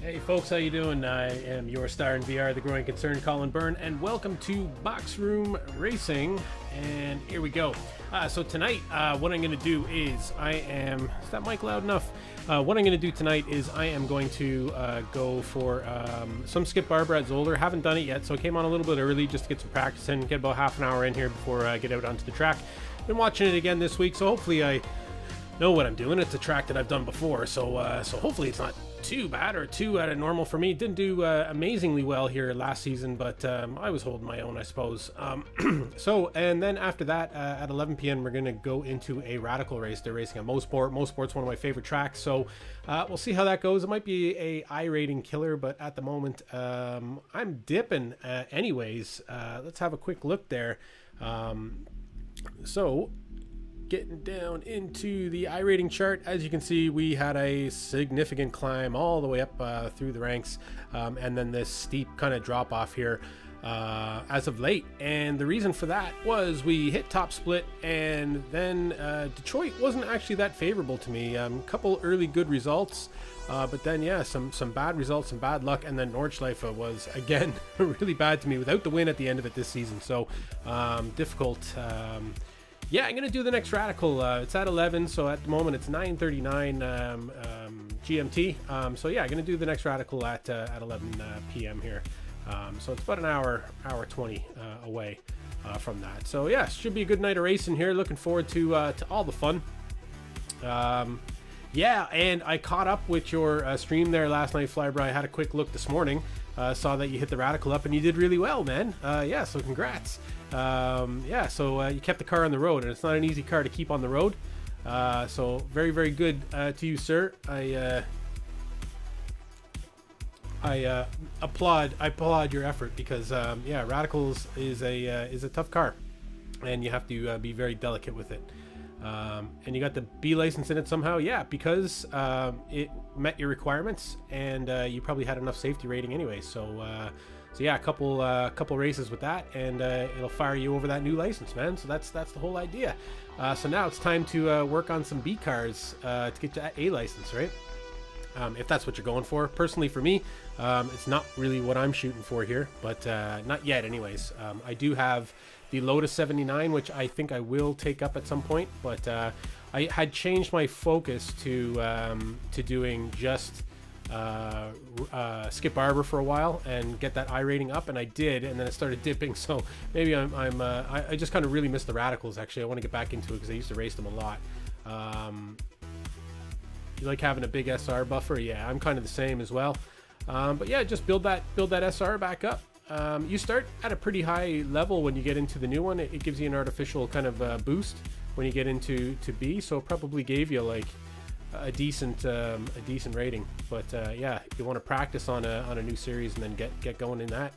Hey folks, how you doing? I am your star in VR, the growing concern, Colin Byrne, and welcome to Boxroom Racing. And here we go. So tonight, what I'm going to do is is that mic loud enough? What I'm going to do tonight is I am going to go for some skip Barber at Zolder. Haven't done it yet, so I came on a little bit early just to get some practice in, get about half an hour in here before I get out onto the track. Been watching it again this week, so hopefully I know what I'm doing. It's a track that I've done before, so hopefully it's not too bad or too out of normal for me. Didn't do amazingly well here last season, but I was holding my own, I suppose. And then after that, at 11 p.m. we're gonna go into a Radical race. They're racing at Mosport. Mosport's one of my favorite tracks, so we'll see how that goes. It might be a I-rating killer, but at the moment I'm dipping anyways. Let's have a quick look there. Getting down into the iRating chart, as you can see, we had a significant climb all the way up through the ranks, and then this steep kind of drop off here as of late. And the reason for that was we hit top split, and then Detroit wasn't actually that favorable to me. Couple early good results, but then yeah, some bad results, some bad luck, and then Nordschleife was again really bad to me without the win at the end of it this season. So difficult. Yeah, I'm going to do the next Radical. It's at 11, so at the moment it's 9:39 GMT. So yeah, I'm going to do the next Radical at 11 p.m. here. So it's about an hour 20 away from that. So yeah, should be a good night of racing here. Looking forward to all the fun. Yeah, and I caught up with your stream there last night, Flybra. I had a quick look this morning. Saw that you hit the Radical up and you did really well, man. Yeah, so congrats. You kept the car on the road, and it's not an easy car to keep on the road. So very, very good to you, sir. I applaud your effort because yeah, Radicals is a tough car, and you have to be very delicate with it. And you got the B license in it somehow, yeah, because it met your requirements, and you probably had enough safety rating anyway. So yeah, a couple races with that, and it'll fire you over that new license, man. So that's the whole idea. So now it's time to work on some B cars to get to that A license, right? If that's what you're going for. Personally, for me, it's not really what I'm shooting for here, but not yet, anyways. I do have the Lotus 79, which I think I will take up at some point, but I had changed my focus to doing just skip Barber for a while and get that I rating up, and I did, and then it started dipping. So maybe I just kind of really miss the Radicals. Actually, I want to get back into it because I used to race them a lot. You like having a big SR buffer? Yeah, I'm kind of the same as well. But yeah, just build that SR back up. You start at a pretty high level when you get into the new one. It gives you an artificial kind of boost when you get into B, so it probably gave you like a decent rating. But yeah, you want to practice on a new series and then get going in that.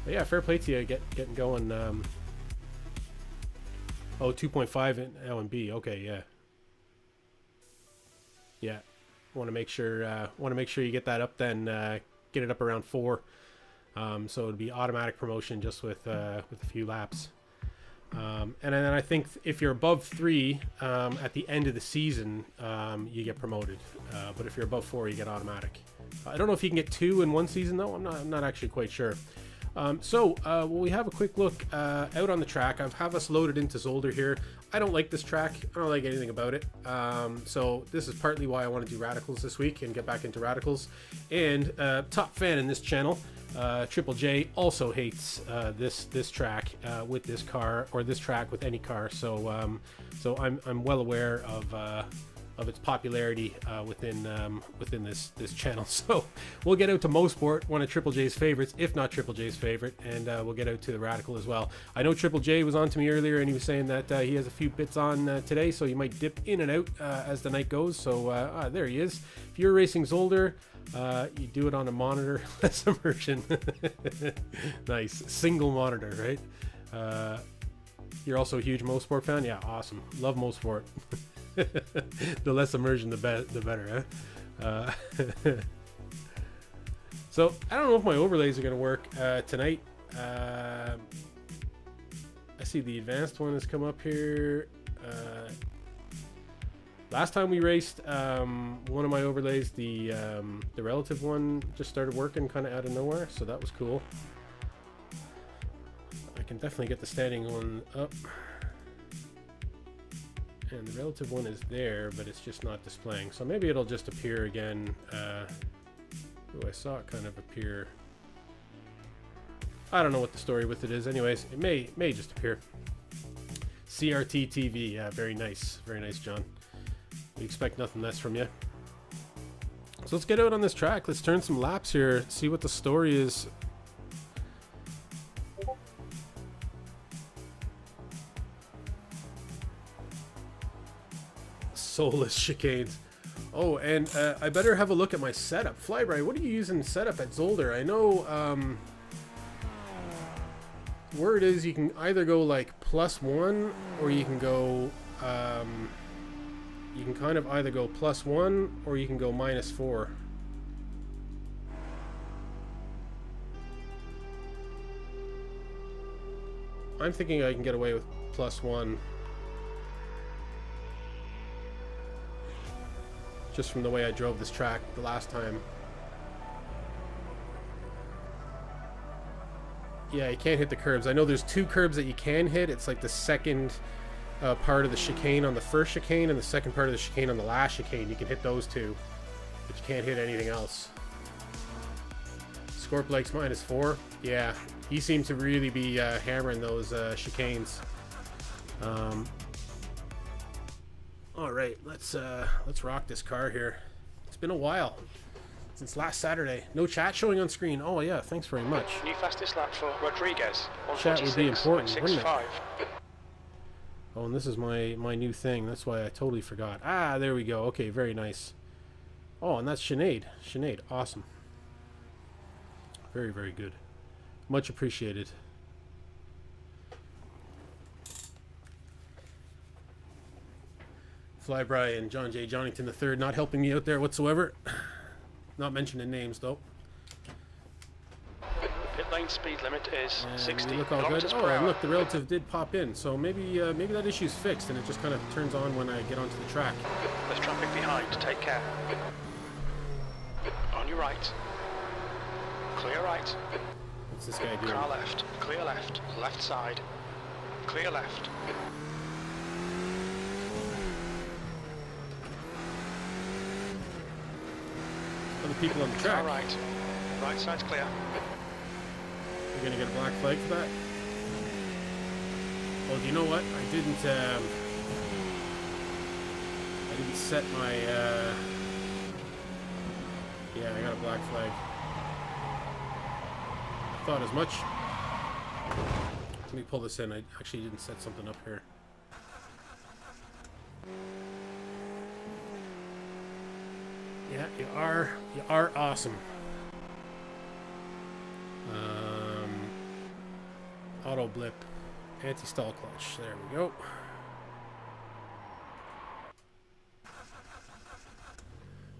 But yeah, fair play to you, getting going. 2.5 in L and B. Okay, yeah. Want to make sure you get that up, then get it up around 4. So it'd be automatic promotion just with a few laps. And then I think if you're above 3 at the end of the season, you get promoted. But if you're above 4, you get automatic. I don't know if you can get 2 in one season though. I'm not actually quite sure. We have a quick look out on the track. I have us loaded into Zolder here. I don't like this track. I don't like anything about it. So this is partly why I want to do Radicals this week and get back into Radicals. And top fan in this channel, Triple J, also hates this track with this car, or this track with any car. So I'm well aware of its popularity within this channel. So we'll get out to Mosport, one of Triple J's favorites, if not Triple J's favorite, and we'll get out to the Radical as well. I know Triple J was on to me earlier, and he was saying that he has a few bits on today, so you might dip in and out as the night goes. So there he is. If you're racing Zolder, you do it on a monitor, less immersion. Nice, single monitor, right? You're also a huge Mosport fan? Yeah, awesome. Love Mosport. The less immersion, the better, huh? So I don't know if my overlays are going to work tonight. I see the advanced one has come up here. Last time we raced, one of my overlays, the relative one, just started working kind of out of nowhere, so that was cool. I can definitely get the standing one up. And the relative one is there, but it's just not displaying. So maybe it'll just appear again. I saw it kind of appear. I don't know what the story with it is. Anyways, it may just appear. CRT TV, yeah, very nice, John. We expect nothing less from you. So let's get out on this track. Let's turn some laps here. See what the story is. Soulless chicanes. Oh, and I better have a look at my setup. Flyby, what are you using setup at Zolder? I know word is you can either go like +1 or you can go you can kind of either go +1 or you can go -4. I'm thinking I can get away with +1. Just from the way I drove this track the last time. Yeah, you can't hit the curbs. I know there's 2 curbs that you can hit. It's like the second part of the chicane on the first chicane and the second part of the chicane on the last chicane. You can hit those 2, but you can't hit anything else. Scorp likes -4. Yeah, he seemed to really be hammering those chicanes. All right, let's rock this car here. It's been a while since last Saturday. No chat showing on screen. Oh yeah, thanks very much. New fastest lap for Rodriguez. Chat would be important, wouldn't it? Oh, and this is my new thing. That's why I totally forgot. Ah, there we go. Okay, very nice. Oh, and that's Sinead. Sinead, awesome. Very, very good. Much appreciated. Flyby and John J. Johnington III not helping me out there whatsoever. Not mentioning names though. The pit lane speed limit is 60 look all good. Oh, and look, the relative did pop in, so maybe maybe that issue's fixed and it just kind of turns on when I get onto the track. There's traffic behind. Take care. On your right. Clear right. What's this guy doing? Car left. Clear left. Left side. Clear left. Other people on the track. Car right. Right side's clear. You're gonna get a black flag for that? Oh, do you know what? I didn't set my yeah, I got a black flag. I thought as much. Let me pull this in. I actually didn't set something up here. Yeah, you are awesome. Auto blip, anti-stall clutch. There we go.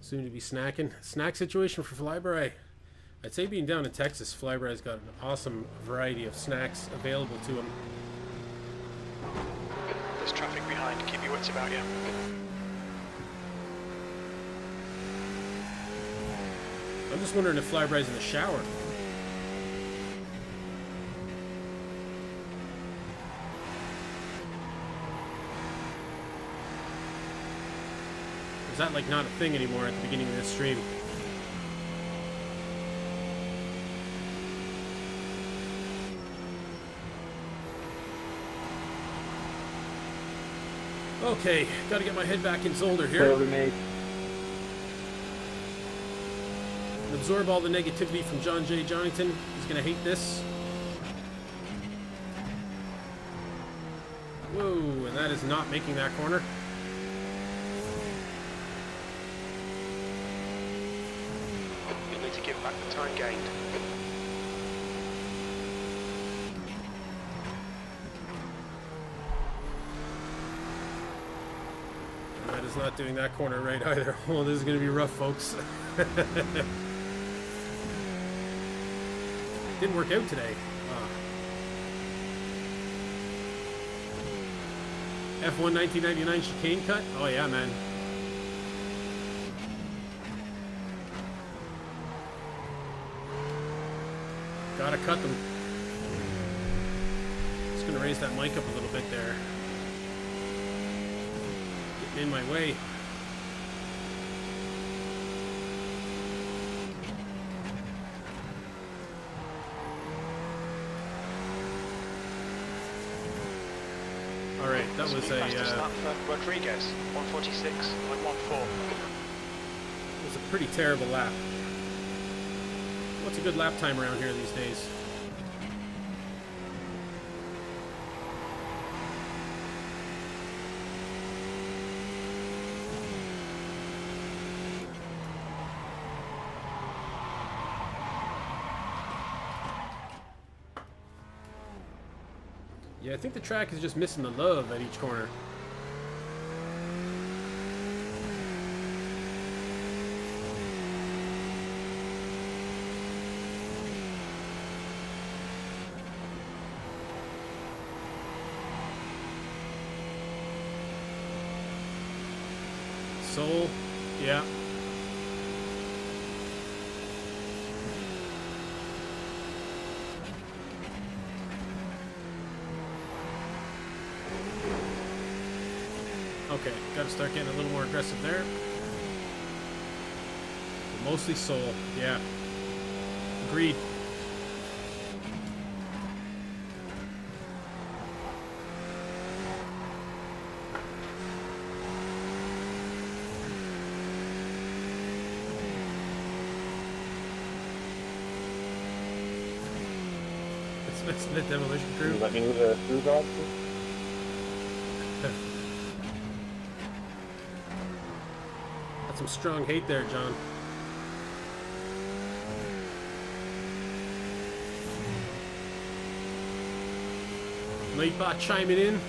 Soon to be snacking. Snack situation for Flyby. I'd say being down in Texas, Flyby's got an awesome variety of snacks available to him. There's traffic behind. Keep your wits about you. I'm just wondering if Flyby's in the shower. Is that like not a thing anymore at the beginning of this stream? Okay, gotta get my head back in Zolder here. Absorb all the negativity from John J. Johnington. He's gonna hate this. Whoa, and that is not making that corner. You'll need to give back the time gained. That is not doing that corner right either. Well, this is gonna be rough, folks. Didn't work out today. F1 1999 chicane cut? Oh yeah, man. Gotta cut them. Just gonna raise that mic up a little bit there. Getting in my way. Alright, that was a Rodriguez, 146.14. was a pretty terrible lap. What's a good lap time around here these days? Yeah, I think the track is just missing the love at each corner. Soul, yeah. Okay, gotta start getting a little more aggressive there. Mostly Soul, yeah. Agreed. It's the demolition crew. Can you let me move the through dog? Got some strong hate there, John. Lightbot chiming in.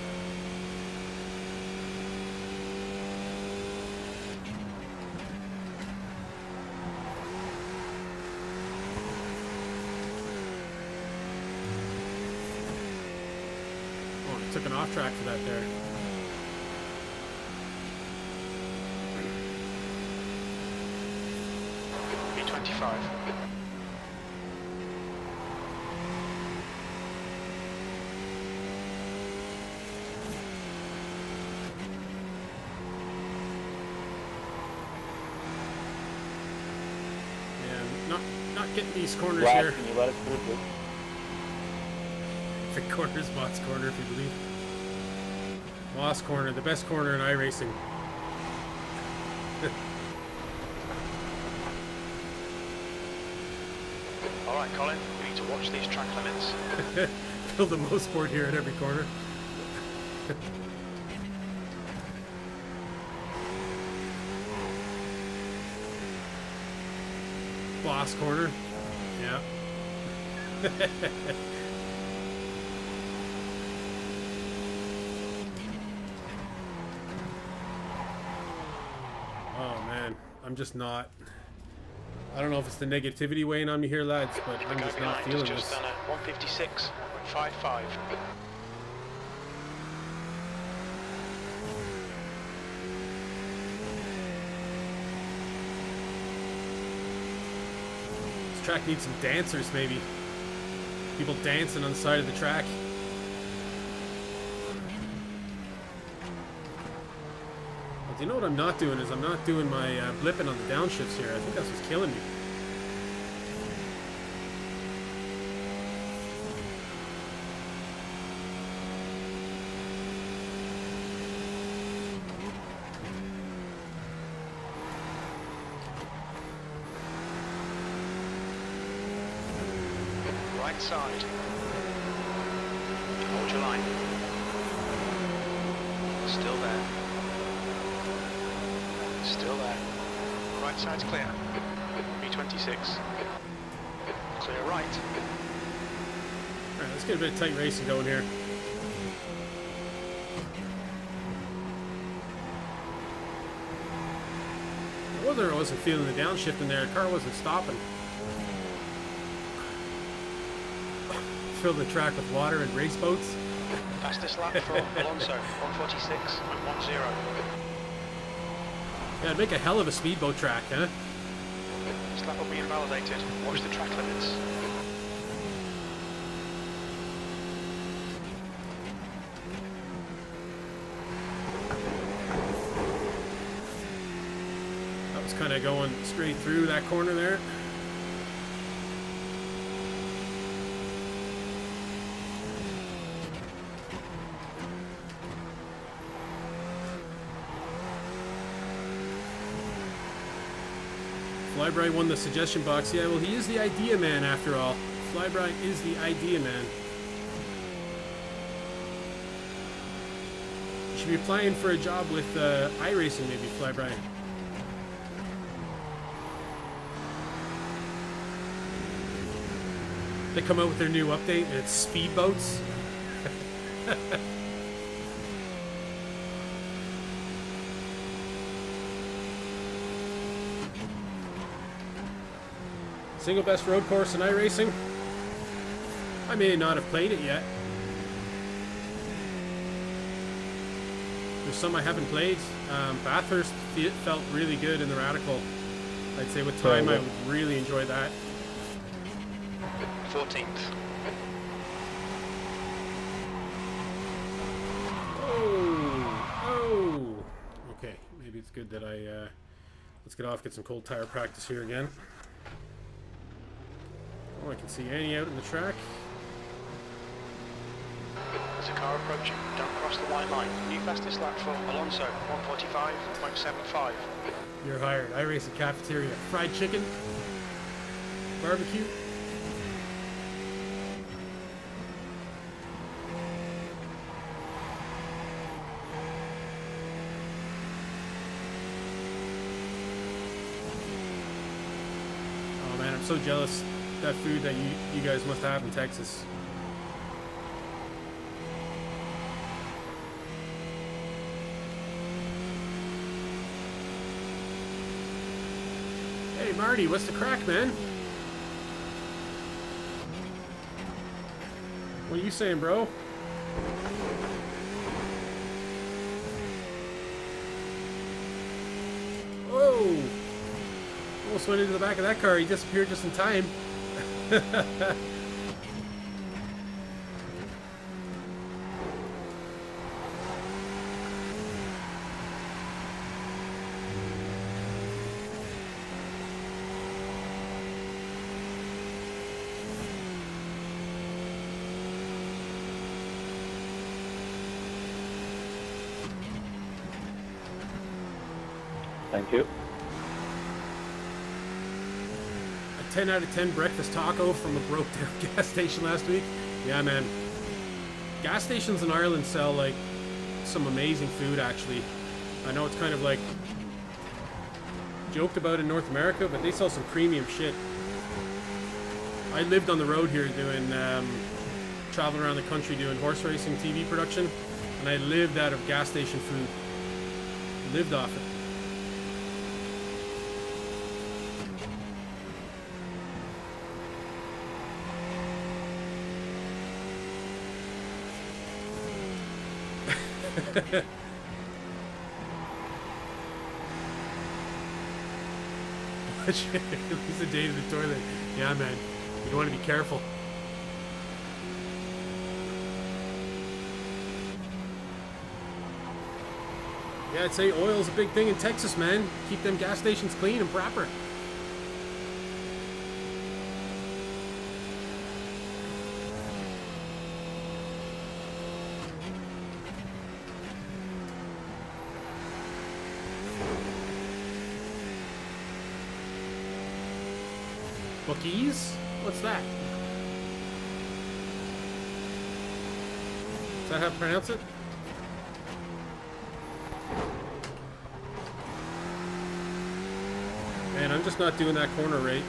Oh, took an off track for that there. B25. Not getting these corners Brad, here. can you let us through, please? The corner's Moss Corner, if you believe. Moss Corner, the best corner in iRacing. Alright, Colin, we need to watch these track limits. Build a Mosport here at every corner. Boss Corner. Yeah. Oh man, I'm just not. I don't know if it's the negativity weighing on me here, lads, but I'm just not feeling just this. done a 156.55. This track needs some dancers, maybe. People dancing on the side of the track. Well, do you know what I'm not doing is I'm not doing my blipping on the downshifts here. I think that's what's killing me. Right side. Hold your line. Still there. Still there. Right side's clear. B26. Clear right. Alright, let's get a bit of tight racing going here. I wasn't feeling the downshift in there. The car wasn't stopping. Fill the track with water and race boats. Fastest lap for Alonso, 146.10. Yeah, it'd make a hell of a speedboat track, huh? This lap will be invalidated. Watch the track limits. kind of going straight through that corner there. Flybright won the suggestion box. Yeah, well, he is the idea man after all. Flybright is the idea man. You should be applying for a job with iRacing, maybe, Flybright. They come out with their new update and it's speedboats. Single best road course in iRacing? I may not have played it yet. There's some I haven't played. Bathurst felt really good in the Radical. I'd say with time I would really enjoy that. 14th. Oh! Okay, maybe it's good that I... let's get off, get some cold tire practice here again. Oh, I can see Annie out in the track. There's a car approaching. Don't cross the white line. New fastest lap for Alonso, 1:45.75. You're hired. iRacing cafeteria. Fried chicken. Barbecue. Oh man, I'm so jealous. That food that you guys must have in Texas. Hey Marty, what's the crack, man? What are you saying, bro? Whoa! Almost went into the back of that car. He disappeared just in time. Thank you. 10 out of 10 breakfast taco from a broke down gas station last week. Yeah, man. Gas stations in Ireland sell like some amazing food, actually. I know it's kind of like joked about in North America, but they sell some premium shit. I lived on the road here doing traveling around the country doing horse racing TV production, and I lived out of gas station food. Lived off it. Lose a day to the toilet. Yeah, man. You want to be careful. Yeah, I'd say oil's a big thing in Texas, man. Keep them gas stations clean and proper. Bookies? What's that? Is that how to pronounce it? Man, I'm just not doing that corner right.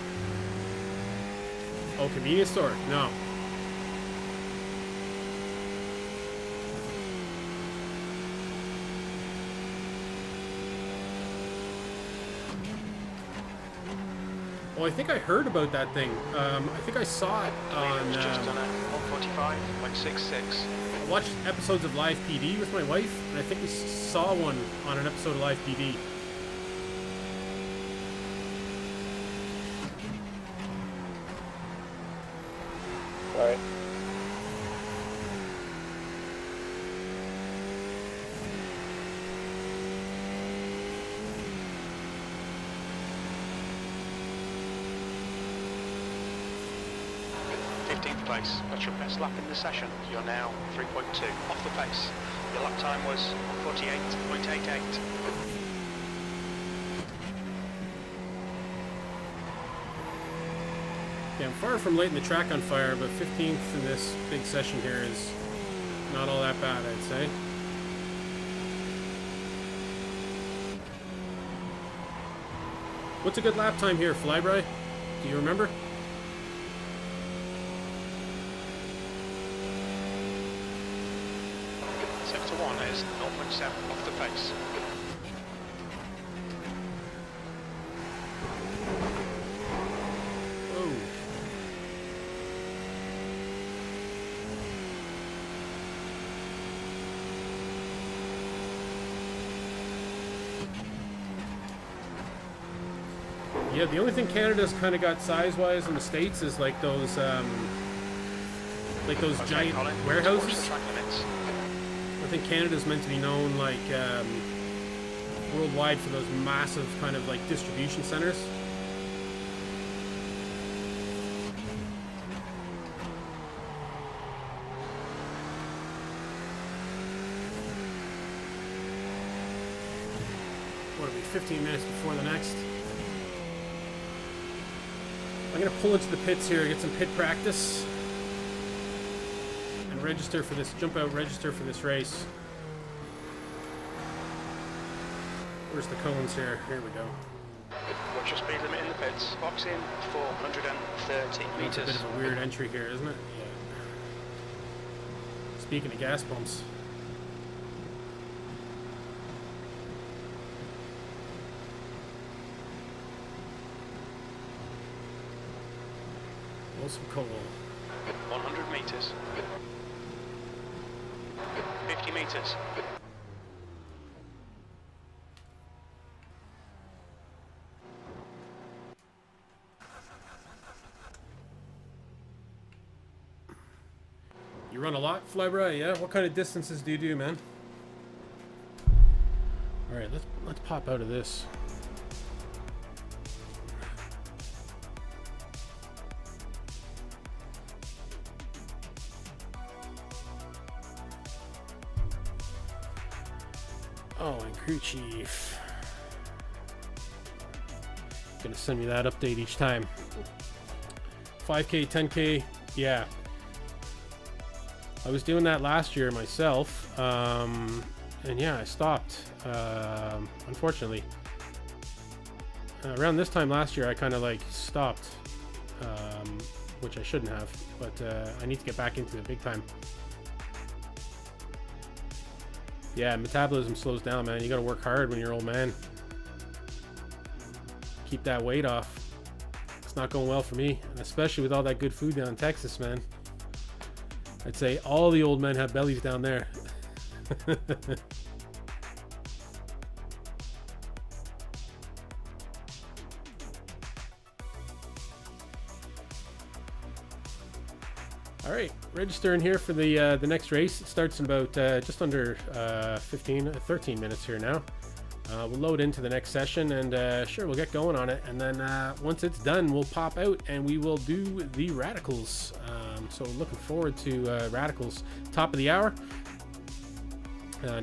Oh, convenience store? No. Well, I think I heard about that thing. I think I saw it on... just on a 1:45.66. I watched episodes of Live PD with my wife, and I think we saw one on an episode of Live PD. All right. 15th place. That's your best lap in the session. You're now 3.2 off the pace. Your lap time was 48.88. Yeah, I'm far from lighting the track on fire, but 15th in this big session here is not all that bad, I'd say. What's a good lap time here, Flyby? Do you remember? Sector 1 is 0.7 off the pace. Oh. Yeah, the only thing Canada's kind of got size-wise in the States is like those giant Colin, warehouses. watch the track limits. I think Canada's meant to be known like worldwide for those massive kind of like distribution centers. What will be 15 minutes before the next? I'm gonna pull into the pits here, get some pit practice, and register for this. Jump out, register for this race. Where's the cones here? Here we go. Watch your speed limit in the pits. Box in 430 It's a meters. bit of a weird entry here, isn't it? Yeah. Speaking of gas pumps. Roll some coal. 100 meters. 50 meters. You run a lot, Flyby? Yeah. What kind of distances do you do, man? All right, let's pop out of this. Oh, and crew chief. Gonna send me that update each time. 5K, 10K, yeah. I was doing that last year myself, and yeah, I stopped, unfortunately. Around this time last year, I kind of like stopped, which I shouldn't have, but I need to get back into it big time. Yeah, metabolism slows down, man. You gotta work hard when you're an old man. Keep that weight off. It's not going well for me, and especially with all that good food down in Texas, man. I'd say all the old men have bellies down there. All right, registering here for the next race. It starts in about just under 13 minutes here now. We'll load into the next session, and sure, we'll get going on it. And then once it's done, we'll pop out and we will do the Radicals. So looking forward to Radicals. Top of the hour.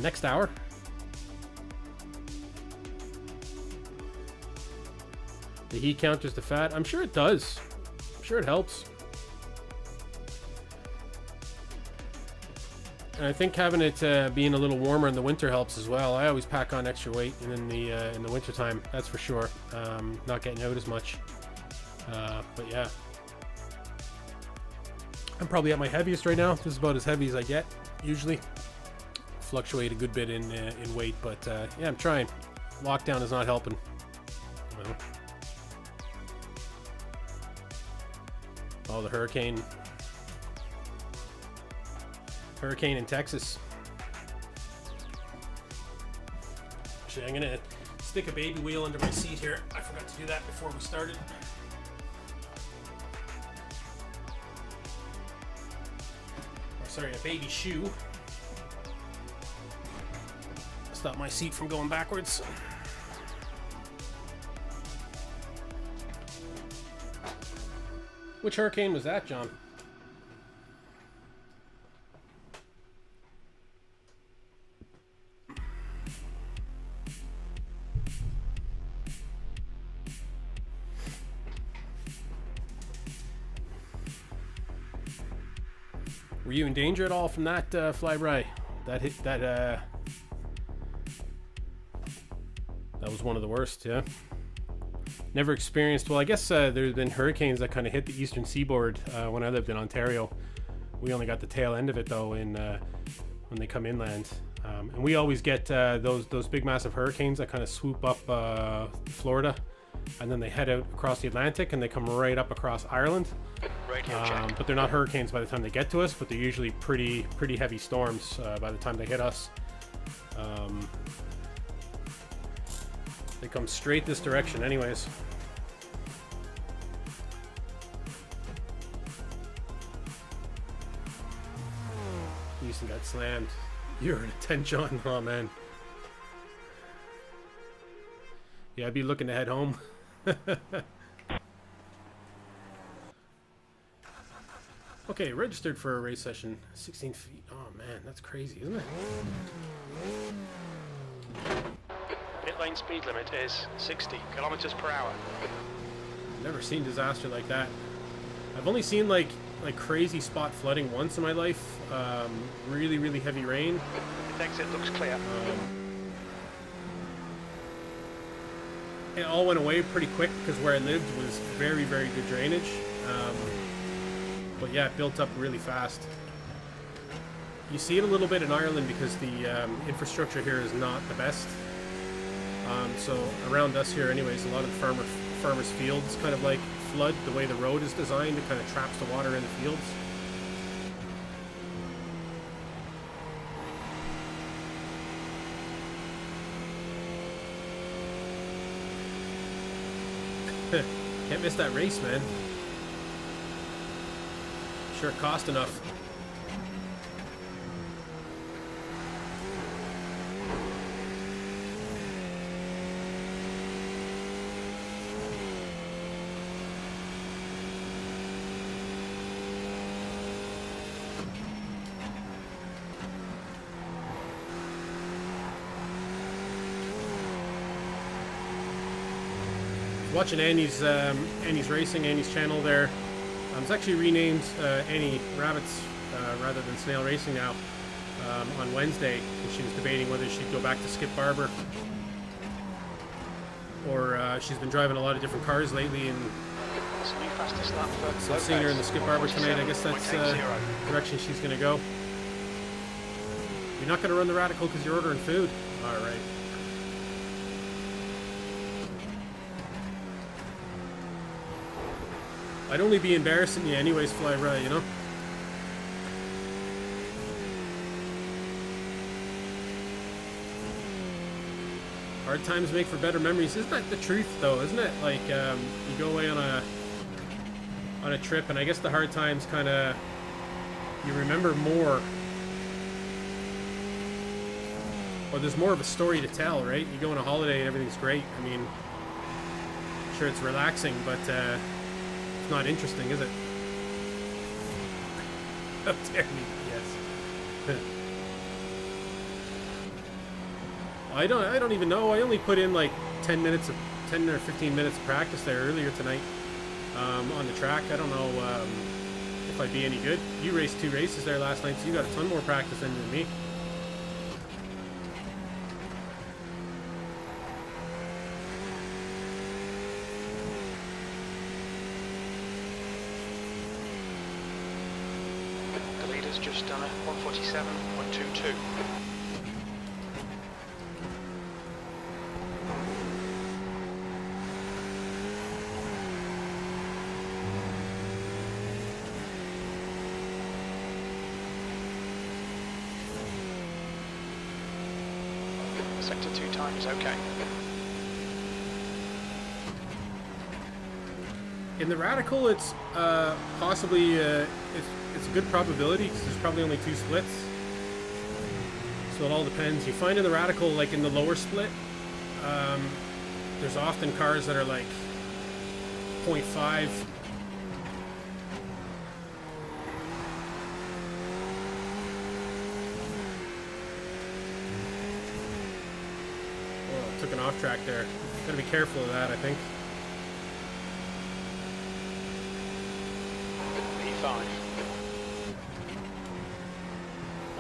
Next hour. The heat counters the fat. I'm sure it does. I'm sure it helps. And I think having it being a little warmer in the winter helps as well. I always pack on extra weight in the winter time, that's for sure. Not getting out as much. But yeah. I'm probably at my heaviest right now. This is about as heavy as I get, usually. Fluctuate a good bit in weight, but yeah, I'm trying. Lockdown is not helping. Well. Oh, the hurricane. Hurricane in Texas. Actually, I'm gonna stick a baby wheel under my seat here. I forgot to do that before we started. Or, sorry, a baby shoe. Stop my seat from going backwards. Which hurricane was that, John? Were you in danger at all from that flyby? That hit that. That was one of the worst. Yeah. Never experienced. Well, I guess there's been hurricanes that kind of hit the eastern seaboard when I lived in Ontario. We only got the tail end of it though when they come inland. And we always get those big massive hurricanes that kind of swoop up Florida, and then they head out across the Atlantic and they come right up across Ireland. But they're not hurricanes by the time they get to us, but they're usually pretty heavy storms by the time they hit us. They come straight this direction anyways. Houston got slammed. You're in a 10, John. Oh, man. Yeah, I'd be looking to head home. Okay, registered for a race session. 16 feet. Oh, man, that's crazy, isn't it? Pit lane speed limit is 60 kilometers per hour. Never seen disaster like that. I've only seen like crazy spot flooding once in my life. Really heavy rain. The exit looks clear. It all went away pretty quick because where I lived was very good drainage. But yeah, it built up really fast. You see it a little bit in Ireland because the infrastructure here is not the best. So around us here anyways, a lot of the farmers' fields kind of like flood. The way the road is designed, it kind of traps the water in the fields. Can't miss that race, man. Sure cost enough. Watching Annie's racing, Annie's channel there. It's actually renamed Annie Rabbits rather than Snail Racing now on Wednesday. And she was debating whether she'd go back to Skip Barber, or she's been driving a lot of different cars lately, and so I've seen her in the Skip Barber tonight. I guess that's the direction she's going to go. You're not going to run the Radical because you're ordering food? Alright. I'd only be embarrassing you anyways, Flyby, you know? Hard times make for better memories. Isn't that the truth, though, isn't it? Like, you go away on a trip, and I guess the hard times kind of, you remember more. Or there's more of a story to tell, right? You go on a holiday and everything's great. I mean, sure, it's relaxing, but not interesting, is it? How dare me? Yes. I don't even know. I only put in like 10 or 15 minutes of practice there earlier tonight on the track. I don't know if I'd be any good. You raced 2 races there last night, so you got a ton more practice than me. Just done at 147.22. Sector 2 time is okay. In the Radical, it's possibly it's a good probability because there's probably only 2 splits, so it all depends. You find in the Radical, like in the lower split, there's often cars that are like 0.5. Well, took an off track there. Gotta be careful of that, I think. P5.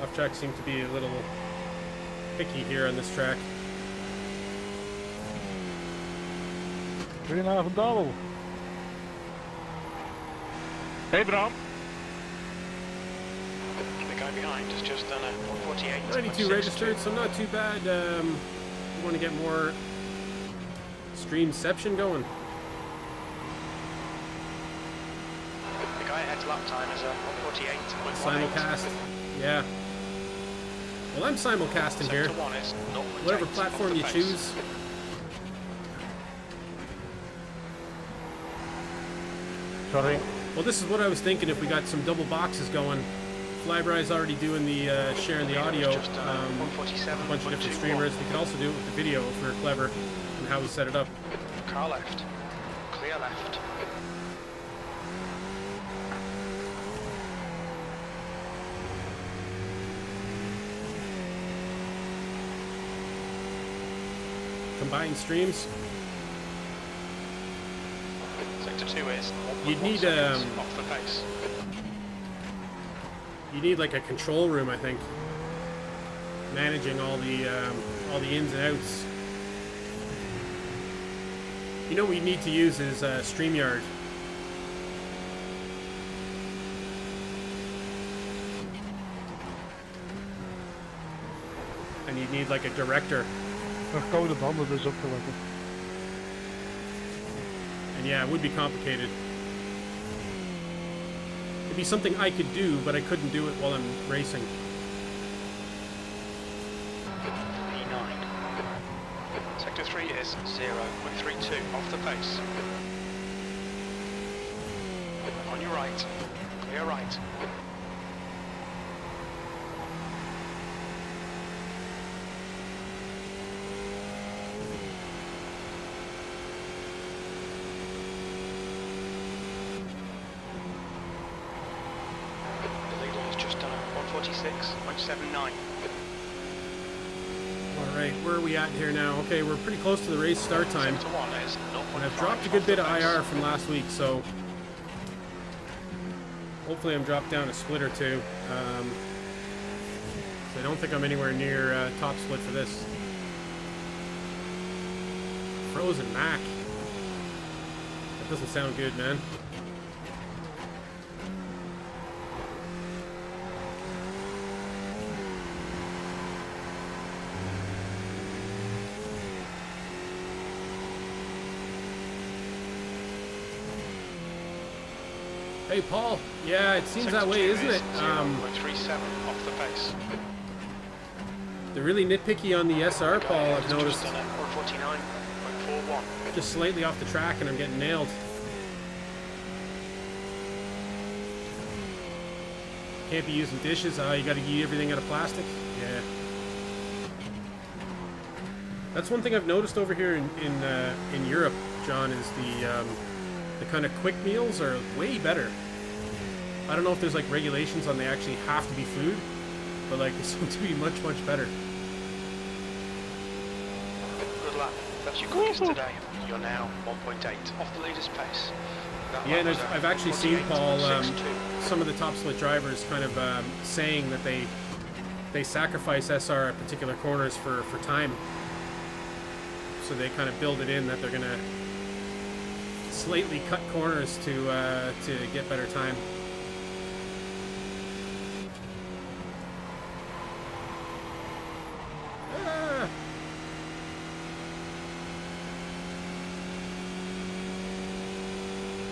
Off track seems to be a little picky here on this track. 3,5 double. Hey, Bram. The guy behind has just done a 148. 92 registered, so not too bad. We want to get more streamception going. The guy ahead's lap time is a 148. Simulcast, yeah. Well, I'm simulcasting here. Whatever platform you choose. Sorry. Well, this is what I was thinking. If we got some double boxes going, Flyby's already doing the sharing the audio. A bunch of different streamers. We can also do it with the video if we're clever and how we set it up. Car left. Clear left. Combined streams. Sector 2 is. You'd need off the pace. You need like a control room, I think, managing all the ins and outs. You know what we need to use is StreamYard. And you'd need like a director. Nog koude banden dus op te letten. And yeah, it would be complicated. It'd be something I could do, but I couldn't do it while I'm racing. E9. Sector 3 is 0.32 off the pace. On your right. Clear right. The leader has just done a 146.79. Alright, where are we at here now? Okay, we're pretty close to the race start time. Sector 1 is 0.5 And I've dropped a good bit of off the pace. IR from last week, so hopefully I'm dropped down a split or two. So I don't think I'm anywhere near top split for this. Frozen Mac. That doesn't sound good, man. Hey, Paul. Yeah, it seems that way, isn't it? 0.37 off the pace. They're really nitpicky on the SR, Paul, I've Just noticed. done a 149.41. Just slightly off the track and I'm getting nailed. Can't be using dishes. You gotta eat everything out of plastic. Yeah. That's one thing I've noticed over here in Europe, John, is the kind of quick meals are way better. I don't know if there's like regulations on they actually have to be food, but like they seem to be much, much better. Good luck. That's your quickest today. You're now 1.8 off the leader's pace. That Yeah, lap and was I've actually seen, Paul, 48.62. some of the top split drivers kind of saying that they sacrifice SR at particular corners for time. So they kind of build it in that they're gonna slightly cut corners to get better time. Ah.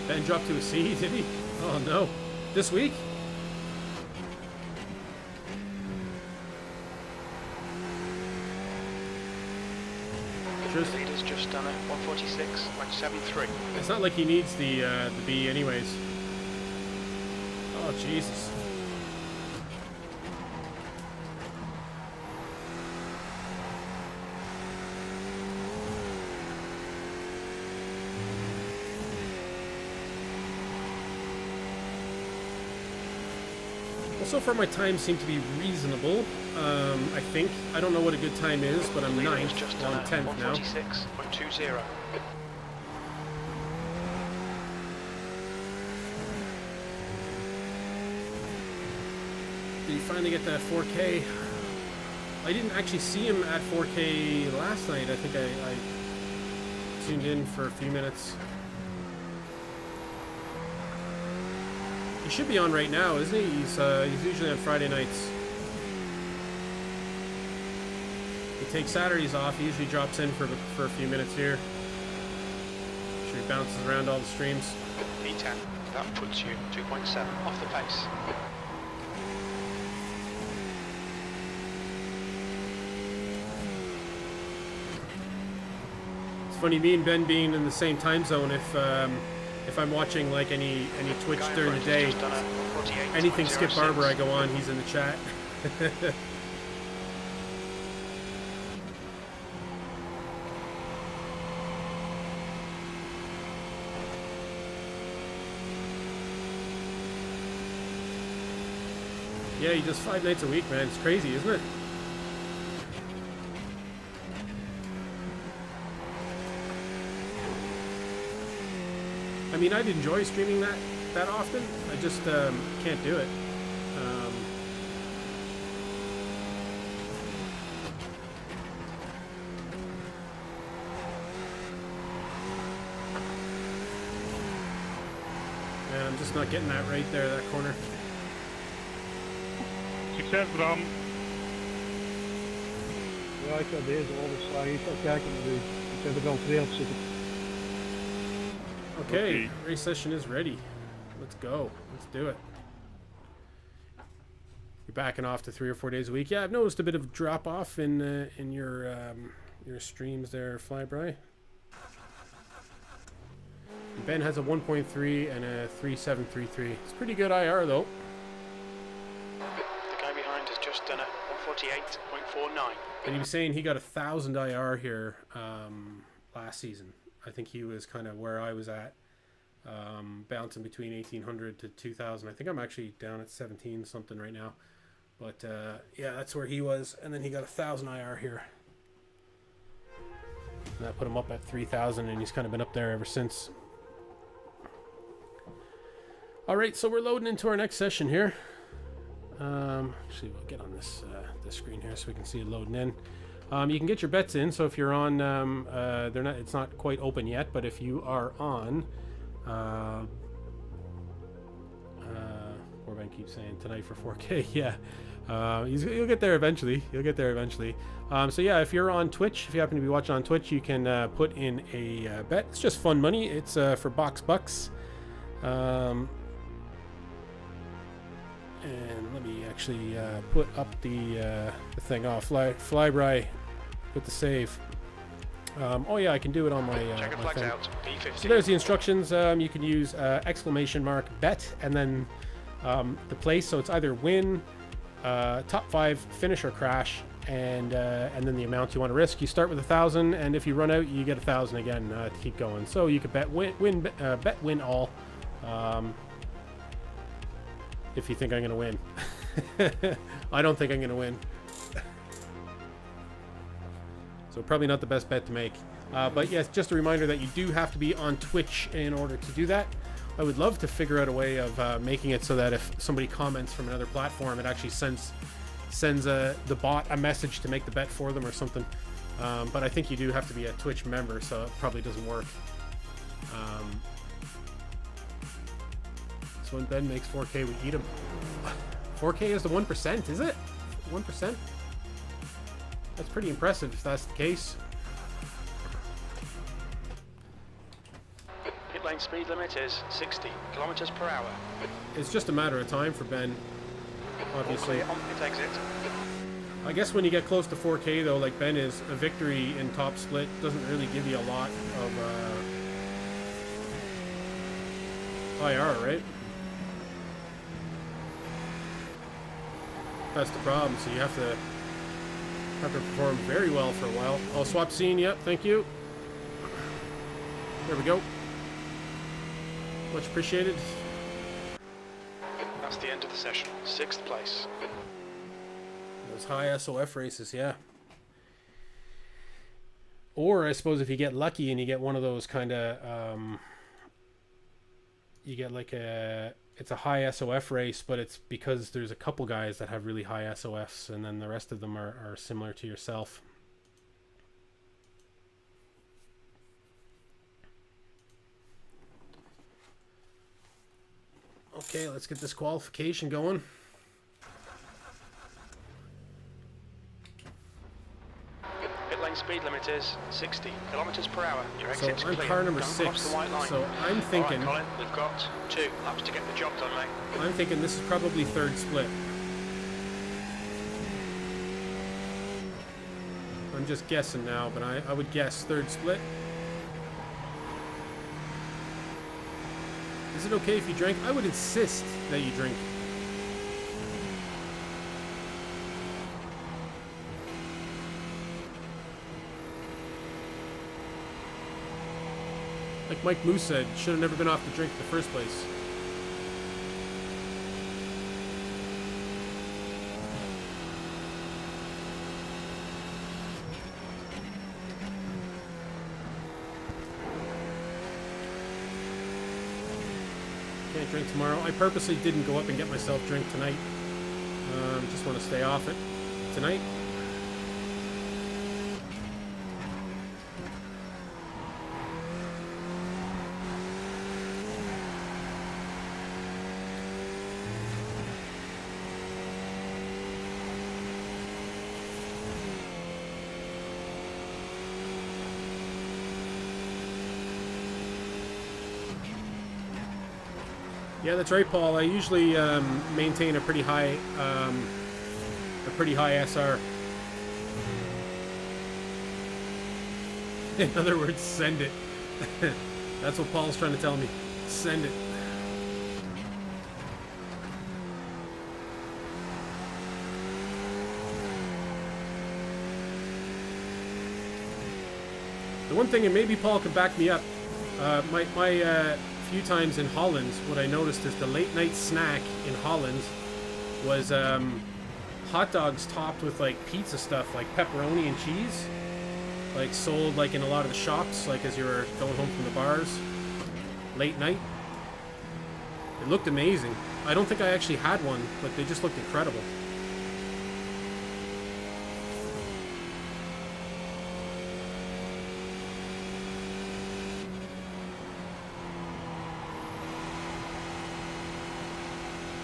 Ben dropped to a C, did he? Oh no. This week? The leader's just done a 146.73. It's not like he needs the B anyways. Oh Jesus. Well, so far my times seem to be reasonable. I think. I don't know what a good time is, but I'm The leader 9th, has just well, done I'm a 10th now. 146.20. Did he finally get that 4K? I didn't actually see him at 4K last night. I think I tuned in for a few minutes. He should be on right now, isn't he? He's usually on Friday nights. He takes Saturdays off. He usually drops in for a few minutes here. Sure, he bounces around all the streams. P10, that puts you 2.7 off the pace. It's funny, me and Ben being in the same time zone. If I'm watching like any Twitch during the day, anything Skip Barber I go on, he's in the chat. Yeah, he does 5 nights a week, man. It's crazy, isn't it? I mean, I'd enjoy streaming that often. I just can't do it. And I'm just not getting that right there, that corner. Succes, Bram. Ja, ik ga deze overslaan. Ik ga kijken naar die. Ik heb er al 2 op zitten. Okay, race session is ready. Let's go. Let's do it. You're backing off to 3 or 4 days a week. Yeah, I've noticed a bit of drop off in your streams there, Flybry. Ben has a 1.3 and a 3733. It's pretty good IR though. The guy behind has just done a 148.49. And he was saying he got 1,000 IR here last season. I think he was kind of where I was at, bouncing between 1,800 to 2,000. I think I'm actually down at 17 something right now. But yeah, that's where he was. And then he got 1,000 IR here. And that put him up at 3,000, and he's kind of been up there ever since. All right, so we're loading into our next session here. Actually, we'll get on this screen here so we can see it loading in. You can get your bets in. So if you're on, it's not quite open yet, but if you are on, Warbank keeps saying tonight for 4K. Yeah, you'll get there eventually. You'll get there eventually. So yeah, if you're on Twitch, if you happen to be watching on Twitch, you can put in a bet. It's just fun money. It's for box bucks. And let me actually put up the thing off. Flybry with the save. Oh yeah, I can do it on my, my thing. So there's the instructions. You can use exclamation mark bet and then the place. So it's either win, top 5, finish or crash, and then the amount you want to risk. You start with 1,000, and if you run out, you get 1,000 again to keep going. So you could bet bet win all. If you think I'm going to win. I don't think I'm going to win. So probably not the best bet to make. But yes, just a reminder that you do have to be on Twitch in order to do that. I would love to figure out a way of making it so that if somebody comments from another platform, it actually sends the bot a message to make the bet for them or something. But I think you do have to be a Twitch member, so it probably doesn't work. So when Ben makes 4K, we eat him. 4K is the 1%, is it? 1%? That's pretty impressive if that's the case. Pit lane speed limit is 60 kilometers per hour. It's just a matter of time for Ben, obviously. On pit exit. I guess when you get close to 4K though, like Ben is, a victory in top split doesn't really give you a lot of IR, right? That's the problem. So you have to perform very well for a while. I'll swap scene. Yep, thank you. There we go. Much appreciated. That's the end of the session. 6th place. Those high SOF races, yeah. Or I suppose if you get lucky and you get one of those kind of you get like it's a high SOF race, but it's because there's a couple guys that have really high SOFs, and then the rest of them are similar to yourself. Okay, let's get this qualification going. Pit lane speed limit is 60 kilometers per hour. Your So exit's I'm clear. car number Don't 6, cross the white line. so I'm thinking... All right, Colin, we've got 2 laps to get the job done, mate. I'm thinking this is probably third split. I'm just guessing now, but I would guess third split. Is it okay if you drink? I would insist that you drink. Like Mike Moose said, should have never been off the drink in the first place. Can't drink tomorrow. I purposely didn't go up and get myself a drink tonight. Just want to stay off it tonight. Yeah, that's right, Paul. I usually maintain a pretty high SR. In other words, send it. That's what Paul's trying to tell me. Send it. The one thing, and maybe Paul can back me up, my few times in Holland, what I noticed is the late night snack in Holland was hot dogs topped with like pizza stuff, like pepperoni and cheese, like sold like in a lot of the shops, like as you were going home from the bars late night. It looked amazing. I don't think I actually had one, but they just looked incredible.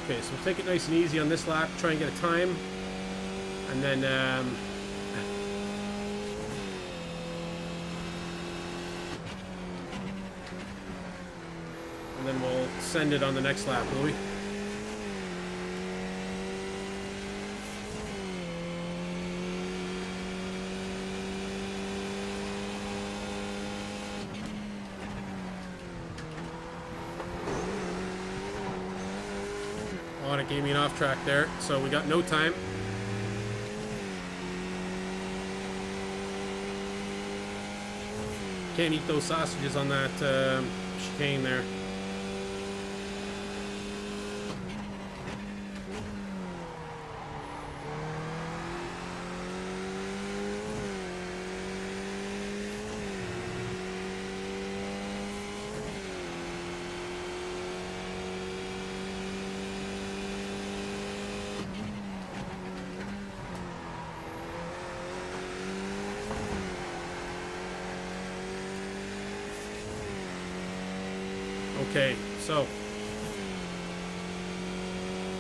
Okay, so we'll take it nice and easy on this lap, try and get a time, and then we'll send it on the next lap, will we? Oh, and it gave me an off track there, so we got no time. Can't eat those sausages on that chicane there. Okay, so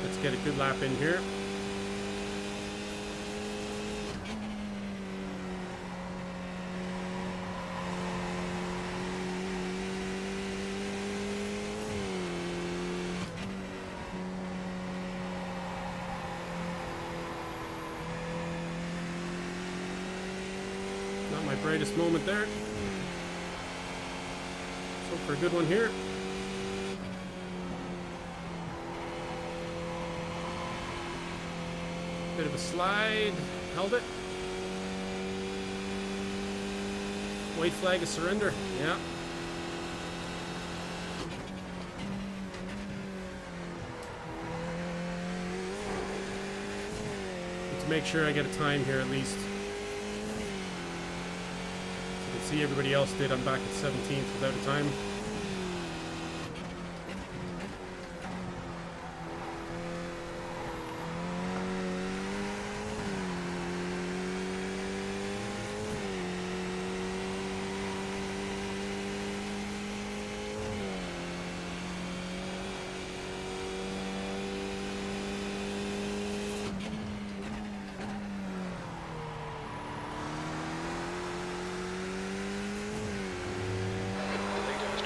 let's get a good lap in here. Not my brightest moment there. So for a good one here. Bit of a slide, held it. White flag of surrender, yeah. Need to make sure I get a time here at least. You can see everybody else did. I'm back at 17th without a time.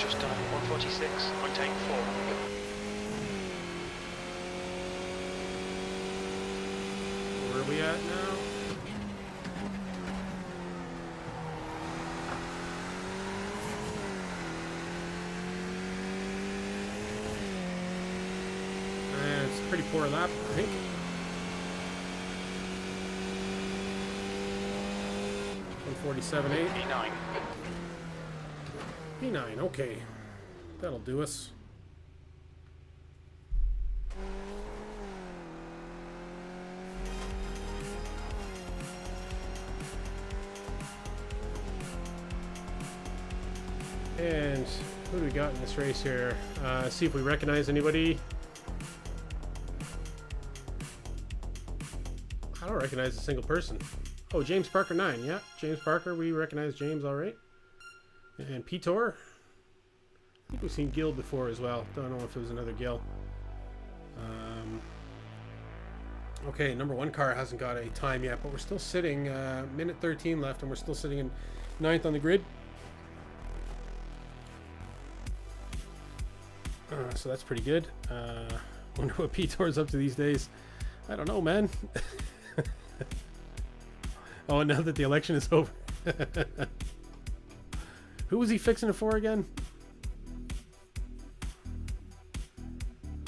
just done 146.84. Where are we at now? And it's a pretty poor lap, I think. 147.8. P9. P9, okay. That'll do us. And who do we got in this race here? See if we recognize anybody. I don't recognize a single person. Oh, James Parker 9. Yeah, James Parker. We recognize James, all right. And Petor. I think we've seen Gil before as well. Don't know if it was another Gil. Okay, number one car hasn't got a time yet, but we're still sitting. Minute 13 left, and we're still sitting in 9th on the grid. So that's pretty good. Wonder what Petor's up to these days. I don't know, man. Oh, now that the election is over. Who was he fixing it for again?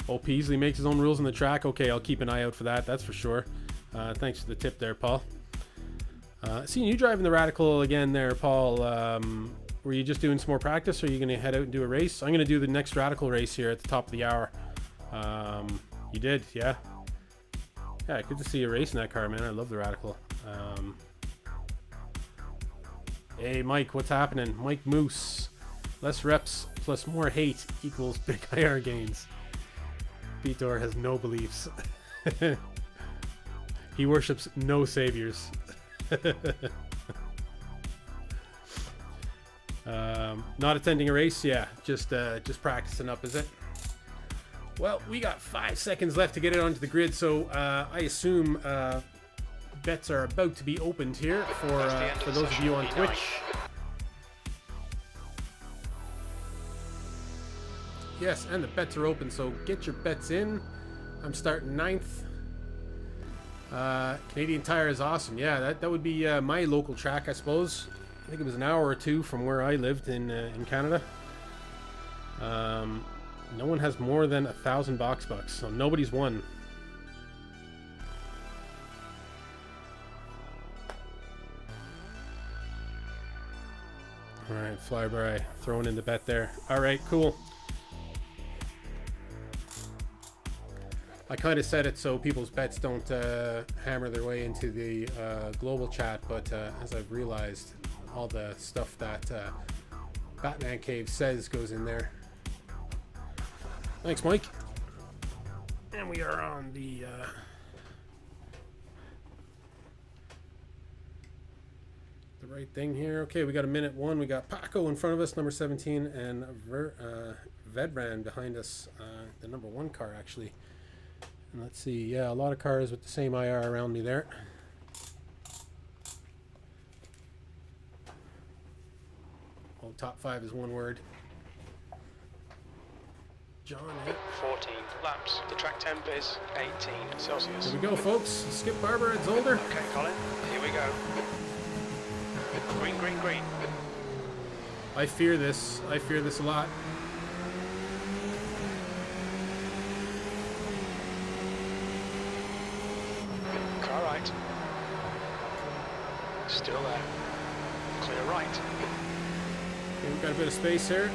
Oh, Peasley makes his own rules on the track. Okay, I'll keep an eye out for that. That's for sure. Thanks for the tip there, Paul. Seeing you driving the Radical again there, Paul. Were you just doing some more practice, or are you going to head out and do a race? I'm going to do the next Radical race here at the top of the hour. You did, yeah? Yeah, good to see you racing that car, man. I love the Radical. Hey, Mike, what's happening? Mike Moose. Less reps plus more hate equals big IR gains. Petor has no beliefs. He worships no saviors. Not attending a race? Yeah, just practicing up, is it? Well, we got 5 seconds left to get it onto the grid, so I assume bets are about to be opened here for those of you on Twitch. Yes, and the bets are open, so get your bets in. I'm starting 9th. Canadian Tire is awesome. Yeah, that would be my local track, I suppose. I think it was an hour or two from where I lived in Canada. No one has more than 1,000 box bucks, so nobody's won. All right, Flyby throwing in the bet there. All right, cool. I kind of said it so people's bets don't hammer their way into the global chat, but as I've realized, all the stuff that Batman Cave says goes in there. Thanks, Mike. And we are on the right thing here. Okay, we got a minute 1. We got Paco in front of us, number 17, and Vedran behind us, the number 1 car actually. And let's see, yeah, a lot of cars with the same IR around me there. Oh, top 5 is one word. John, 14 laps. The track temp is 18 Celsius. Here we go, folks. Skip Barber at Zolder. Okay, Colin, here we go. Green, green, green. I fear this. I fear this a lot. Car right. Still there. Clear right. Okay, we've got a bit of space here.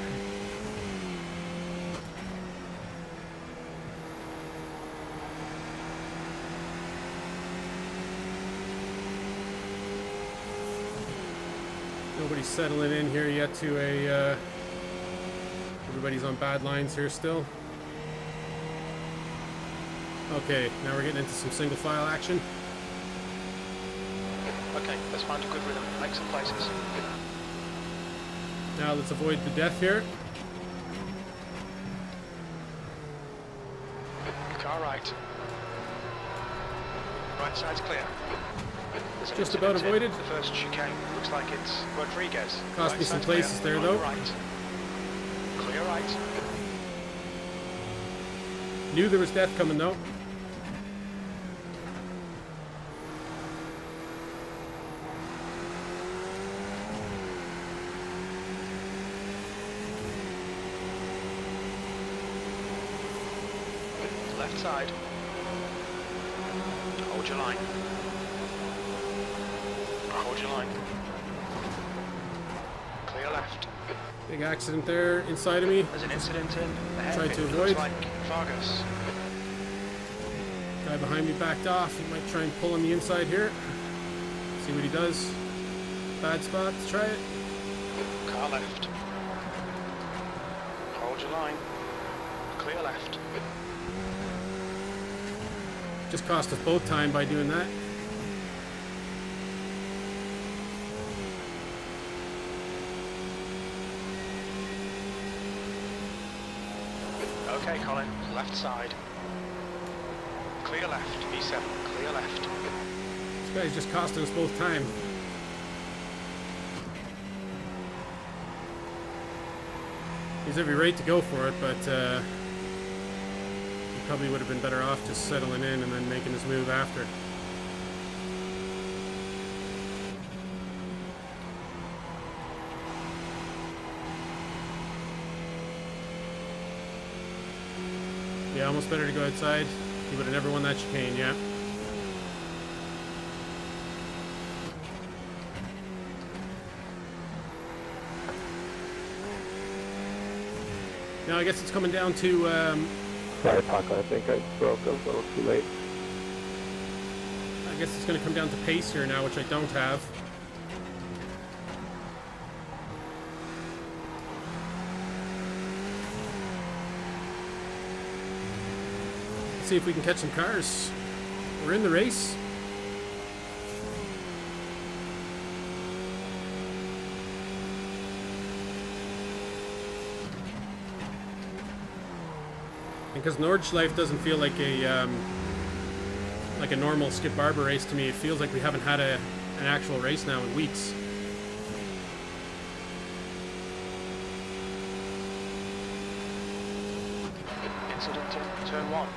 Nobody's settling in here yet to a... everybody's on bad lines here still. Okay, now we're getting into some single file action. Okay, let's find a good rhythm. Make some places. Now let's avoid the death here. Car right. Right side's clear. There's Just about avoided. The first chicane. Looks like it's Rodriguez. Cost Right me some side's places clear. there, though. Right. right. Knew there was death coming though. Left side. Hold your line. Hold your line. Clear left. Big accident there inside of me. There's an incident in the Tried hairpin. to Looks avoid. like Vargas. Guy behind me backed off. He might try and pull on the inside here. See what he does. Bad spot. Let's try it. Car left. Hold your line. Clear left. Just cost us both time by doing that. Okay, Colin. Left side. Clear left. V7. Clear left. This guy's just costing us both time. He's every right to go for it, but he probably would have been better off just settling in and then making his move after. Yeah, almost better to go outside. He would have never won that chicane, yeah. Now I guess it's coming down to, Sorry, Paco, I think I broke a little too late. I guess it's going to come down to pace here now, which I don't have. Let's see if we can catch some cars. We're in the race. Because Nordschleife doesn't feel like a normal Skip Barber race to me. It feels like we haven't had an actual race now in weeks. Incident in turn 1.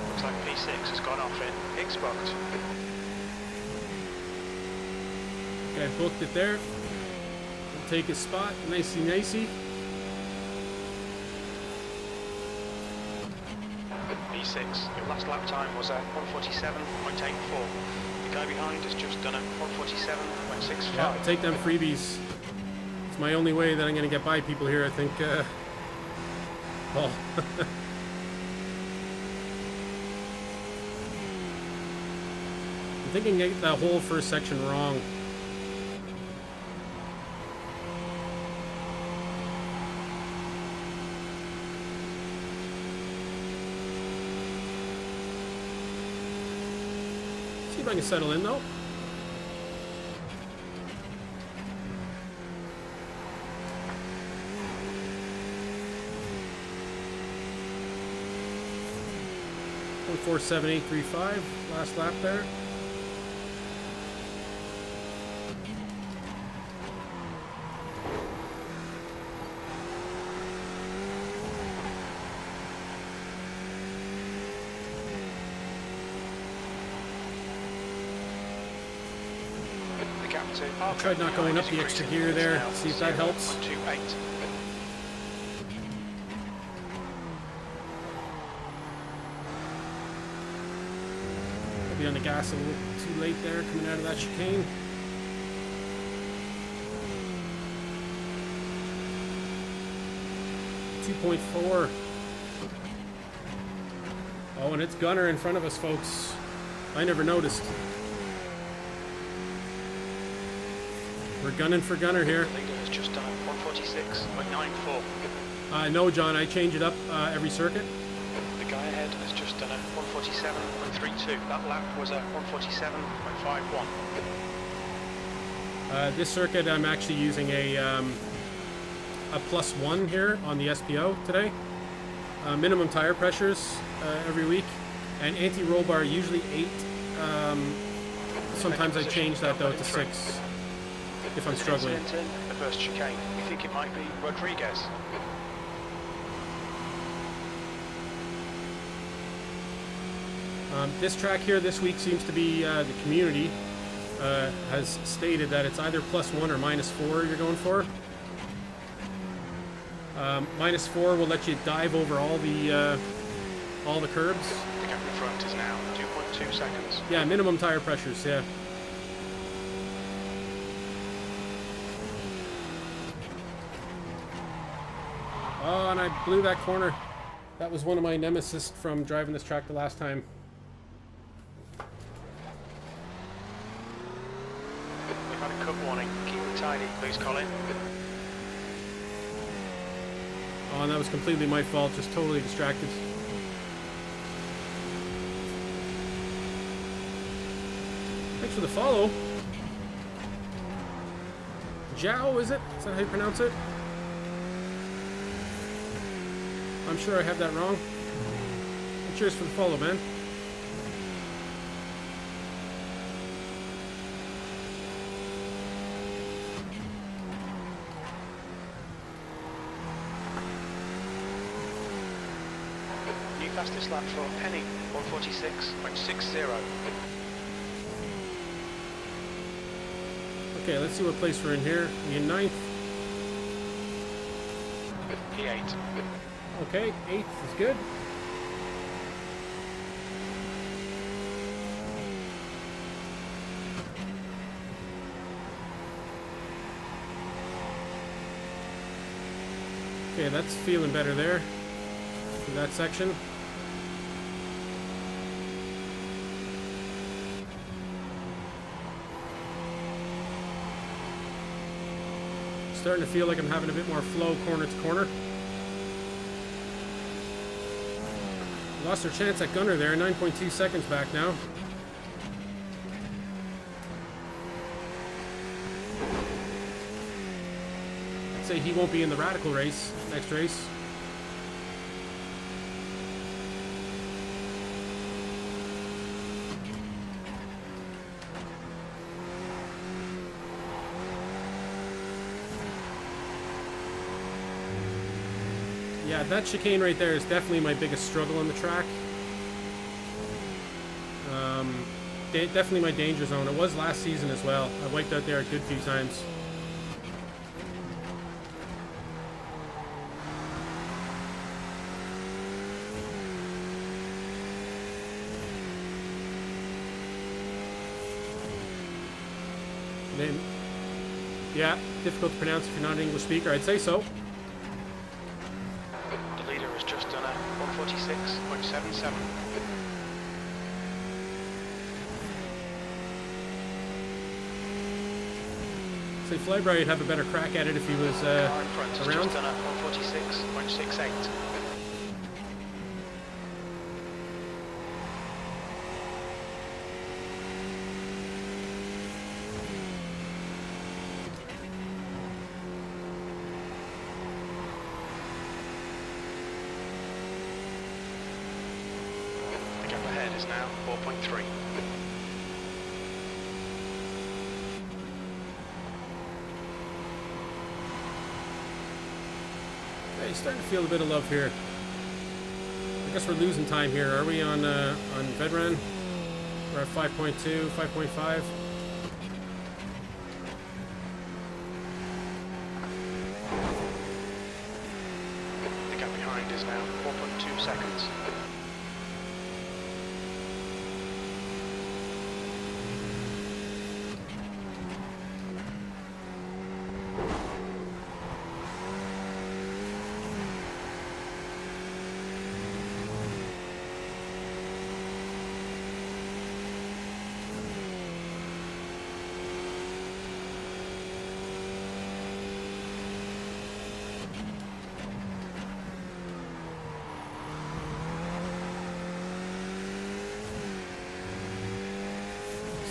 Looks like P6 has gone off in Hicks booked. Guy booked it there. He'll take his spot, nicey nicey. P6, your last lap time was at 147.84. The guy behind has just done a 147.65. Yeah, I'll take them freebies. It's my only way that I'm going to get by people here, I think. Well, I'm thinking I get that whole first section wrong. See if I can settle in though. One 47835, last lap there. The gap to I tried not going up the extra gear there, see if that helps. 128. Be on the gas a little too late there, coming out of that chicane. .4. Oh, and it's Gunner in front of us, folks. I never noticed. We're gunning for Gunner here. The leader has just done a 146.94. No, John, I change it up every circuit. The guy ahead has just done a 147.32. That lap was a 147.51. This circuit, I'm actually using a +1 here on the SPO today. Minimum tire pressures every week, and anti-roll bar usually 8. Sometimes I change that though to 6 if I'm struggling. The first chicane. We think think it might be Rodriguez. This track here this week seems to be the community has stated that it's either +1 or -4 you're going for. -4 will let you dive over all the curbs. The gap in front is now 2.2 seconds. Yeah, minimum tire pressures, yeah. Oh, and I blew that corner. That was one of my nemesis from driving this track the last time. We've had a cut warning. Keep it tidy, please, Colin. Oh, and that was completely my fault, just totally distracted. Thanks for the follow. Zhao, is it? Is that how you pronounce it? I'm sure I have that wrong. And cheers for the follow, man. New fastest lap for Penny, 146.60. Okay, let's see what place we're in here. We're in 9th. P8. Okay, 8th is good. Okay, that's feeling better there. For that section. Starting to feel like I'm having a bit more flow corner to corner. Lost our chance at Gunner there, 9.2 seconds back now. I'd say he won't be in the Radical race, next race. Yeah, that chicane right there is definitely my biggest struggle on the track. Definitely my danger zone. It was last season as well. I wiped out there a good few times. Then, yeah, difficult to pronounce if you're not an English speaker. I'd say so. The leader has just done a 146.77. Say Flybright would have a better crack at it if he was Car in front has around. just done a 146.68. The gap ahead is now 4.3. Hey, starting to feel a bit of love here. I guess we're losing time here. Are we on Vedran? We're at 5.2, 5.5. The gap behind is now 4.2 seconds.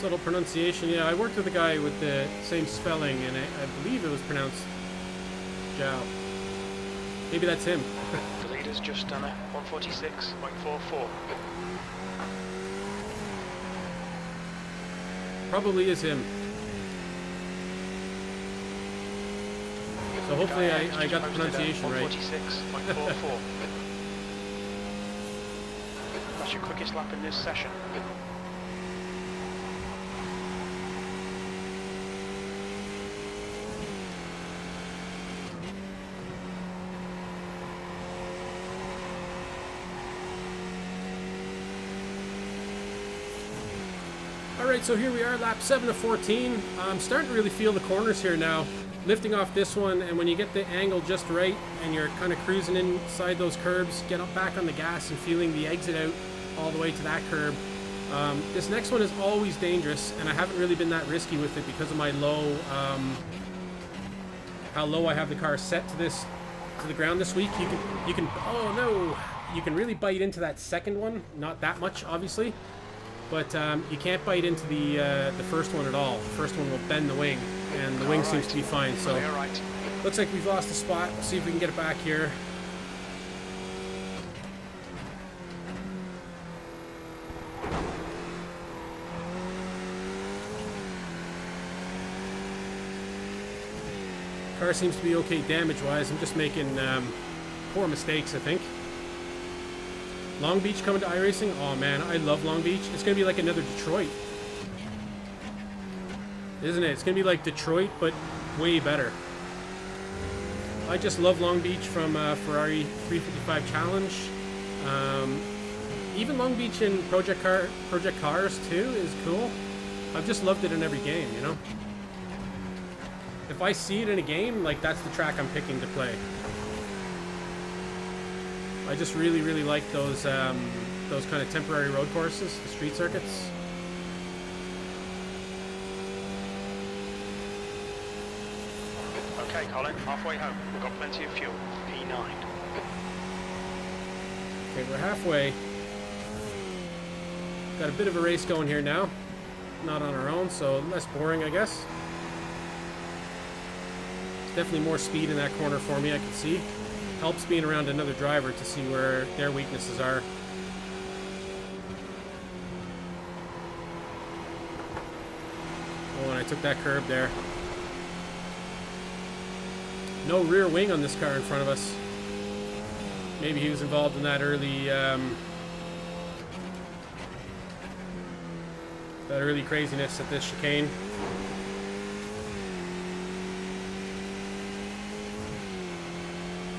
Subtle pronunciation. Yeah, I worked with a guy with the same spelling, and I believe it was pronounced Zhao. Maybe that's him. The leader's just done a 146.44. Probably is him. So hopefully Guy X I got the just posted pronunciation right. 146.44. That's your quickest lap in this session. Alright, so here we are, lap 7 of 14. I'm starting to really feel the corners here now. Lifting off this one, and when you get the angle just right, and you're kind of cruising inside those curbs, get up back on the gas and feeling the exit out all the way to that curb. This next one is always dangerous, and I haven't really been that risky with it because of my low, how low I have the car set to the ground this week. You can, oh no, you can really bite into that second one, not that much, obviously. But you can't bite into the first one at all. The first one will bend the wing, and the wing seems to be fine. So looks like we've lost a spot. Let's see if we can get it back here. Car seems to be okay damage-wise. I'm just making poor mistakes, I think. Long Beach coming to iRacing? Oh man, I love Long Beach. It's going to be like another Detroit. Isn't it? It's going to be like Detroit, but way better. I just love Long Beach from Ferrari 355 Challenge. Even Long Beach in Project Cars too is cool. I've just loved it in every game, you know? If I see it in a game, like that's the track I'm picking to play. I just really, really like those kind of temporary road courses, the street circuits. Okay, Colin, halfway home. We've got plenty of fuel. P9. Okay, we're halfway. Got a bit of a race going here now. Not on our own, so less boring, I guess. Definitely more speed in that corner for me, I can see. Helps being around another driver to see where their weaknesses are. Oh, and I took that curb there. No rear wing on this car in front of us. Maybe he was involved in that early craziness at this chicane.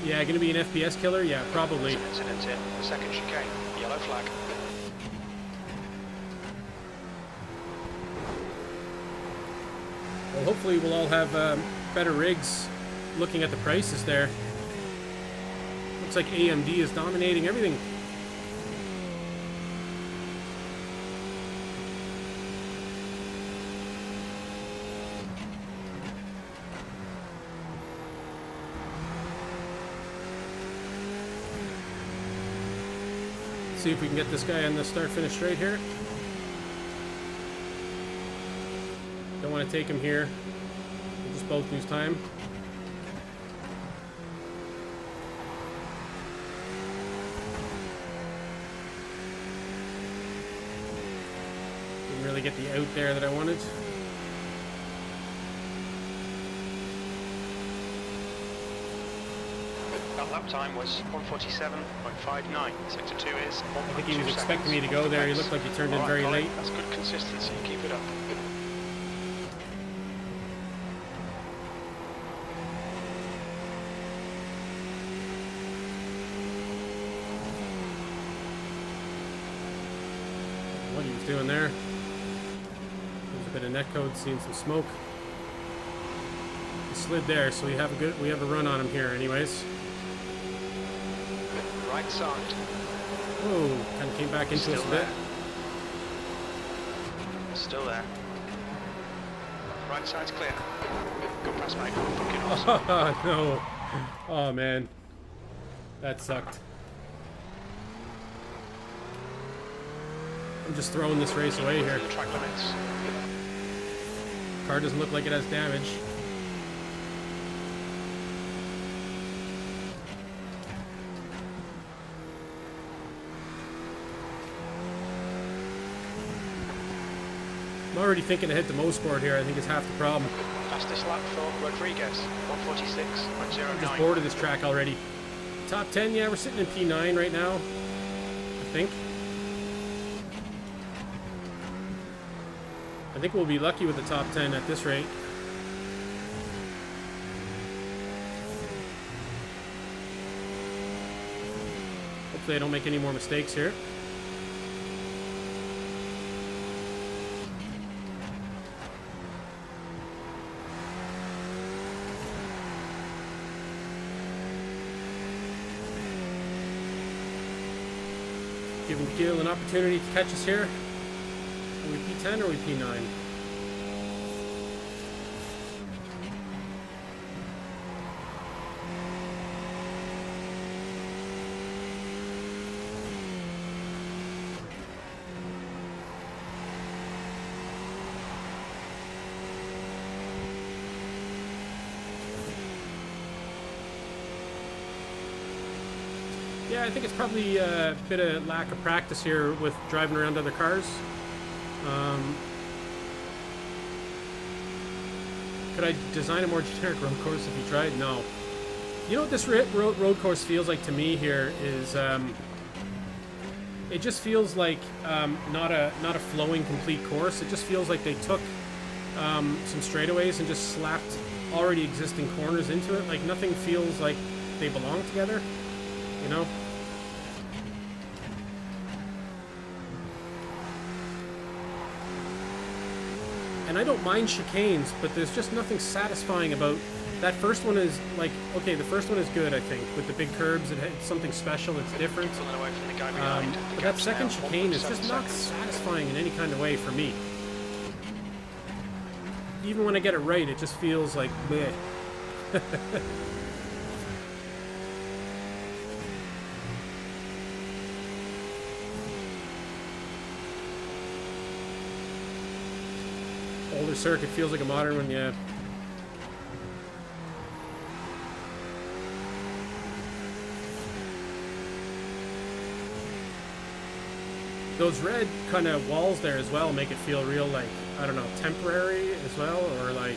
Yeah, gonna be an FPS killer? Yeah, probably. Incident in the second chicane. Yellow flag. Well, hopefully we'll all have better rigs looking at the prices there. Looks like AMD is dominating everything. See if we can get this guy on the start-finish straight here. Don't want to take him here. We'll just both lose time. Didn't really get the out there that I wanted. That lap time was 147.59. Sector 2 is 1.2 I think he was expecting me to go there. He looked like he turned in very late. That's good consistency. Keep it up. What he was doing there. There's a bit of netcode, seeing some smoke. He slid there, so we have a run on him here anyways. Right side. Oh, kind of came back into us a bit. Still there. Right side's clear. Good pass, mate. Fucking awesome. Oh, no. Oh, man. That sucked. I'm just throwing this race away here. The track limits. Car doesn't look like it has damage. I'm already thinking ahead to Mosport here. I think it's half the problem. Fastest lap for Rodriguez, 146.09. I'm just bored of this track already. Top 10, yeah, we're sitting in P9 right now, I think. I think we'll be lucky with the top 10 at this rate. Hopefully I don't make any more mistakes here. Giving Gil an opportunity to catch us here. Are we P10 or are we P9? Yeah, I think it's probably a bit of lack of practice here with driving around other cars. Could I design a more generic road course if you tried? No. You know what this road course feels like to me here is it just feels like not a flowing complete course. It just feels like they took some straightaways and just slapped already existing corners into it. Like nothing feels like they belong together, you know? And I don't mind chicanes, but there's just nothing satisfying about that first one. Is like, okay, the first one is good, I think, with the big curbs. It's something special, it's different. But that second chicane is just not satisfying in any kind of way for me. Even when I get it right, it just feels like meh. Older circuit feels like a modern one, yeah. Those red kind of walls there as well make it feel real, like, I don't know, temporary as well, or like...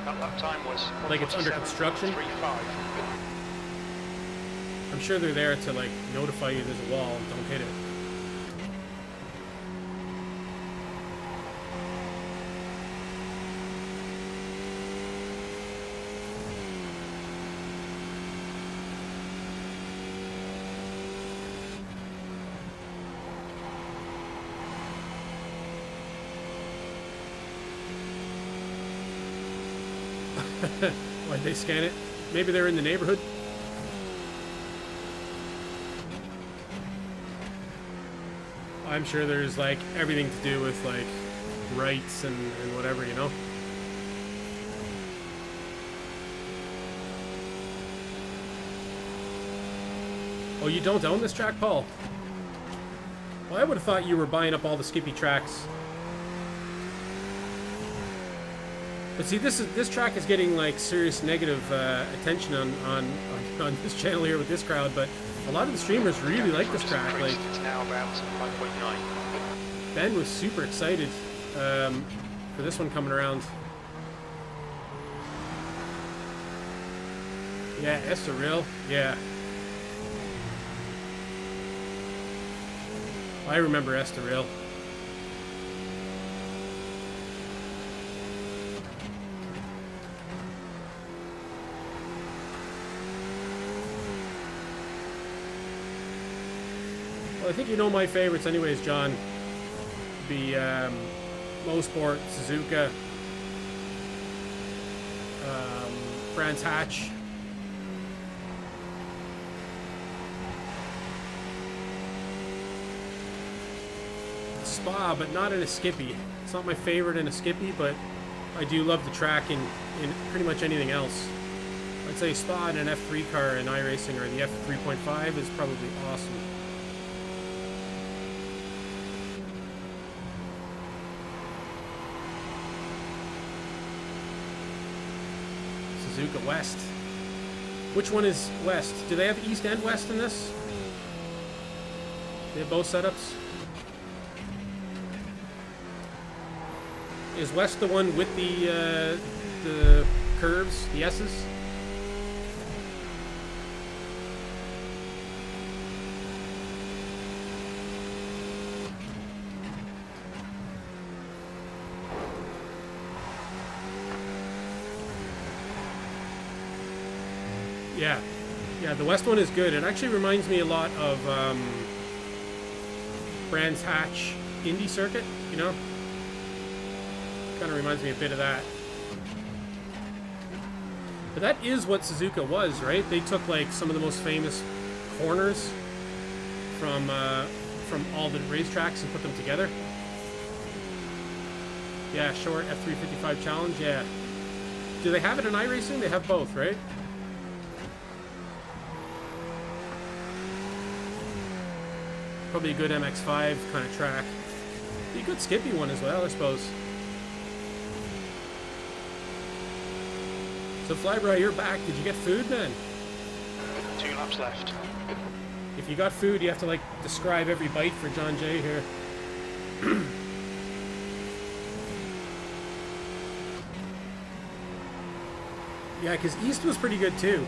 That lap time was like it's under construction. 147.35. I'm sure they're there to, like, notify you there's a wall and don't hit it. Why'd they scan it? Maybe they're in the neighborhood. I'm sure there's like everything to do with like rights and whatever, you know? Oh, you don't own this track, Paul? Well, I would have thought you were buying up all the Skippy tracks. But see, this track is getting like serious negative attention on this channel here with this crowd. But a lot of the streamers really like this track. Like, It's now about 5.9. Ben was super excited for this one coming around. Yeah, Estoril. Yeah. I remember Estoril. Well, I think you know my favorites anyways, John. Be Mosport, Suzuka, Brands Hatch. Spa, but not in a Skippy. It's not my favorite in a Skippy, but I do love the track in pretty much anything else. I'd say Spa in an F3 car in iRacing or the F3.5 is probably awesome. Suzuka West. Which one is West? Do they have East and West in this? They have both setups? Is West the one with the curves, the S's? Yeah. Yeah, the West one is good. It actually reminds me a lot of Brands Hatch Indy Circuit, you know? Kind of reminds me a bit of that. But that is what Suzuka was, right? They took like some of the most famous corners from all the racetracks and put them together. Yeah, short F355 challenge, yeah. Do they have it in iRacing? They have both, right? Probably a good MX-5 kind of track. Be a good Skippy one as well, I suppose. So Flyby, you're back. Did you get food, man? 2 laps left. If you got food, you have to like describe every bite for John Jay here. Yeah, because East was pretty good too.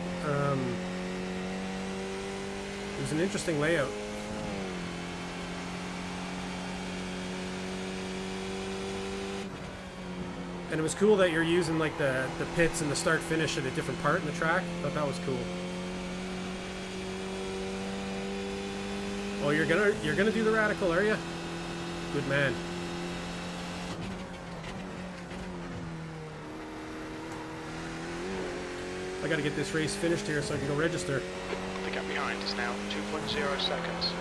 It was an interesting layout. And it was cool that you're using like the pits and the start finish at a different part in the track. I thought that was cool. Oh, you're gonna do the Radical, are you? Good man. I gotta get this race finished here so I can go register. The gap behind is now 2.0 seconds.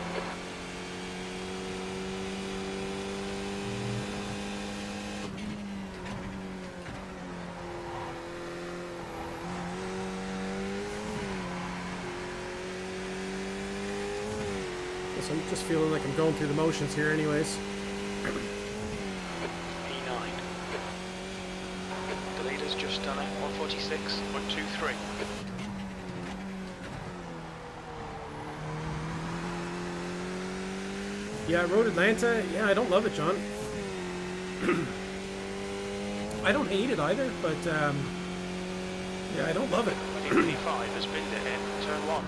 So I'm just feeling like I'm going through the motions here anyways. P9. The leader's just done it, 146.23. Yeah, Road Atlanta, yeah, I don't love it, John. I don't hate it either, but yeah, I don't love it. The P5 has binned it in turn 1.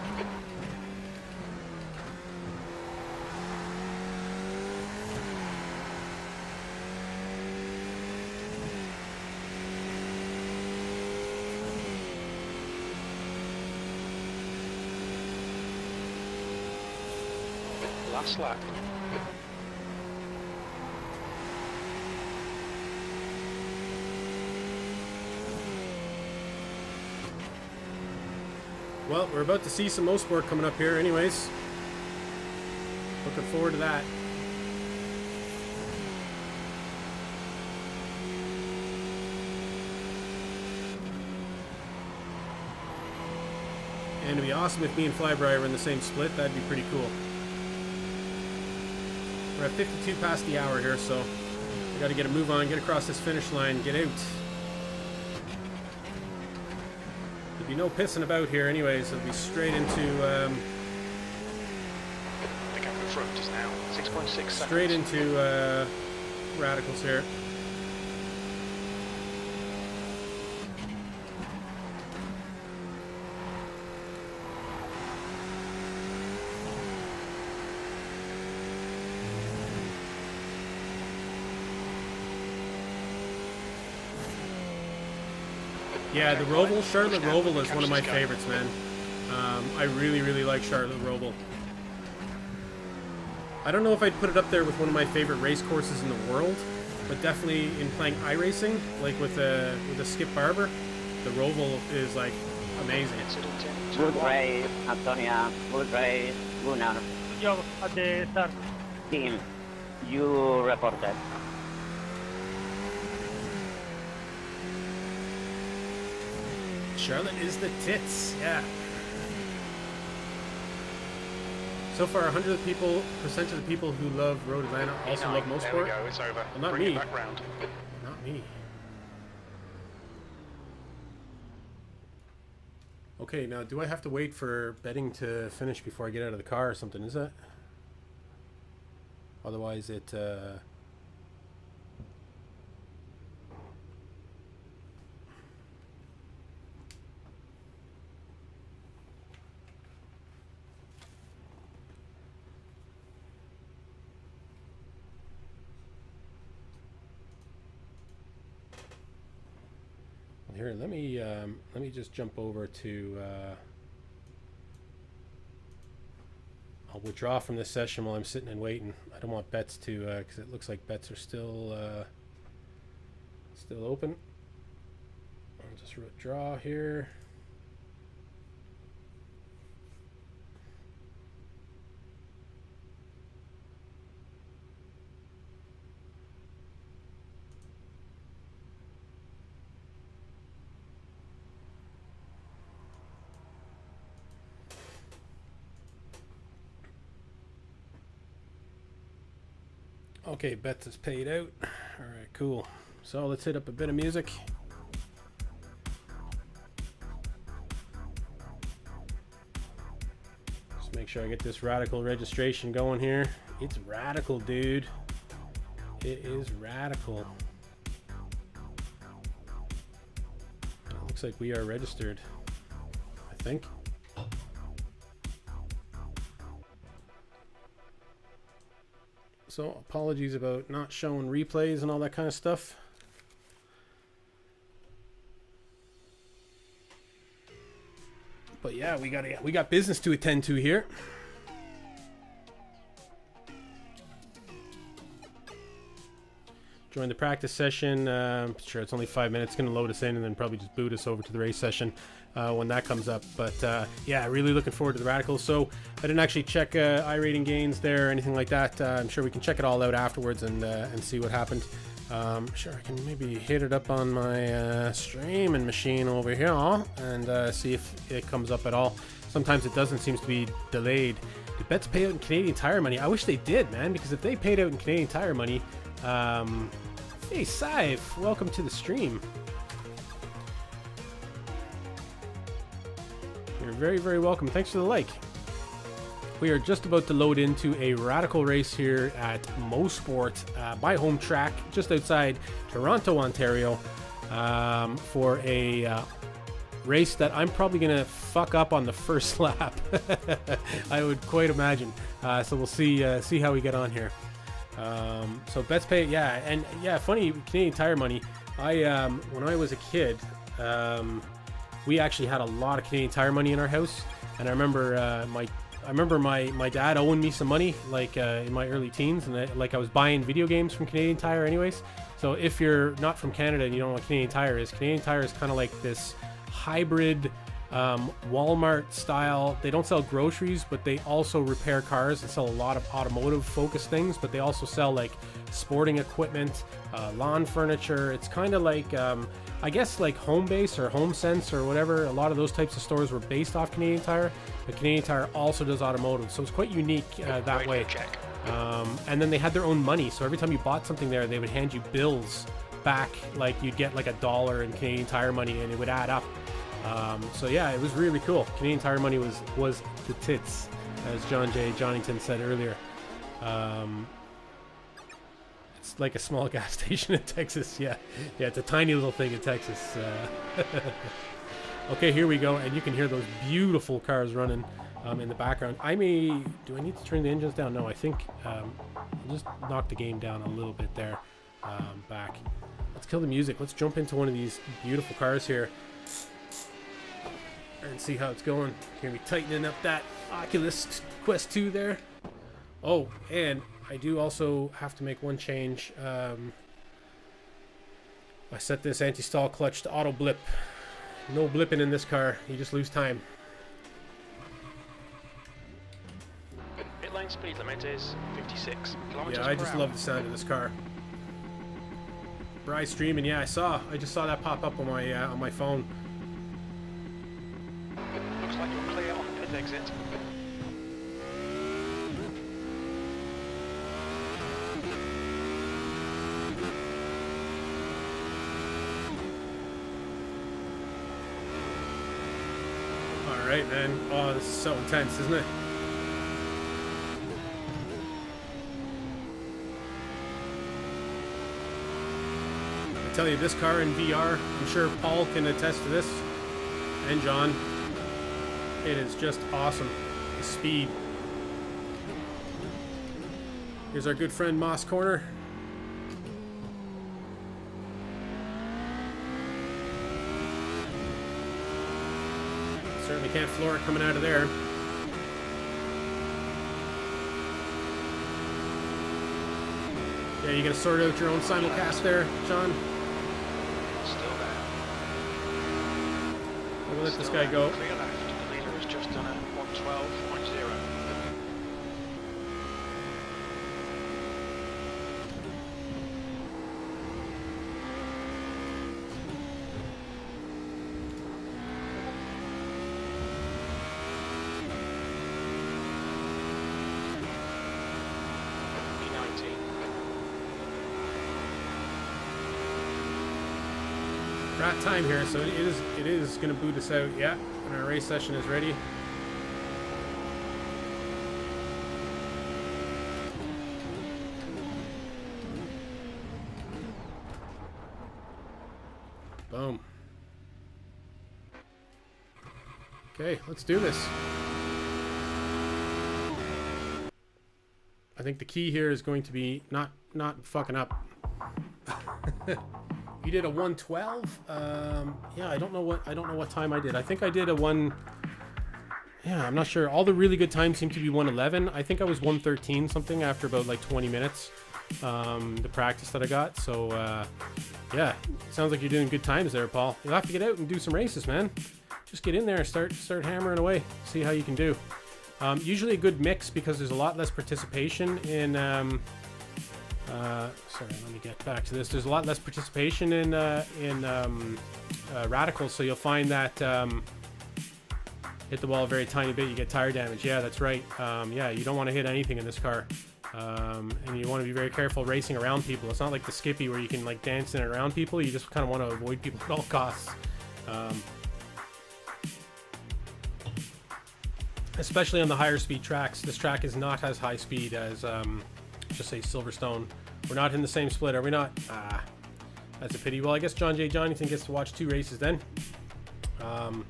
Last lap. Well, we're about to see some Mosport coming up here anyways. Looking forward to that. And it'd be awesome if me and Flyby were in the same split. That'd be pretty cool. We're at 52 past the hour here, so I got to get a move on, get across this finish line, get out. There'll be no pissing about here anyways. It'll be straight into The gap in front is now 6.6 seconds. straight into Radicals here. Yeah, the Roval, Charlotte Roval is one of my favorites, man. I really, really like Charlotte Roval. I don't know if I'd put it up there with one of my favorite race courses in the world, but definitely in playing iRacing, like with a Skip Barber, the Roval is like amazing. Incident in turn Good 1. race, Antonia. Good race, winner. Good job at the start. Team, you reported. Charlotte is the tits, yeah. So far, 100% of the people who love Road Atlanta also love There we Mosport. go, it's over. Well, not Bring me. it back round. Not me. Okay, now do I have to wait for betting to finish before I get out of the car or something? Is that? Otherwise, it Here, let me just jump over to. I'll withdraw from this session while I'm sitting and waiting. I don't want bets to, because it looks like bets are still open. I'll just withdraw here. Okay, bets is paid out. All right, cool. So let's hit up a bit of music. Just make sure I get this Radical registration going here. It's Radical, dude. It is Radical. It looks like we are registered, I think. So apologies about not showing replays and all that kind of stuff. But yeah, we got business to attend to here. Join the practice session. Sure, it's only 5 minutes. Going to load us in and then probably just boot us over to the race session when that comes up. But yeah, really looking forward to the Radicals. So I didn't actually check iRating gains there or anything like that. I'm sure we can check it all out afterwards and see what happened. Sure, I can maybe hit it up on my streaming machine over here and see if it comes up at all. Sometimes it doesn't. Seems to be delayed. Do bets pay out in Canadian Tire money? I wish they did, man, because if they paid out in Canadian Tire money... hey, Saif, welcome to the stream. You're very, very welcome. Thanks for the like. We are just about to load into a Radical race here at Mosport, my home track, just outside Toronto, Ontario, for a race that I'm probably going to fuck up on the first lap. I would quite imagine. So we'll see how we get on here. So bets pay, yeah, and yeah, funny Canadian Tire money. When I was a kid, we actually had a lot of Canadian Tire money in our house, and I remember my dad owing me some money, like in my early teens, and I was buying video games from Canadian Tire, anyways. So if you're not from Canada and you don't know what Canadian Tire is kind of like this hybrid. Walmart style. They don't sell groceries, but they also repair cars and sell a lot of automotive focused things, but they also sell like sporting equipment, lawn furniture. It's kind of like I guess like Home Base or Home Sense or whatever. A lot of those types of stores were based off Canadian Tire, but Canadian Tire also does automotive, so it's quite unique that way. And then they had their own money, so every time you bought something there, they would hand you bills back, like you'd get like $1 in Canadian Tire money, and it would add up. So yeah, it was really cool. Canadian Tire money was the tits, as John J. Johnington said earlier. It's like a small gas station in Texas. Yeah, it's a tiny little thing in Texas. Okay, here we go, and you can hear those beautiful cars running in the background. Do I need to turn the engines down? No, I think I'll just knock the game down a little bit there. Back. Let's kill the music. Let's jump into one of these beautiful cars here and see how it's going. Gonna be tightening up that Oculus Quest 2 there. Oh, and I do also have to make one change. I set this anti-stall clutch to auto blip. No blipping in this car. You just lose time. Pit lane speed limit is 56 kilometers per hour. Yeah, I just love the sound of this car. Bryce streaming. Yeah, I just saw that pop up on my phone. Looks like you're clear on the pit exit. Alright, man. Oh, this is so intense, isn't it? I tell you, this car in VR, I'm sure Paul can attest to this, and John. It is just awesome. The speed. Here's our good friend Moss Corner. can't floor it coming out of there. Yeah, you gonna sort out your own simulcast there, John? Still there. We'll let this Still guy go. Clear left. The leader has just done a 112.0. E19. We're at time here, so it is gonna boot us out. Yeah, and our race session is ready. Boom. Okay, let's do this. I think the key here is going to be not fucking up. You did a 112. Yeah, I don't know what time I did. I think I did a one. Yeah, I'm not sure. All the really good times seem to be 111. I think I was 113 something after about like 20 minutes. The practice that I got. So yeah, sounds like you're doing good times there, Paul. You'll have to get out and do some races, man. Just get in there, start hammering away. See how you can do. Usually a good mix because there's a lot less participation in. Sorry, let me get back to this. There's a lot less participation in radicals, so you'll find that hit the wall a very tiny bit, you get tire damage. Yeah, that's right. Yeah, you don't want to hit anything in this car, and you want to be very careful racing around people. It's not like the Skippy where you can like dance in and around people. You just kind of want to avoid people at all costs. Especially on the higher speed tracks. This track is not as high speed as just say Silverstone. We're not in the same split, are we not? Ah, that's a pity. Well, I guess John J. Johnson gets to watch 2 races then. And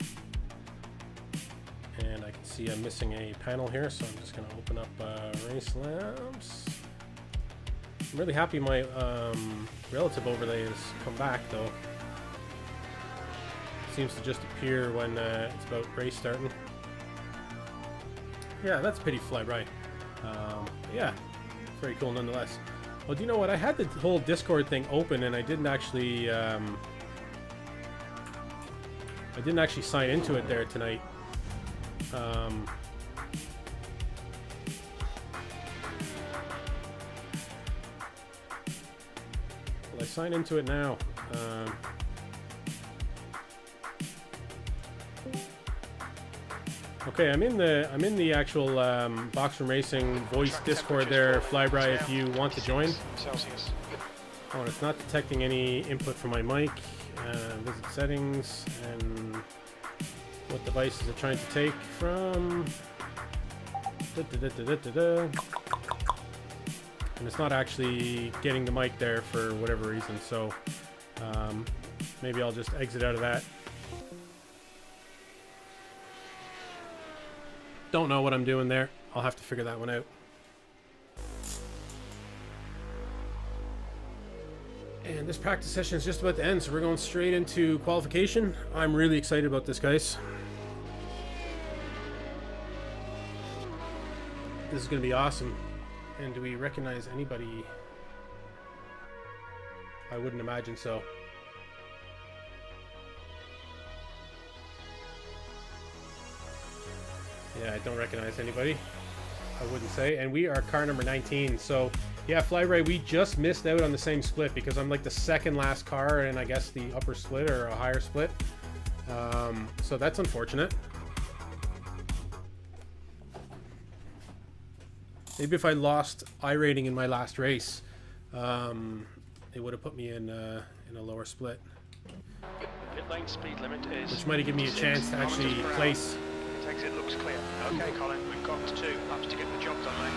I can see I'm missing a panel here, so I'm just going to open up race lamps. I'm really happy my relative overlay has come back, though. It seems to just appear when it's about race starting. Yeah, that's pretty fly-by. Yeah, very cool nonetheless. Well, do you know what? I had the whole Discord thing open, and I didn't actually sign into it there tonight. Well, I sign into it now. Okay, I'm in the actual Boxroom Racing voice Discord there, Flyby, if you want to join. Celsius. Oh, and it's not detecting any input from my mic. Visit settings and what devices it's trying to take from. And it's not actually getting the mic there for whatever reason, so maybe I'll just exit out of that. Don't know what I'm doing there. I'll have to figure that one out. And this practice session is just about to end, so we're going straight into qualification. I'm really excited about this, guys. This is going to be awesome. And do we recognize anybody? I wouldn't imagine so. Yeah, I don't recognize anybody. I wouldn't say. And we are car number 19. So, yeah, Flyray, we just missed out on the same split because I'm like the second last car in, I guess, the upper split or a higher split. So that's unfortunate. Maybe if I lost iRating in my last race, it would have put me in a lower split. Pit lane speed limit is. Which might have given me a chance to actually place. Exit looks clear. Okay, Colin, we've got 2 laps to get the job done, mate.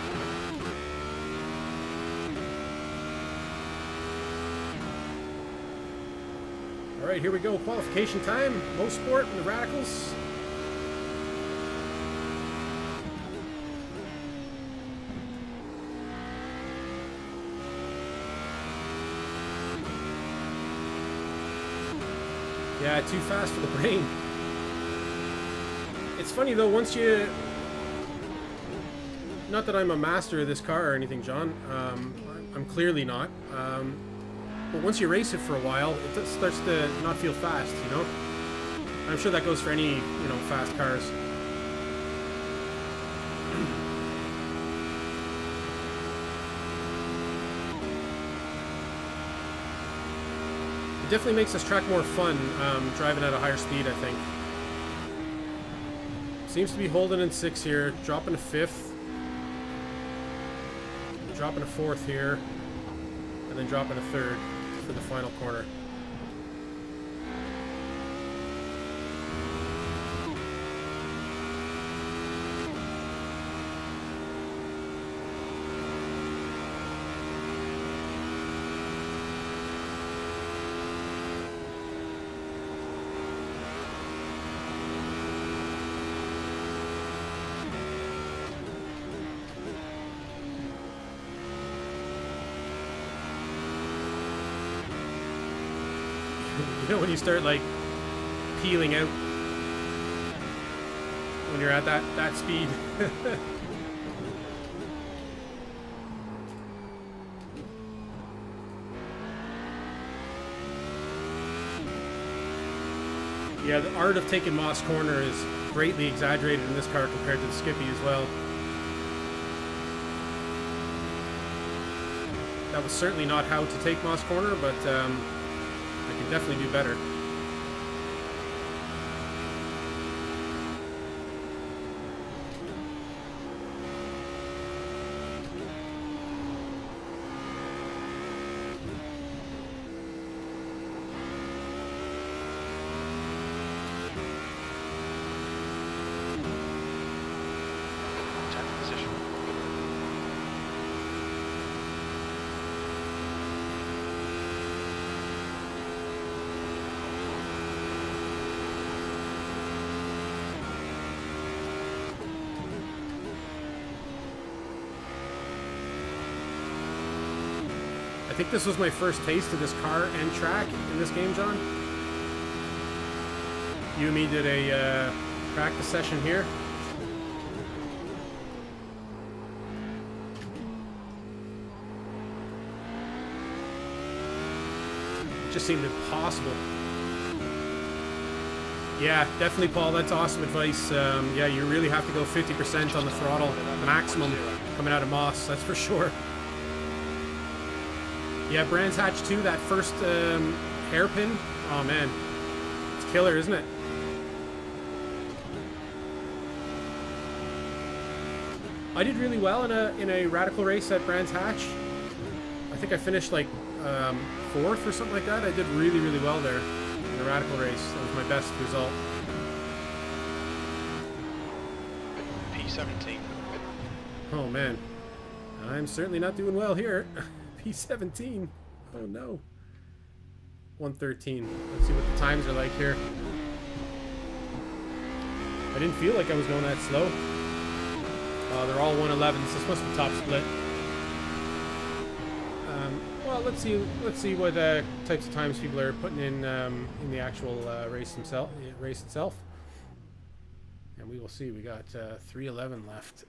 All right, here we go. Qualification time. Low Sport and the Radicals. Yeah, too fast for the brain. It's funny though, once you... Not that I'm a master of this car or anything, John. I'm clearly not. But once you race it for a while, it just starts to not feel fast, you know? I'm sure that goes for any, you know, fast cars. It definitely makes this track more fun, driving at a higher speed, I think. Seems to be holding in 6th here, dropping to 5th. Dropping to 4th here. And then dropping to 3rd for the final corner. You know when you start like peeling out when you're at that speed. Yeah, the art of taking Moss Corner is greatly exaggerated in this car compared to the Skippy as well. That was certainly not how to take Moss Corner, but I can definitely do better. I think this was my first taste of this car and track in this game, John. You and me did a practice session here. It just seemed impossible. Yeah, definitely, Paul. That's awesome advice. Yeah, you really have to go 50% on the throttle maximum coming out of Moss. That's for sure. Yeah, Brands Hatch 2, that first hairpin. Oh man, it's killer, isn't it? I did really well in a Radical race at Brands Hatch. I think I finished like 4th or something like that. I did really, really well there in the Radical race. That was my best result. P17. Oh man, I'm certainly not doing well here. P17. Oh no. 113. Let's see what the times are like here. I didn't feel like I was going that slow. They're all 111s. This must be top split. Well, let's see what types of times people are putting in the actual race itself. And we will see. We got 311 left.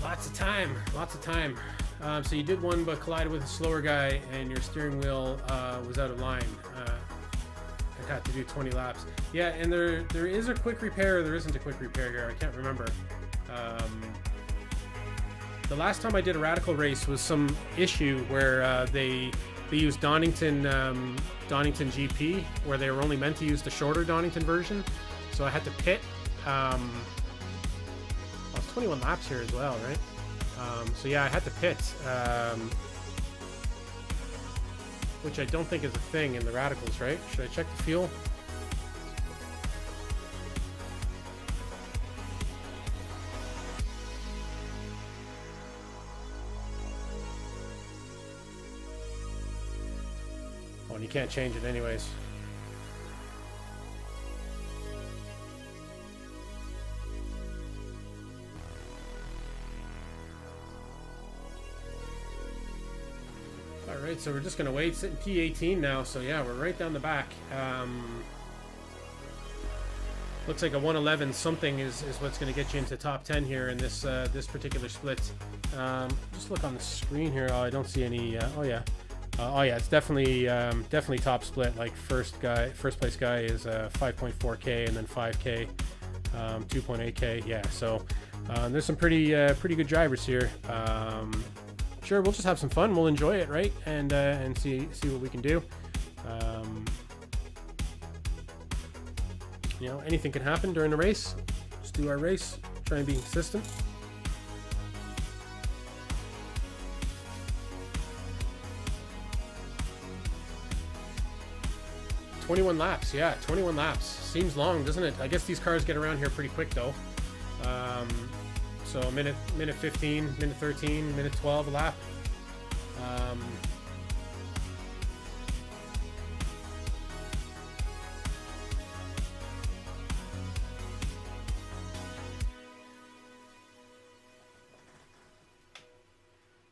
Lots of time. So you did one but collided with a slower guy and your steering wheel was out of line and had to do 20 laps. Yeah, and there is a quick repair, there isn't a quick repair here, I can't remember. The last time I did a Radical race was some issue where they used Donington GP, where they were only meant to use the shorter Donington version, so I had to pit. It's 21 laps here as well, right? So yeah, I had to pit, which I don't think is a thing in the Radicals, right? Should I check the fuel? Oh, and you can't change it anyways. Alright, so we're just going to wait. Sitting P18 now, so yeah, we're right down the back. Looks like a 111 something is what's going to get you into top 10 here in this this particular split. Just look on the screen here. Oh, I don't see any. Oh yeah, it's definitely top split. Like first place guy is 5.4K and then 5K, 2.8K. Yeah, so there's some pretty good drivers here. Sure, we'll just have some fun. We'll enjoy it, right? And see what we can do. You know, anything can happen during the race. Just do our race. Try and be consistent. "21 laps, yeah, 21 laps. Seems long, doesn't it? I guess these cars get around here pretty quick, though. So minute 15, minute 13, minute 12 a lap.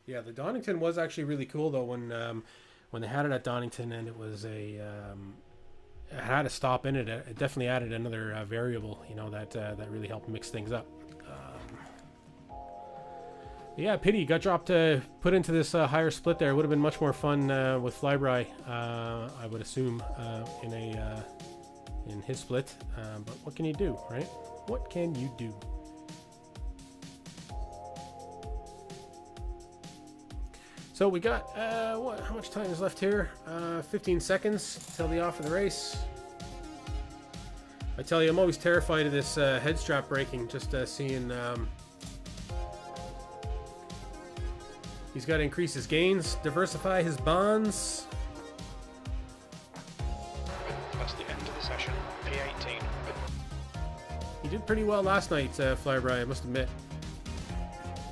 Yeah, the Donington was actually really cool though when they had it at Donington, and it was it had a stop in it. It definitely added another variable, you know, that really helped mix things up. Yeah, pity got dropped put into this higher split there. It would have been much more fun with Flyby, I would assume, in his split. But what can you do, right? What can you do? So we got, how much time is left here? 15 seconds till the off of the race. I tell you, I'm always terrified of this head strap breaking, just seeing... he's got to increase his gains, diversify his bonds. That's the end of the session. P18. He did pretty well last night, Flyby, I must admit.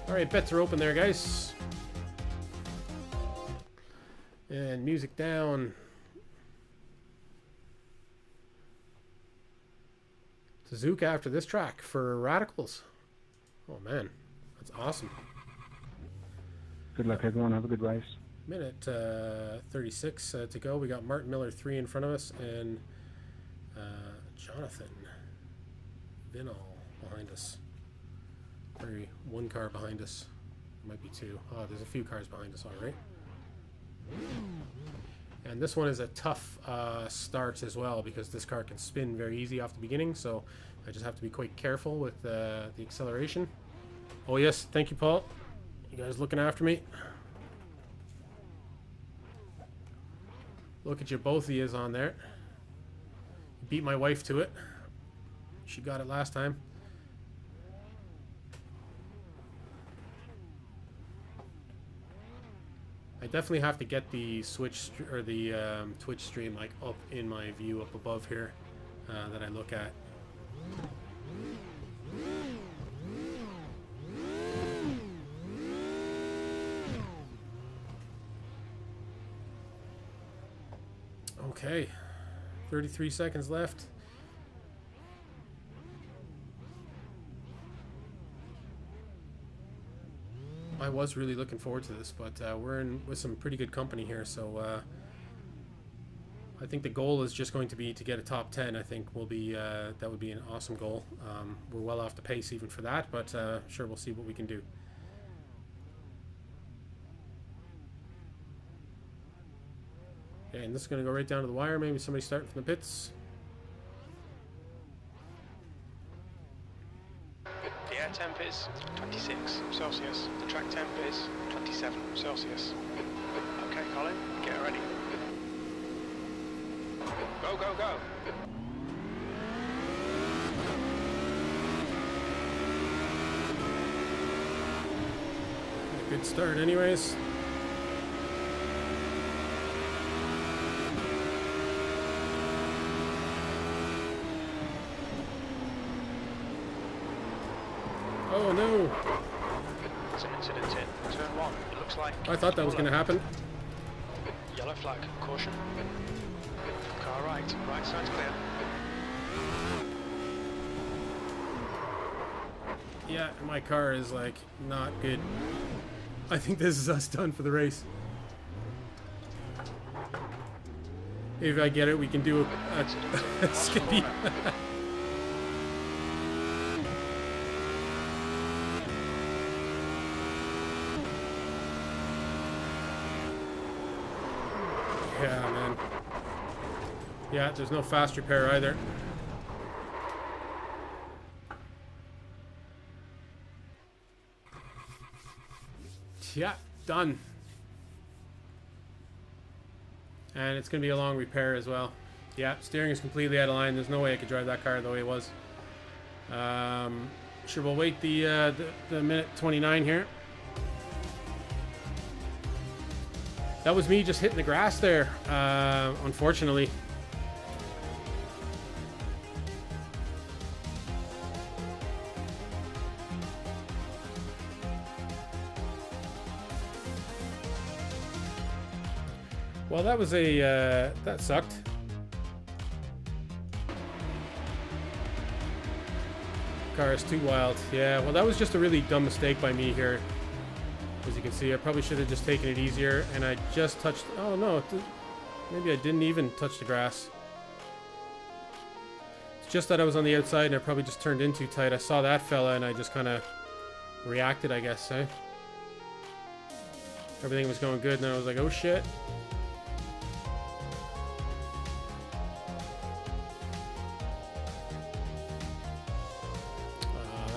Alright, bets are open there, guys. And music down. Suzuka after this track for Radicals. Oh man, that's awesome. Good luck, everyone. Have a good race. Minute 36 to go. We got Martin Miller 3 in front of us, and Jonathan Vinall behind us. Maybe one car behind us. Might be two. Oh, there's a few cars behind us, all right. And this one is a tough start as well, because this car can spin very easy off the beginning, so I just have to be quite careful with the acceleration. Oh yes, thank you, Paul. You guys looking after me? Look at you, both of you is on there. Beat my wife to it. She got it last time. I definitely have to get the Twitch stream like up in my view up above here that I look at. Okay, 33 seconds left. I was really looking forward to this, but we're in with some pretty good company here, so I think the goal is just going to be to get a top 10. I think will be that would be an awesome goal. We're well off the pace even for that, but sure, we'll see what we can do. Okay, and this is going to go right down to the wire. Maybe somebody starting from the pits. The air temp is 26 Celsius. The track temp is 27 Celsius. Okay, Colin, get ready. Go, go, go. A good start anyways. Oh no! There's an incident in turn 1. It looks like... I thought that was going to happen. Yellow flag. Caution. Car right. Right side's clear. Yeah, my car is like not good. I think this is us done for the race. If I get it, we can do a skippy. Yeah, man. Yeah, there's no fast repair either. Yeah, done. And it's going to be a long repair as well. Yeah, steering is completely out of line. There's no way I could drive that car the way it was. Sure, we'll wait the minute 29 here. That was me just hitting the grass there, unfortunately. Well, that was a, that sucked. Car is too wild. Yeah, well, that was just a really dumb mistake by me here. As you can see, I probably should have just taken it easier, and I just touched... Oh, no. Maybe I didn't even touch the grass. It's just that I was on the outside, and I probably just turned in too tight. I saw that fella, and I just kind of reacted, I guess, eh? Everything was going good, and then I was like, oh, shit.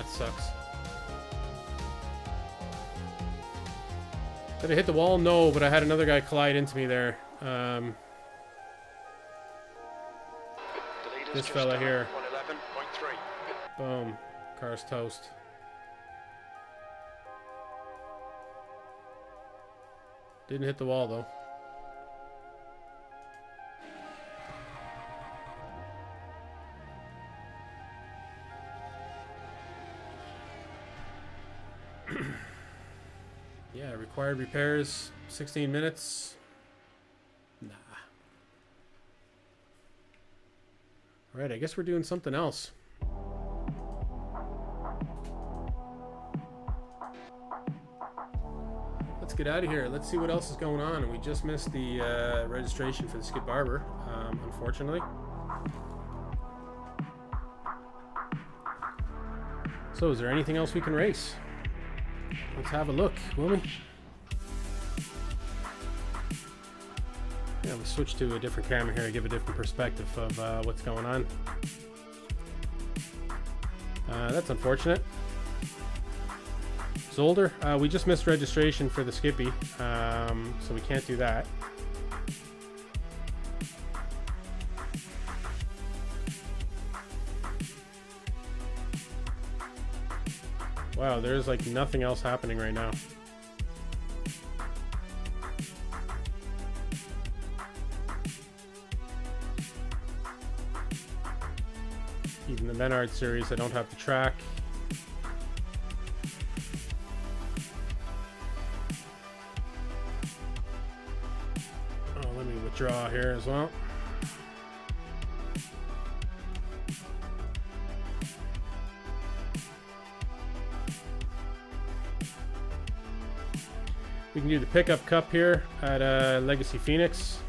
Sucks. Did I hit the wall? No, but I had another guy collide into me there. This fella here. 111.3. Boom. Car's toast. Didn't hit the wall though. Yeah, required repairs, 16 minutes. Nah. Alright, I guess we're doing something else. Let's get out of here. Let's see what else is going on. And we just missed the registration for the Skid Barber, unfortunately. So is there anything else we can race? Let's have a look, will we? Yeah, we'll switch to a different camera here and give a different perspective of what's going on. That's unfortunate. Zolder, we just missed registration for the Skippy, so we can't do that. Wow, there's like nothing else happening right now. Even the Menard series, I don't have the track. Oh, let me withdraw here as well. We can do the pickup cup here at Legacy Phoenix.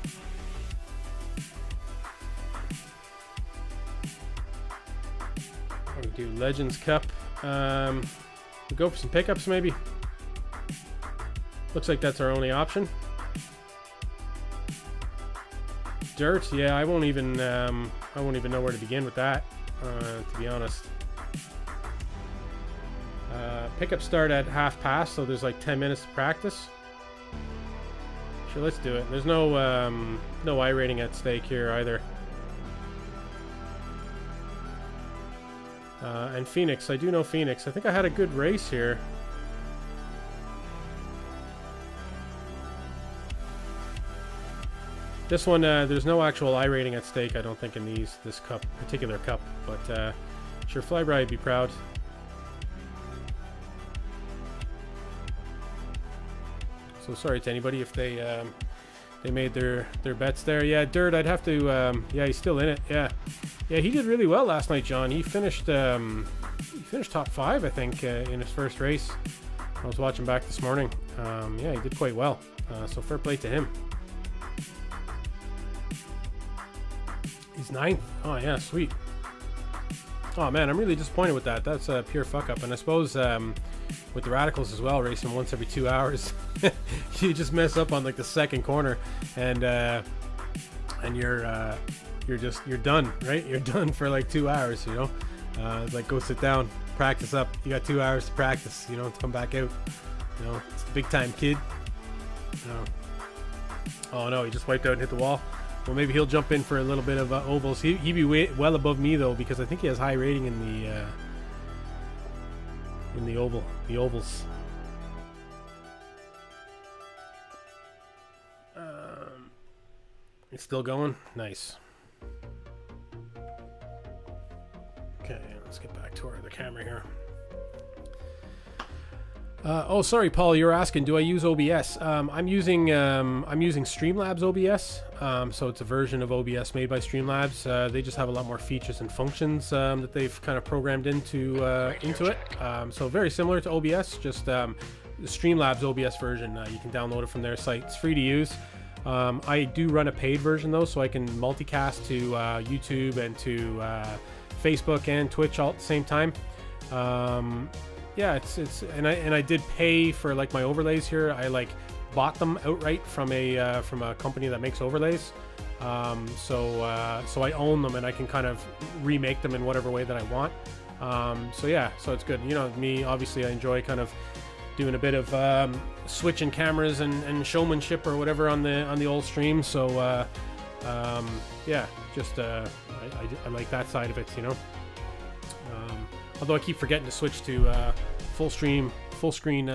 We can do Legends Cup. We go for some pickups maybe. Looks like that's our only option. Dirt, yeah, I won't even know where to begin with that, to be honest. Pickup start at half past, so there's like 10 minutes to practice. Sure, let's do it. There's no no iRating at stake here either. And Phoenix, I do know Phoenix. I think I had a good race here. This one, there's no actual iRating at stake, I don't think, in this particular cup. But sure, Flyby would be proud. So sorry to anybody if they made their bets there. Yeah, Dirt, I'd have to. Yeah, he's still in it. Yeah, he did really well last night, John. He finished top 5, I think, in his first race. I was watching back this morning. Yeah, he did quite well. So fair play to him. He's 9th. Oh yeah, sweet. Oh man, I'm really disappointed with that. That's a pure fuck up. And I suppose with the Radicals as well, racing once every 2 hours, you just mess up on like the second corner, and and you're done, right? You're done for like 2 hours, you know. Like, go sit down, practice up. You got 2 hours to practice, you know, to come back out. You know, it's big time, kid. No. Oh no, he just wiped out and hit the wall. Well, maybe he'll jump in for a little bit of ovals. He'd be well above me though, because I think he has high rating in the ovals. It's still going. Nice. Okay, let's get back to our other camera here. Oh, sorry, Paul. You're asking, do I use OBS? I'm using Streamlabs OBS. So it's a version of OBS made by Streamlabs. They just have a lot more features and functions that they've kind of programmed into it. So very similar to OBS, just the Streamlabs OBS version. You can download it from their site. It's free to use. I do run a paid version though, so I can multicast to YouTube and to Facebook and Twitch all at the same time. Yeah, it's and I did pay for like my overlays here. I like bought them outright from a company that makes overlays. So I own them and I can kind of remake them in whatever way that I want. So yeah, so it's good. You know, me obviously I enjoy kind of doing a bit of switching cameras and showmanship or whatever on the old stream. So yeah, just I like that side of it, you know. Although I keep forgetting to switch to full screen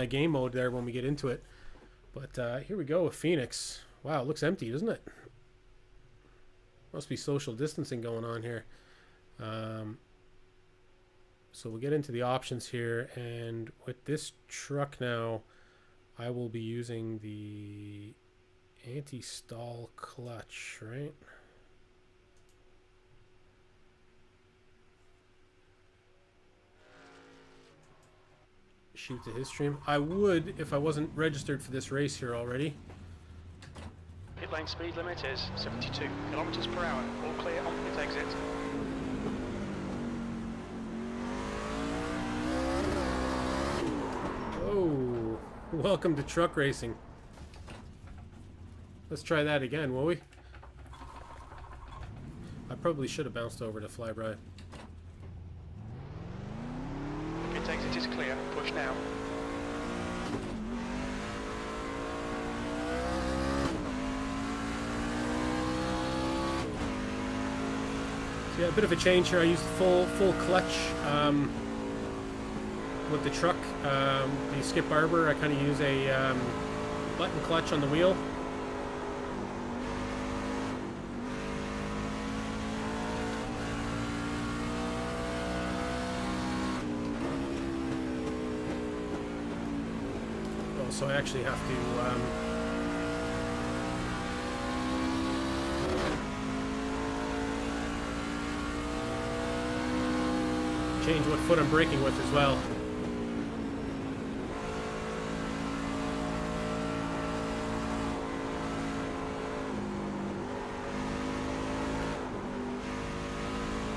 game mode there when we get into it. But here we go with Phoenix. Wow, it looks empty, doesn't it? Must be social distancing going on here. So we'll get into the options here, and with this truck now, I will be using the anti-stall clutch, right? Shoot to his stream. I would if I wasn't registered for this race here already. Pit lane speed limit is 72 kilometers per hour. All clear on pit exit. Oh, welcome to truck racing. Let's try that again, will we? I probably should have bounced over to Flyby. Pit exit is clear. Push now. So yeah, a bit of a change here. I used full clutch with the truck. The Skip Barber, I kind of use a button clutch on the wheel. So I actually have to change what foot I'm braking with as well.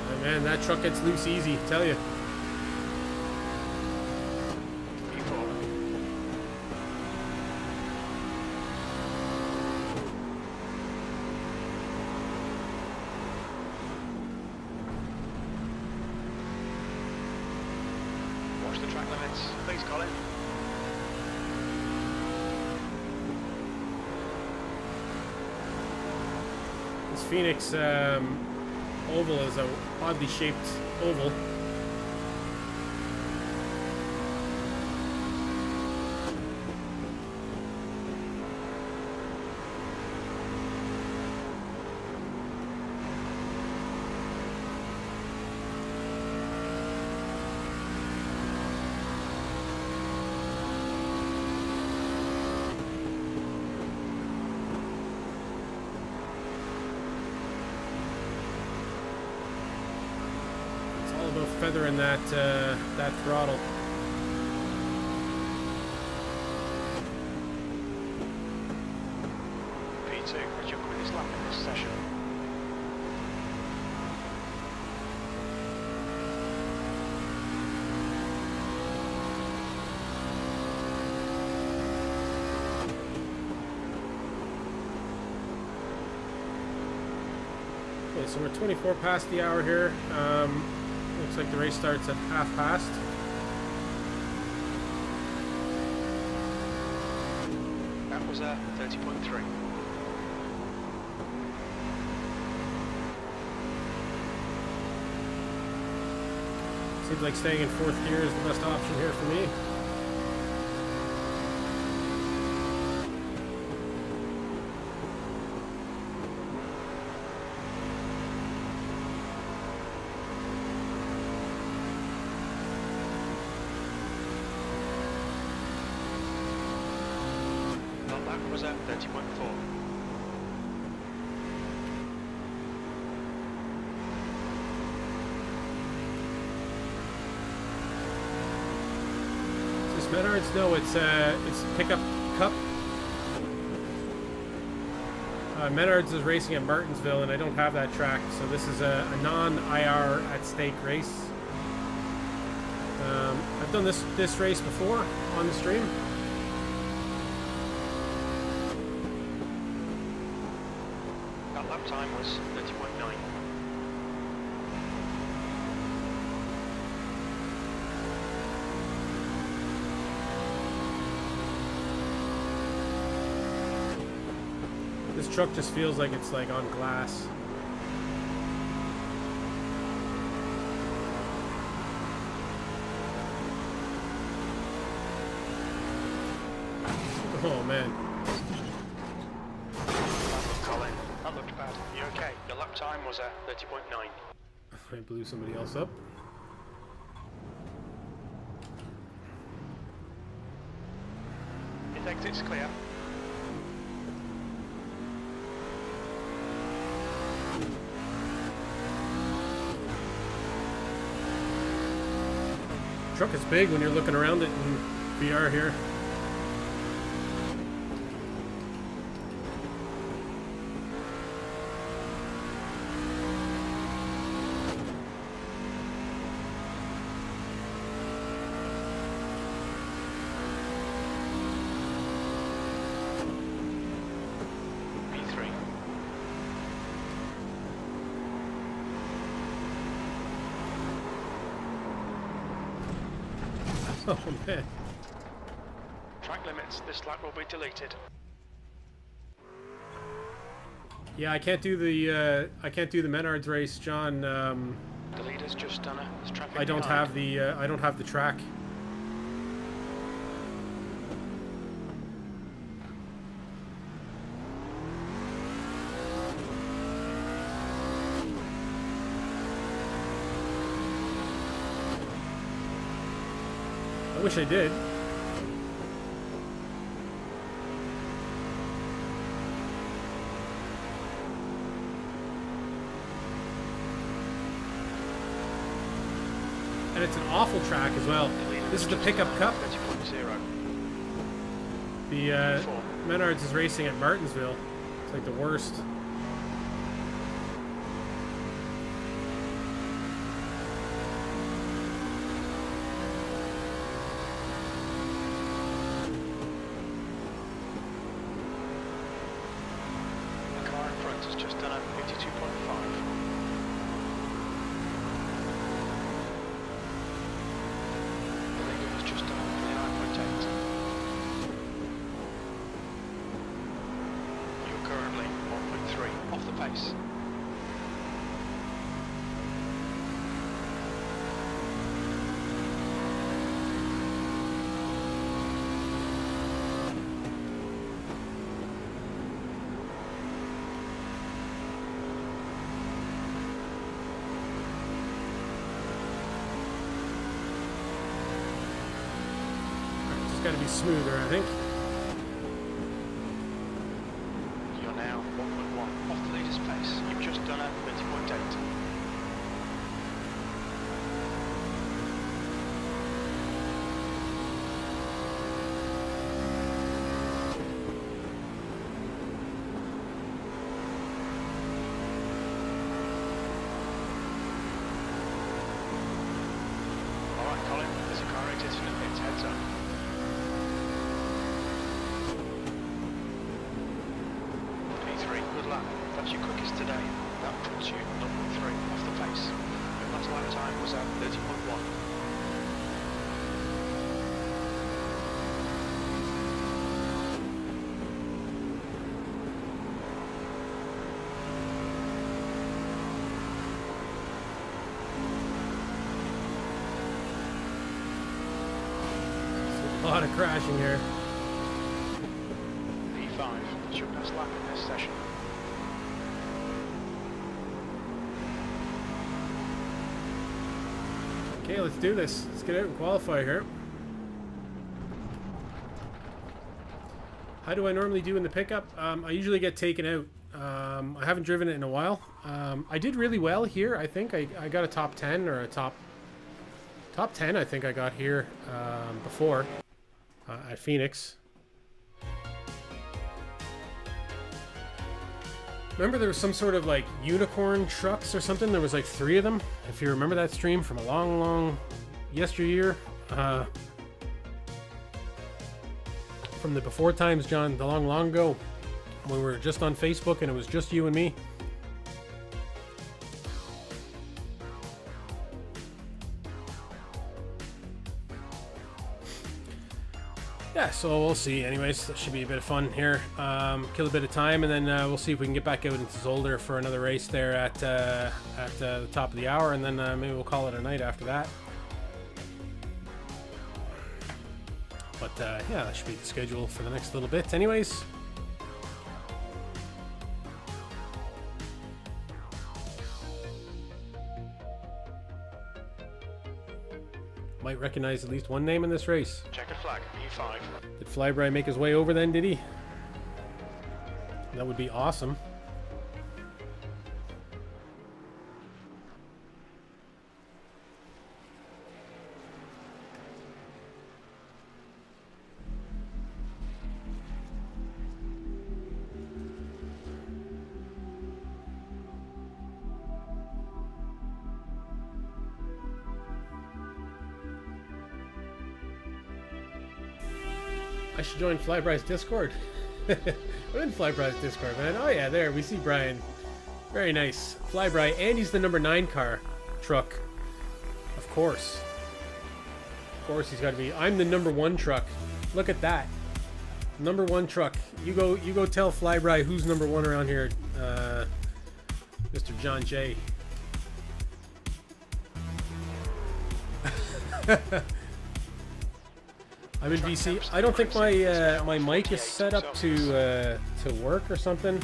Oh, man, that truck gets loose easy, I tell you. Phoenix oval is a oddly shaped oval. Feathering that throttle. P2, what's your quickest lap in this session? Okay, so we're 24 past the hour here. Looks like the race starts at half past. That was 30.3. Seems like staying in fourth gear is the best option here for me. Well, that was 30.4. Menards? No, it's pickup cup. Menards is racing at Martinsville, and I don't have that track, so this is a non-IR at stake race. I've done this race before on the stream. That lap time was 30.9. This truck just feels like it's like on glass. Oh man. Colin, that looked bad. You okay? Your lap time was 30.9. I blew somebody else up. His exit's clear. Truck is big when you're looking around it in VR here. P3. Oh man. Track limits. This lap will be deleted. Yeah, I can't do the Menards race, John. The leader's just done it. There's traffic I don't behind. have the track. I wish I did. And it's an awful track as well. This is the pickup cup. 30.0. The Menards is racing at Martinsville. It's like the worst. The car in front has just done a 52.5. The leader has just done a 29.8. You're currently 1.3 off the pace. Just got to be smoother, I think. You're now 1.1 off the leader's pace. You've just done a 20.8. Alright, Colin, there's a car exiting the pits, heads up. was at 30.1. A lot of crashing here. P5, it's your best lap in this session. Okay, let's do this. Let's get out and qualify here. How do I normally do in the pickup? I usually get taken out. I haven't driven it in a while. I did really well here. I think I got a top 10 or a top 10. I think I got here before at Phoenix. Remember there was some sort of like unicorn trucks or something? There was like 3 of them. If you remember that stream from a long, long yesteryear. From the before times, John, the long, long ago. When we were just on Facebook and it was just you and me. Yeah, so we'll see. Anyways, that should be a bit of fun here. Kill a bit of time, and then we'll see if we can get back out into Zolder for another race there at the top of the hour, and then maybe we'll call it a night after that. But yeah, that should be the schedule for the next little bit. Anyways. Might recognize at least one name in this race. Checkered flag, P5. Did Flyby make his way over then, did he? That would be awesome. I should join Flyby's Discord. I'm in Flyby's Discord, man. Oh yeah, there we see Brian. Very nice. Flyby, and he's the number 9 truck. Of course. Of course he's got to be. I'm the number 1 truck. Look at that. Number 1 truck. You go tell Flyby who's number 1 around here, Mr. John J. I'm in BC. I don't think my my mic is set up to work or something.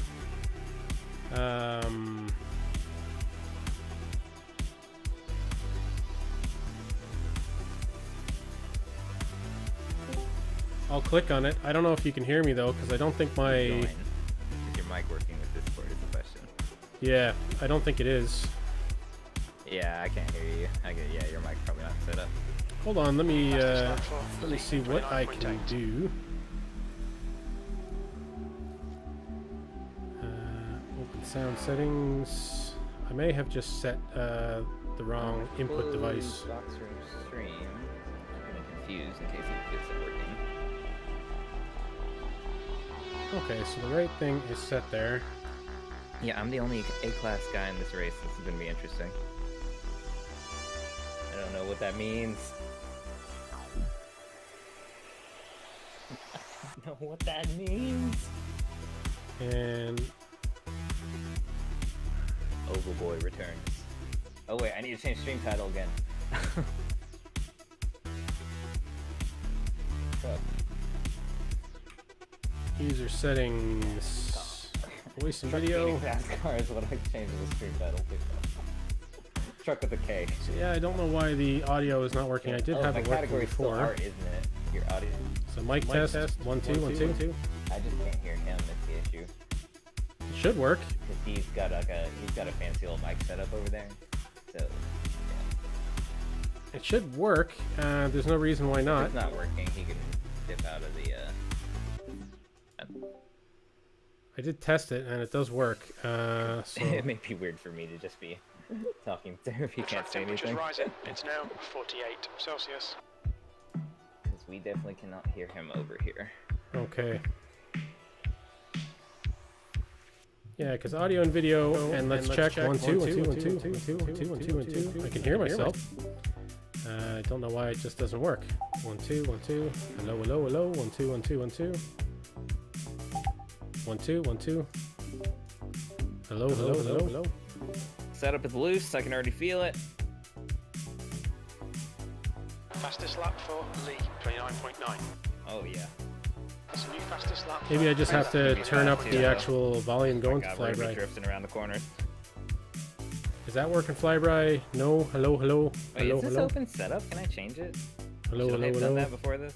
I'll click on it. I don't know if you can hear me though, because I don't think my. Is your mic working with Discord is the question. Yeah, I don't think it is. Yeah, I can't hear you. Yeah, your mic's probably not set up. Hold on, let me see what I can do. Open sound settings. I may have just set the wrong input device. Boxroom stream. I'm confused in case it gets working. Okay, so the right thing is set there. Yeah, I'm the only A-class guy in this race. This is going to be interesting. I don't know what that means. I don't know what that means. And Oval Boy returns. Oh wait, I need to change stream title again. user settings, voice and video. Fast car is what I changed the stream title to. Truck with a K. So yeah, I don't know why the audio is not working. I did have it working before. Art, isn't it? Your audio. So mic test 1 2 1 2 2. I just can't hear him. That's the issue. It should work. Because he's got a fancy little mic setup over there. So yeah. It should work. There's no reason why not. If it's not working, he can dip out of the. I did test it and it does work. So It may be weird for me to just be talking to him if he can't say anything. Rising. It's now 48 Celsius. Because we definitely cannot hear him over here. okay. Yeah, because audio and video, and let's check 1 2 1 2 1 2 1 2 1 2 1 2 1 2. I can hear myself. I don't know why it just doesn't work. 1 2 1 2. Hello, hello, hello. 1 2 1 2 1 2. 1 2 1 2. Hello, hello, hello, hello. Setup is loose. I can already feel it. Fastest lap for Lee, 29.9. Oh yeah. That's a new fastest lap. Maybe I just have to turn up the Yeah. actual volume going to God, we're gonna be Flyby. drifting around the corners. Is that working, Flyby? No. Hello, hello, Wait, hello, is this hello. open setup? Can I change it? Hello, Should I hello, have done hello. that before this?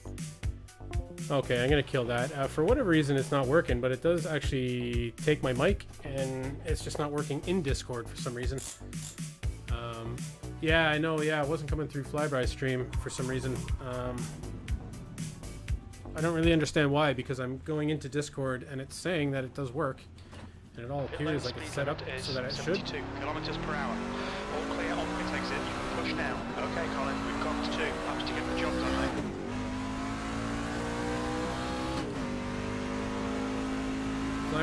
Okay, I'm gonna kill that. For whatever reason, it's not working, but it does actually take my mic, and it's just not working in Discord for some reason. Yeah, I know. Yeah, it wasn't coming through Flyby's stream for some reason. I don't really understand why, because I'm going into Discord and it's saying that it does work, and it all appears like it's set up so that it should. 72 kilometers per hour. All clear on pit exit. You can push now. Okay, Colin, we've got 2 laps to get the job done, mate.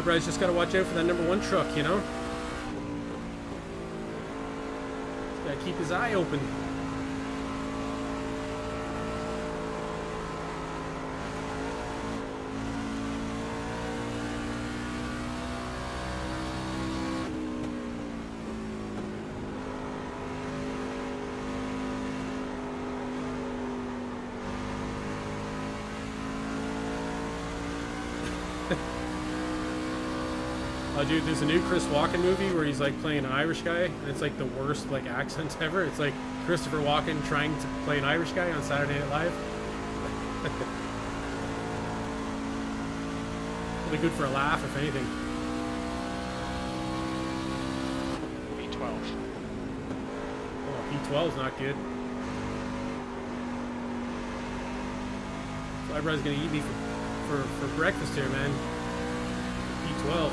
Flyby's just gotta watch out for that number 1 truck, you know? Gotta keep his eye open. Oh, dude, there's a new Chris Walken movie where he's like playing an Irish guy, and it's like the worst like accents ever. It's like Christopher Walken trying to play an Irish guy on Saturday Night Live. Really good for a laugh, if anything. P12. Oh, P12's not good. Flyby's gonna eat me for breakfast here, man. P12.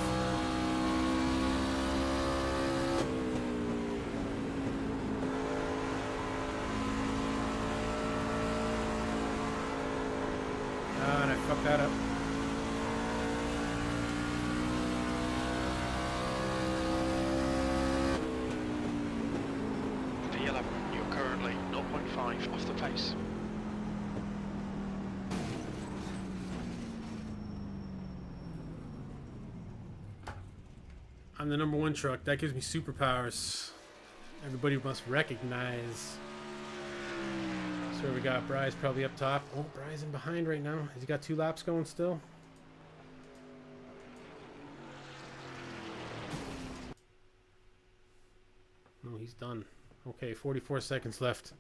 And I fucked that up. V11, you're currently 0.5 off the pace. I'm the number 1 truck. That gives me superpowers. Everybody must recognize. So we got Bry's probably up top. Oh, Bry's in behind right now. Has he got 2 laps going still? No, he's done. Okay, 44 seconds left.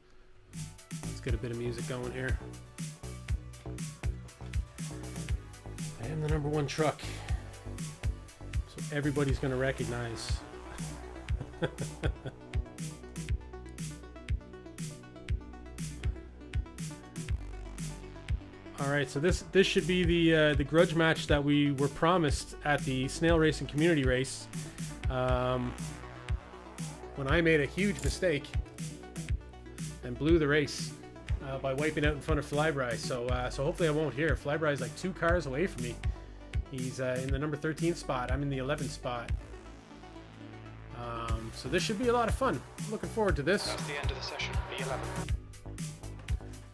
Let's get a bit of music going here. I am the number 1 truck. So everybody's going to recognize. All right, so this should be the grudge match that we were promised at the Snail Racing Community Race. When I made a huge mistake and blew the race by wiping out in front of Flyby. So hopefully I won't hear. Flyby's like 2 cars away from me. He's in the number 13 spot. I'm in the 11th spot. So this should be a lot of fun. Looking forward to this. That's the end of the session, V11.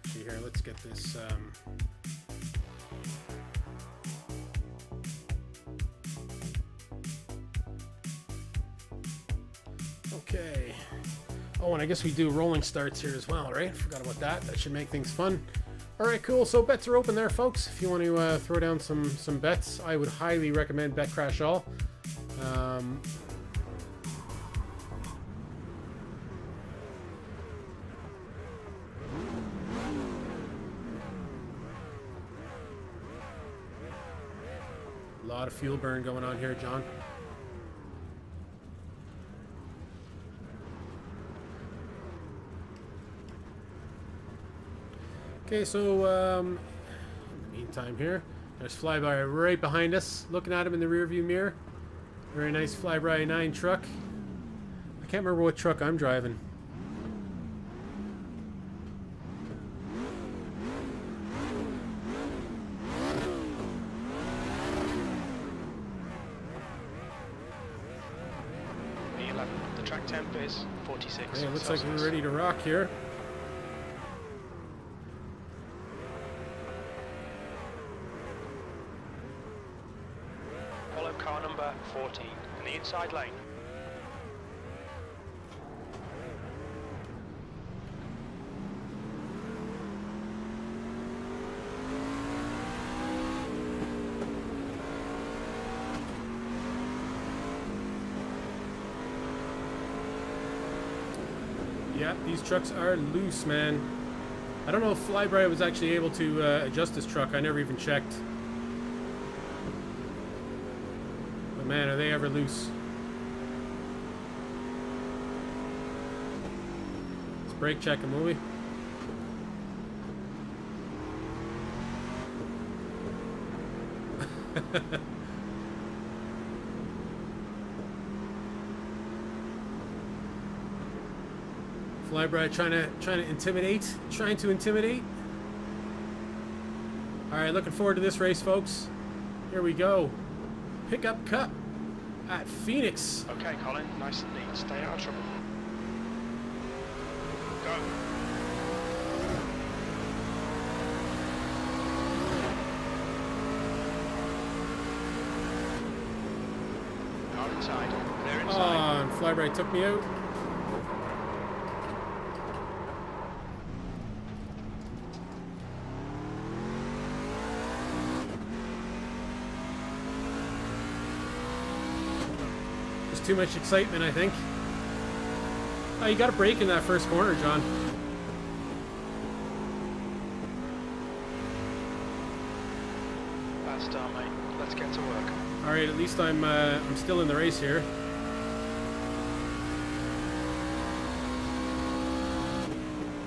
See here, let's get this. Okay. Oh, and I guess we do rolling starts here as well, right? Forgot about that. That should make things fun. All right, cool. So bets are open there, folks. If you want to throw down some bets, I would highly recommend Bet Crash All. A lot of fuel burn going on here, John. Okay, so in the meantime here, there's Flyby right behind us, looking at him in the rearview mirror. Very nice Flyby 9 truck. I can't remember what truck I'm driving. temp is 46. Hey, it looks like Celsius. we're ready to rock here. Follow car number 14 in the inside lane. Yeah, these trucks are loose, man. I don't know if Flybright was actually able to adjust this truck. I never even checked. But man, are they ever loose. Let's brake check them, will we? Flybright trying to intimidate. All right, looking forward to this race, folks. Here we go. Pickup Cup at Phoenix. Okay, Colin, nice and neat. Stay out of trouble. Go. Car inside. Clear Oh, inside. and Flybright took me out. Too much excitement, I think. Oh, you got a break in that first corner, John. Bad start, mate. Let's get to work. All right, at least I'm still in the race here.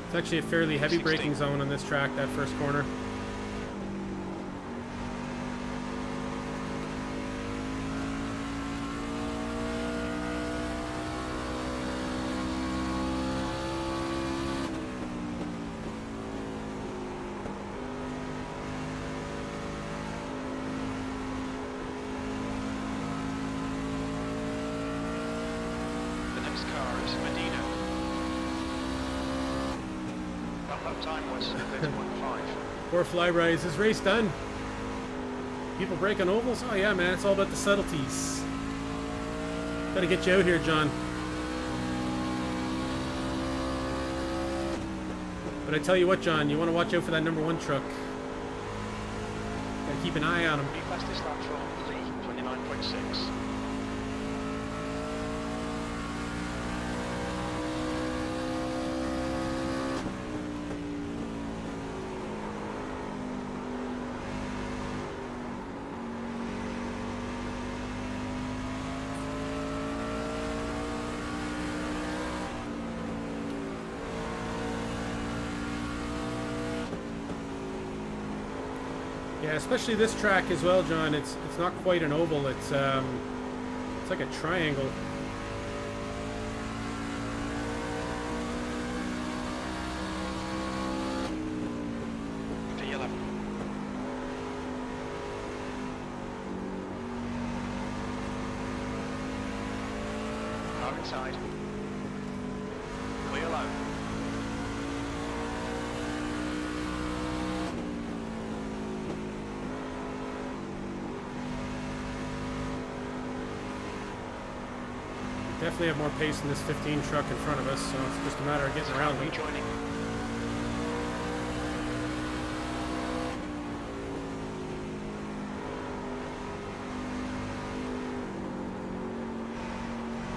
It's actually a fairly heavy 16. braking zone on this track, that first corner. The next car is Medina. That lap time was 30.5. Poor Flybright, is his race done? People break on ovals? Oh yeah, man, it's all about the subtleties. Gotta get you out here, John. But I tell you what, John, you want to watch out for that number 1 truck. Gotta keep an eye on him. Be fastest lap from Lee, 29.6. Yeah, especially this track as well, John. It's not quite an oval. It's like a triangle. P11. Car inside. Clear low. Definitely have more pace than this 15 truck in front of us, so it's just a matter of getting around them. Rejoining.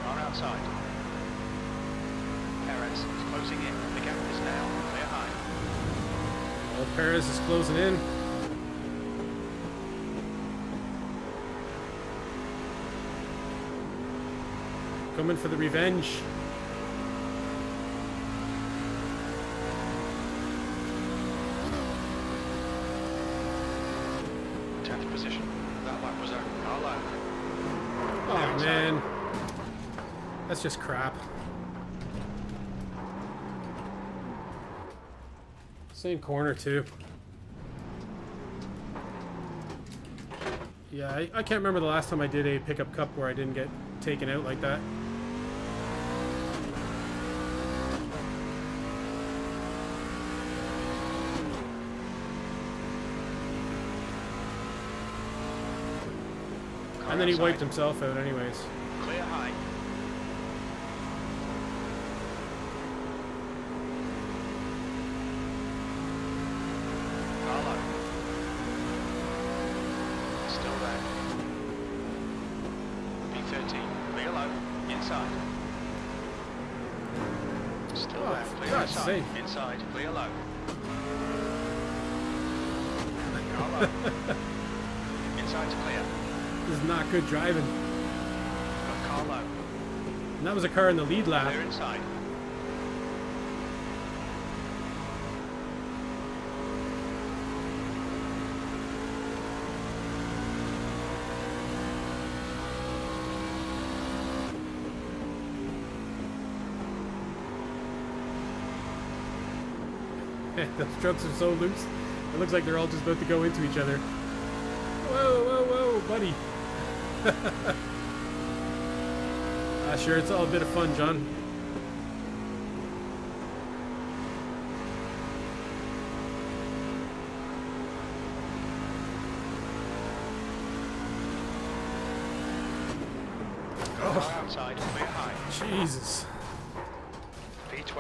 Car outside. Perez is closing in. The gap is now clear high. Well, Perez is closing in. Coming for the revenge. 10th position. That lap was a car low. Oh man, that's just crap. Same corner too. Yeah, I can't remember the last time I did a pickup cup where I didn't get taken out like that. And then he wiped himself out anyways. Clear high. Carlo. Still there. B13. Clear low. Inside. Still Oh, there. for Clear God's inside. sake. Inside. Clear low. Carlo. Inside to clear. This is not good driving. Got Carlo. And that was a car in the lead lap. Clear inside. Those trucks are so loose. It looks like they're all just about to go into each other. Whoa, whoa, whoa, buddy. Sure, it's all a bit of fun, John. Oh. Outside. Clear high. Jesus. B12.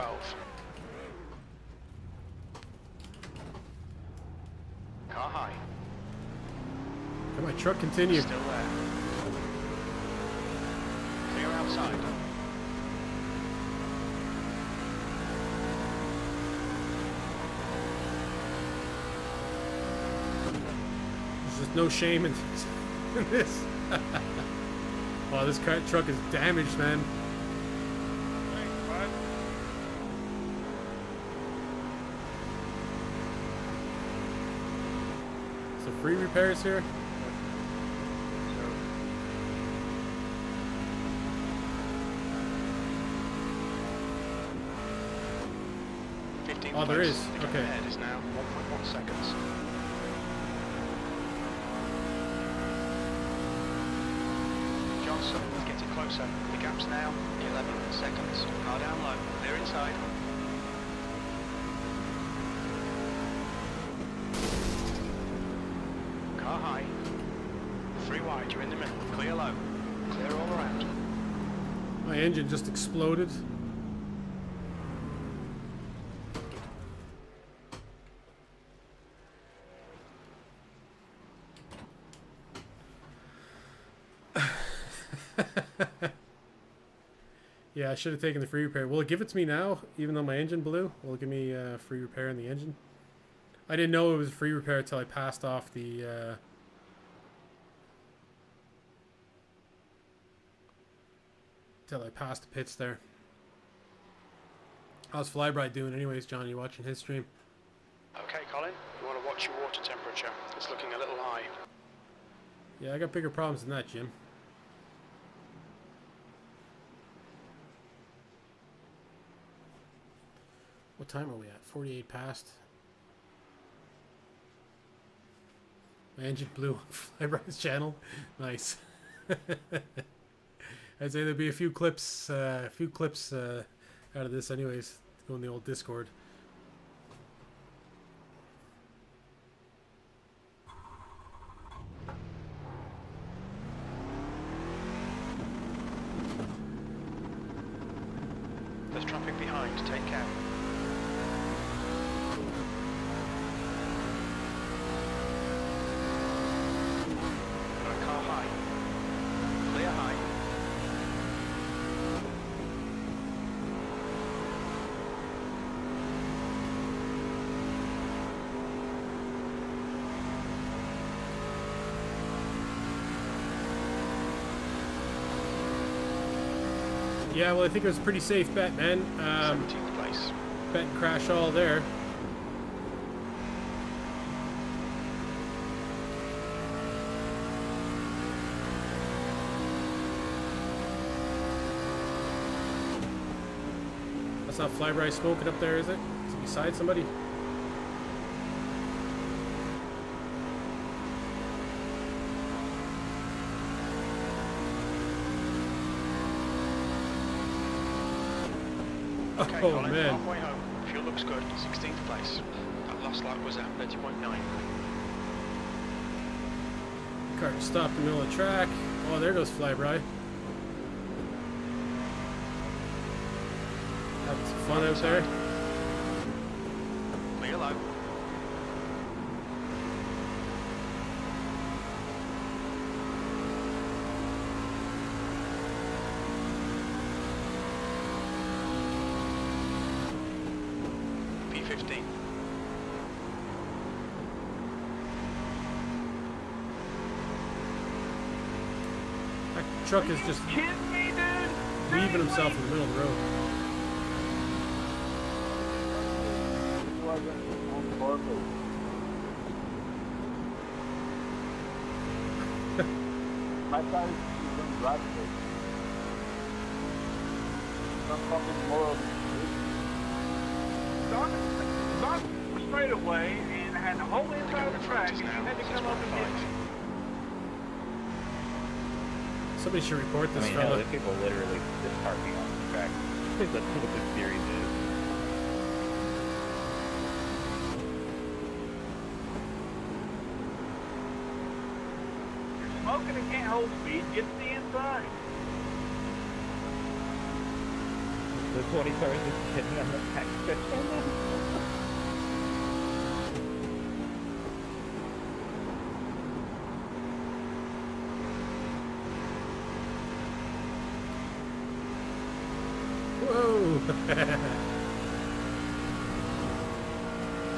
Car high. Can my truck continue? Still there. Clear outside. There's just no shame in this. Wow, this truck is damaged, man. So free repairs here? 15th Oh, there place. is. The gap Okay. ahead is now 1.1 seconds. Johnson is getting closer. The gap's now 11 seconds. Car down low. Clear inside. Car high. Three wide. You're in the middle. Clear low. Clear all around. My engine just exploded. Yeah, I should have taken the free repair. Will it give it to me now, even though my engine blew? Will it give me free repair in the engine? I didn't know it was free repair until I passed off the... Till I passed the pits there. How's Flybride doing anyways, John? You watching his stream? Okay, Colin. You want to watch your water temperature. It's looking a little high. Yeah, I got bigger problems than that, Jim. What time are we at? 48 past. My engine blew on Flybride's channel. Nice. I'd say there'd be a few clips out of this anyways. Go in the old Discord. There's traffic behind. Take care. Got a car high. Clear high. Yeah, well, I think it was a pretty safe bet, man. 17th place. Bet and crash all there. That's not Flybride smoking up there, is it? Is it beside somebody? Okay, Oh, Colin, man. halfway home. Fuel looks good. 16th place. That last lap was at 30.9. Car stopped in the middle of the track. Oh, there goes Flyby. Having some fun out there. Clear low. P15. That truck is just leaving himself in the middle of the road. My car is going driving. Some fucking more. Not straight away and had the whole inside of the track, and you had to come up and get me. Somebody should report I this mean, hell, fella. there's people literally just parking on the track. That's what this series is. You're smoking and can't hold speed. Get to the inside. The 20 cars just sitting on the back stretch right now. Whoa!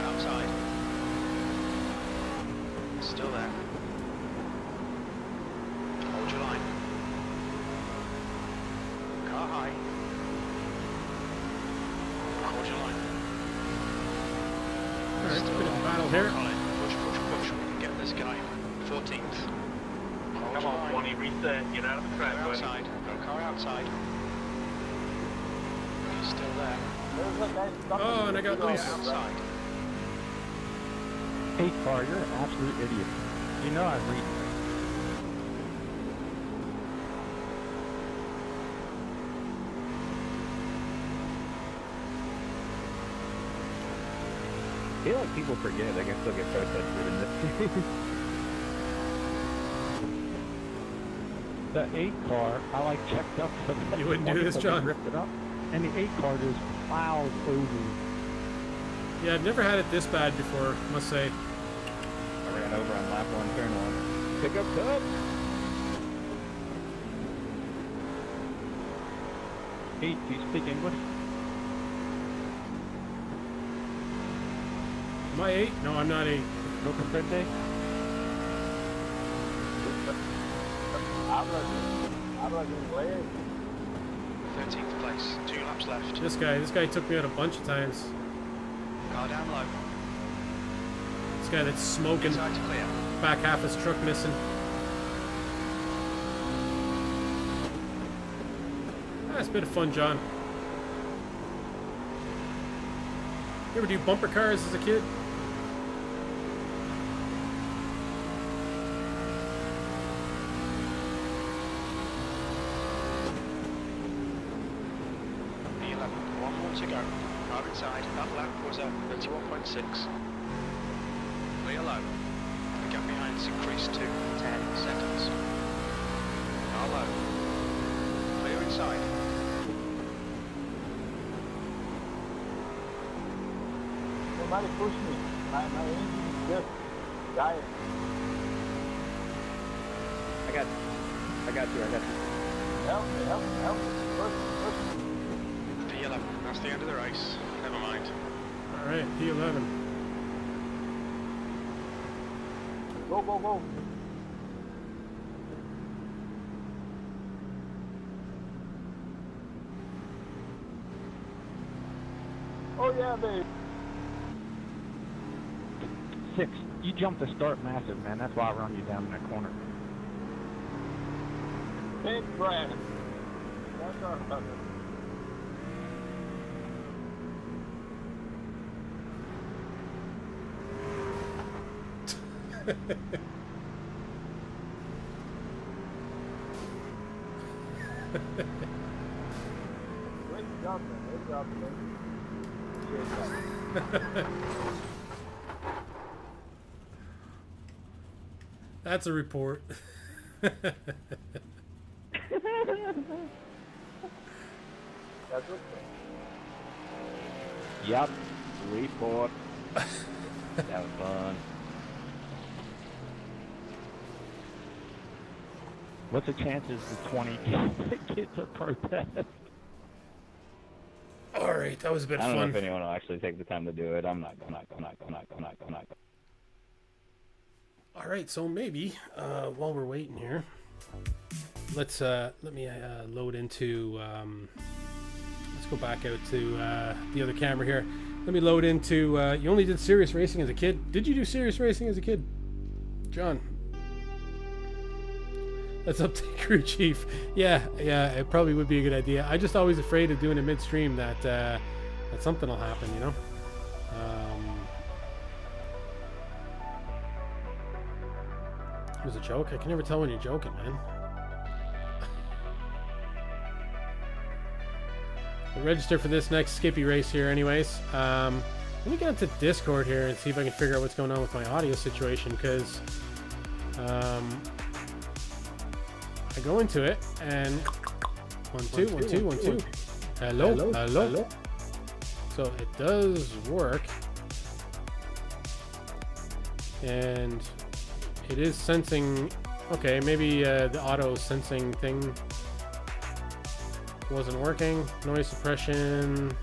Outside. Still there. Hold your line. Car high. Hold your line. Alright, Still bit of there. battle here. Push, push, push. We can get this guy. 14th. Hold Come your on, line. 20, reset. Get out of the Car track, buddy. outside. No car outside. He's still there. There's a guy stuck Oh, and I got Clear loose. outside. Hey, car, you're an absolute idiot. You know I'm reading. I feel like people forget they can still get protested in this series. The 8 car, I like checked up for the You wouldn't do this, John? Ripped it up, and the 8 car just plowed over. Yeah, I've never had it this bad before, I must say. I ran over on lap 1, turn 1. Pick up top. Hey, do you speak English? Am I 8? No, I'm not 8. No comprende? Habla inglés. 13th place. 2 laps left. This guy took me out a bunch of times. Car down low. This guy that's smoking, Inside to clear. back half his truck missing. That's a bit of fun, John. You ever do bumper cars as a kid? P11. 1 more to go. Car inside. That lap was at 31.6. Clear low. The gap behind's increased to 10 seconds. Car low. Clear inside. Somebody push me. My engine is just dying. I got you. Help me. Push me. P11. That's the end of the race. Never mind. Alright, P11. Go. Oh yeah, babe. 6, you jumped the start massive, man. That's why I run you down in that corner. Big Brad. That's our brother. Great job, man. That's a report. That's okay. Yup. Report. That was fun. What's the chances the 20 kids are protest? All right, that was a bit I of don't know fun. if anyone will actually take the time to do it. I'm not. All right, so maybe while we're waiting here, let me load into. Let's go back out to the other camera here. Let me load into. You only did serious racing as a kid. Did you do serious racing as a kid, John? Let's update crew chief. Yeah, it probably would be a good idea. I just always afraid of doing it midstream that that something will happen, you know. It was a joke. I can never tell when you're joking, man. We'll register for this next Skippy race here, anyways. Let me get into Discord here and see if I can figure out what's going on with my audio situation, because I go into it and 1 2 1 2 1 2. Hello. So it does work, and it is sensing. Okay, maybe the auto sensing thing wasn't working. Noise suppression.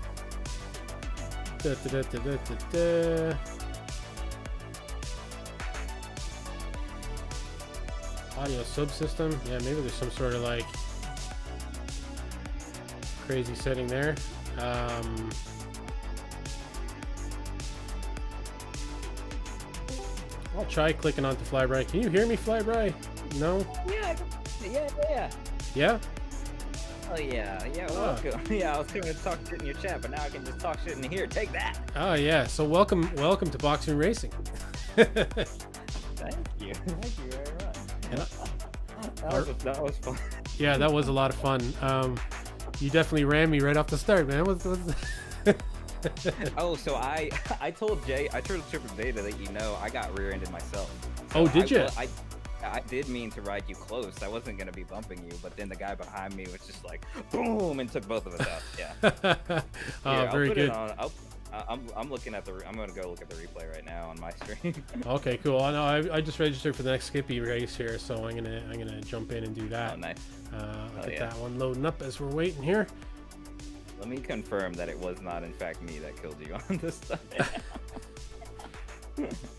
Audio subsystem. Yeah, maybe there's some sort of like crazy setting there. I'll try clicking onto Flyby. Can you hear me, Flyby? No? Yeah. Yeah? Oh yeah. Welcome. Yeah, I was coming to talk shit in your chat, but now I can just talk shit in here. Take that. Oh yeah. So welcome to Boxing Racing. Thank you. Thank you very much. That was fun. Yeah, that was a lot of fun. You definitely ran me right off the start, man. Oh, so I told Jay, I told Triple J to let you know I got rear-ended myself. So Oh, did you? I did mean to ride you close. I wasn't gonna be bumping you, but then the guy behind me was just like, boom, and took both of us out. Yeah. Oh, very good. I'm looking at I'm gonna go look at the replay right now on my stream. Okay, cool. I know. I just registered for the next Skippy race here, so I'm gonna jump in and do that. Oh, nice. I'll get that one loading up as we're waiting here. Let me confirm that it was not in fact me that killed you on this stuff.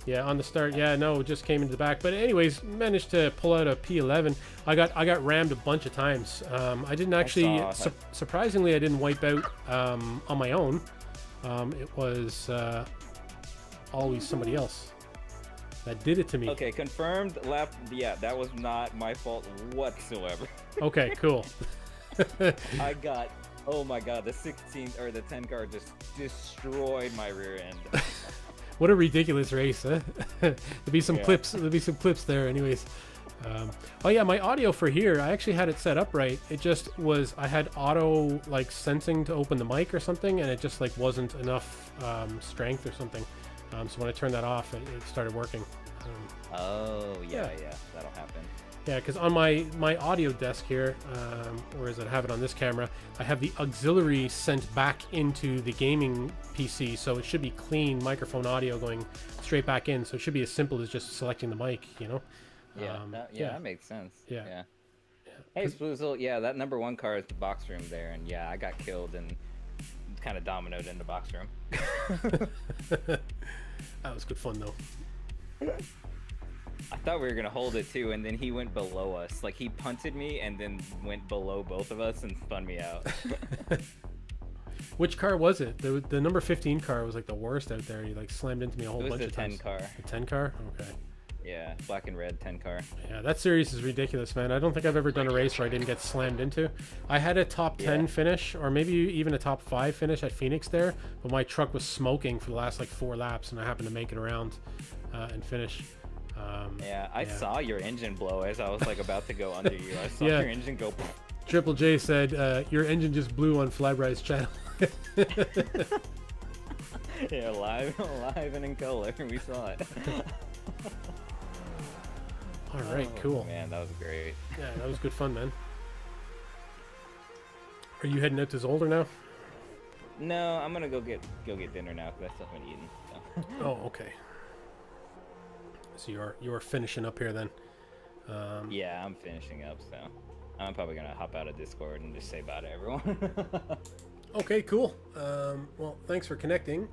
Yeah, on the start. Yeah, no, it just came into the back. But anyways, managed to pull out a P11. I got rammed a bunch of times. I didn't actually. Surprisingly, I didn't wipe out on my own. It was always somebody else that did it to me. Okay, confirmed. Left. Yeah, that was not my fault whatsoever. Okay, cool. I got. Oh my god, the 16 or the 10 car just destroyed my rear end. What a ridiculous race, huh? There'll be some clips. There'll be some clips there, anyways. Oh yeah, my audio for here, I actually had it set up right. It just was, I had auto like sensing to open the mic or something, and it just like wasn't enough strength or something. So when I turned that off, it started working. Oh yeah, that'll happen. Yeah, because on my audio desk here, or as I have it on this camera, I have the auxiliary sent back into the gaming PC, so it should be clean microphone audio going straight back in. So it should be as simple as just selecting the mic, you know? Yeah, that makes sense. Yeah. Hey, Spoozle, yeah, that number 1 car is the box room there, and yeah, I got killed and kind of dominoed in the box room. That was good fun, though. I thought we were gonna hold it too, and then he went below us. Like he punted me and then went below both of us and spun me out. Which car was it? The number 15 car was like the worst out there. He like slammed into me a whole bunch of times. It was the 10 car. The 10 car? Okay. Yeah, black and red 10 car. Yeah, that series is ridiculous, man. I don't think I've ever done a race where I didn't get slammed into. I had a top 10 finish, or maybe even a top 5 finish at Phoenix there, but my truck was smoking for the last like 4 laps, and I happened to make it around and finish. I saw your engine blow as I was like about to go under you. I saw your engine go. Triple J said your engine just blew on Flyby's channel. Yeah, live and in color. We saw it. All right, cool. Man, that was great. Yeah, that was good fun, man. Are you heading out to Zolder now? No, I'm gonna go get dinner now because I still haven't eaten. So. Oh, okay. So you're finishing up here then. Yeah, I'm finishing up, so I'm probably gonna hop out of Discord and just say bye to everyone. Okay, cool. Well, thanks for connecting.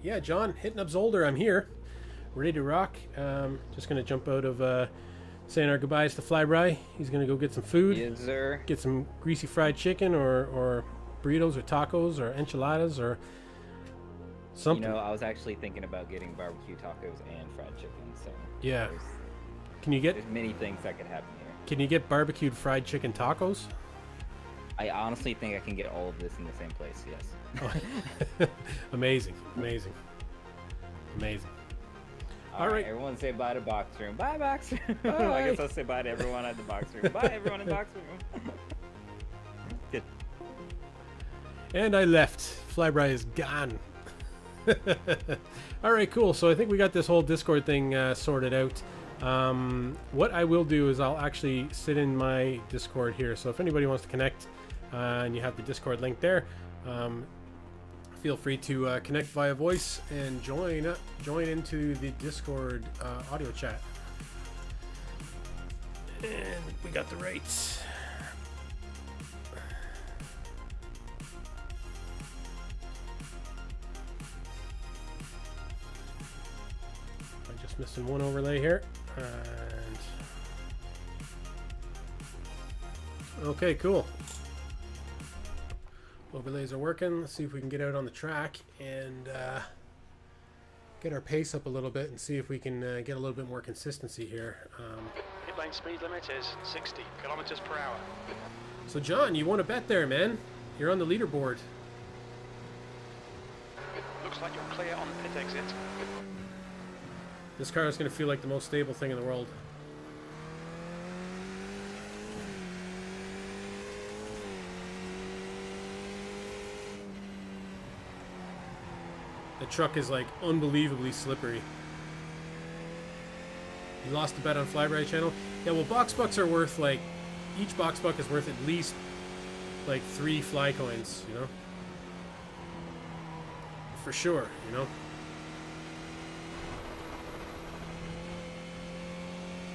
Yeah, John, hitting up Zolder. I'm here, ready to rock. Just gonna jump out of saying our goodbyes to Flyby. He's gonna go get some food. Yes, sir. Get some greasy fried chicken or burritos or tacos or enchiladas or something. You know, I was actually thinking about getting barbecue tacos and fried chicken. So Yeah. there's, Can you get there's many things that could happen here. Can you get barbecued fried chicken tacos? I honestly think I can get all of this in the same place. Yes. Amazing, amazing, amazing. All right, right. everyone say bye to box room. Bye, box room. I Bye. guess I'll say bye to everyone at the box room. Bye, everyone in box room. Good. And I left. Flyby is gone. All right, cool. So I think we got this whole Discord thing sorted out. What I will do is I'll actually sit in my Discord here. So if anybody wants to connect and you have the Discord link there, feel free to connect via voice and join into the Discord audio chat. And we got the rates. I'm just missing one overlay here. And okay, cool. Overlays are working. Let's see if we can get out on the track and get our pace up a little bit and see if we can get a little bit more consistency here. Pit lane speed limit is 60 kilometers per hour. So John, you won a bet there, man. You're on the leaderboard. Looks like you're clear on the pit exit. This car is going to feel like the most stable thing in the world. The truck is like unbelievably slippery. You lost a bet on Flyby channel? Yeah, well, box bucks are worth like, each box buck is worth at least like 3 fly coins, you know? For sure, you know?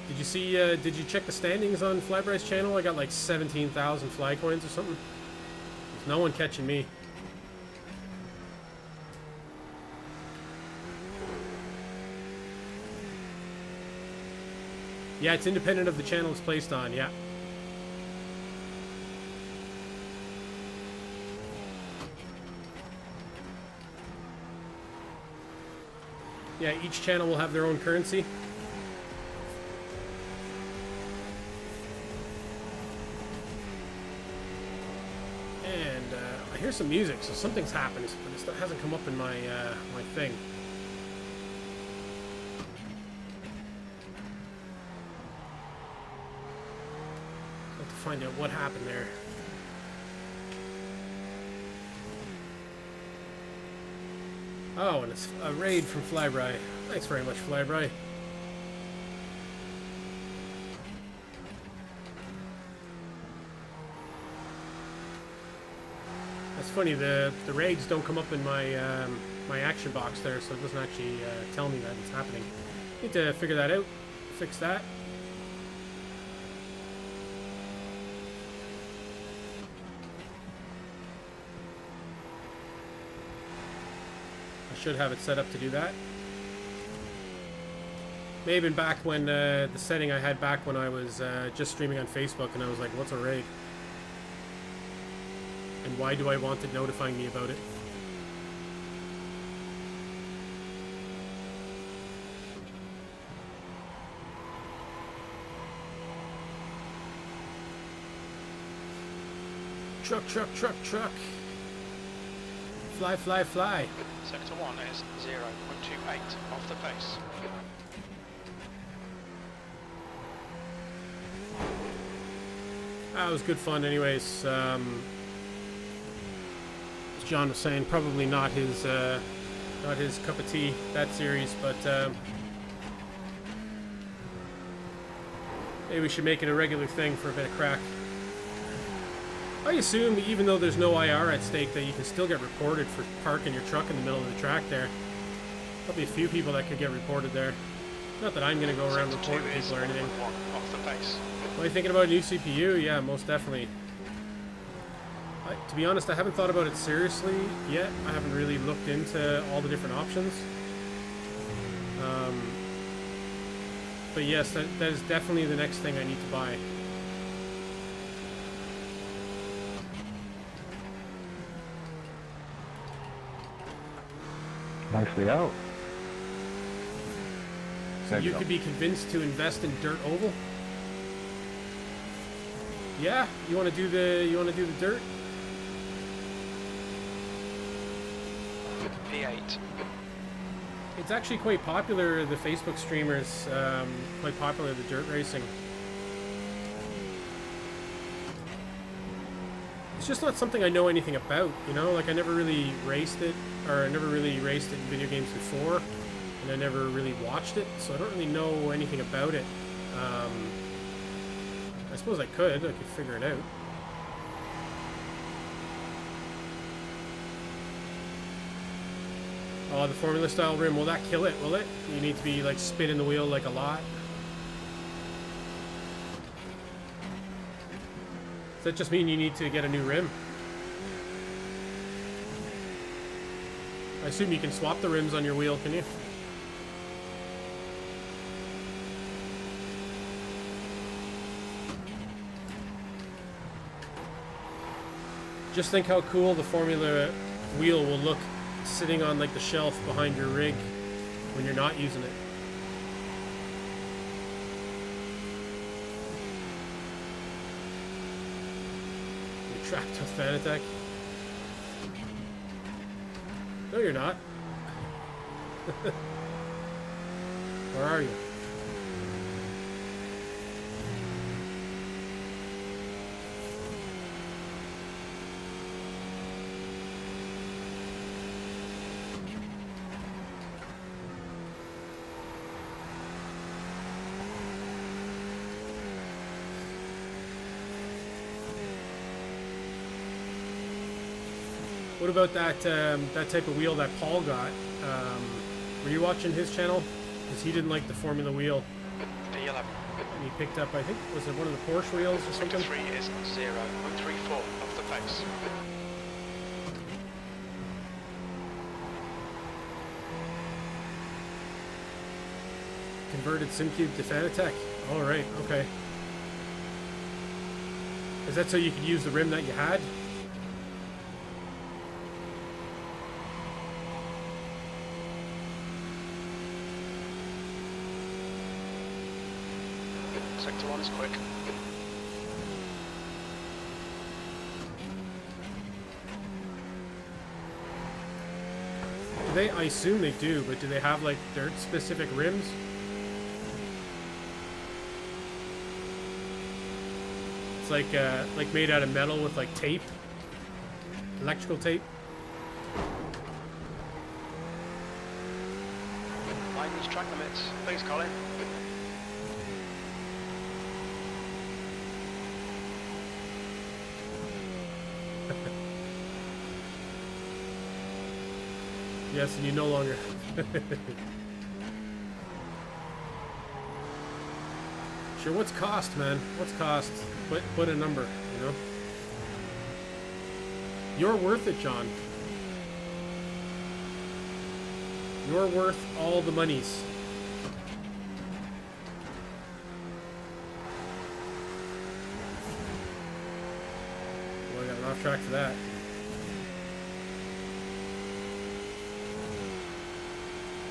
Did you see, did you check the standings on Flyby's channel? I got like 17,000 fly coins or something. There's no one catching me. Yeah, it's independent of the channel it's placed on, yeah. Yeah, each channel will have their own currency. And I hear some music, so something's happened, but it hasn't come up in my my thing. I'll have to find out what happened there. Oh, and it's a raid from Flyby. Thanks very much, Flyby. That's funny. The raids don't come up in my my action box there, so it doesn't actually tell me that it's happening. Need to figure that out. Fix that. I should have it set up to do that. May have been back when the setting I had back when I was just streaming on Facebook, and I was like, "What's a raid? And why do I want it notifying me about it?" Truck, truck, truck, truck. Fly, fly, fly. Sector 1 is 0.28 off the pace. That was good fun anyways. As John was saying, probably not his cup of tea, that series, but Maybe we should make it a regular thing for a bit of crack. I assume, even though there's no IR at stake, that you can still get reported for parking your truck in the middle of the track there. Probably a few people that could get reported there. Not that I'm going to go around reporting people or anything. Off the pace. Are you thinking about a new CPU? Yeah, most definitely. To be honest, I haven't thought about it seriously yet. I haven't really looked into all the different options. But yes, that is definitely the next thing I need to buy. Nicely out. So you could be convinced to invest in dirt oval? Yeah, you want to do the dirt? P8. It's actually quite popular. The Facebook streamers quite popular. The dirt racing. It's just not something I know anything about. You know, like I never really raced it, or I never really raced it in video games before, and I never really watched it, so I don't really know anything about it. I suppose I could figure it out. Oh, the Formula style rim, will that kill it, will it? You need to be like spinning the wheel like a lot. Does that just mean you need to get a new rim? I assume you can swap the rims on your wheel, can you? Just think how cool the Formula wheel will look sitting on like the shelf behind your rig when you're not using it. You're trapped with Fanatec. No, you're not. Where are you? What about that that type of wheel that Paul got? Were you watching his channel? Because he didn't like the Formula wheel. P11. And he picked up, I think, was it one of the Porsche wheels or something? 3 is 0. 134 off the pace. Converted SimCube to Fanatec. All right, okay. Is that so you could use the rim that you had? Sector 1 is quick. Do they? I assume they do, but do they have like dirt specific rims? It's like made out of metal with like tape, electrical tape. Mind these track limits. Thanks, Colin. Yes, and you no longer. Sure, what's cost, man? What's cost? Put a number, you know? You're worth it, John. You're worth all the monies. Well, I got an off track for that.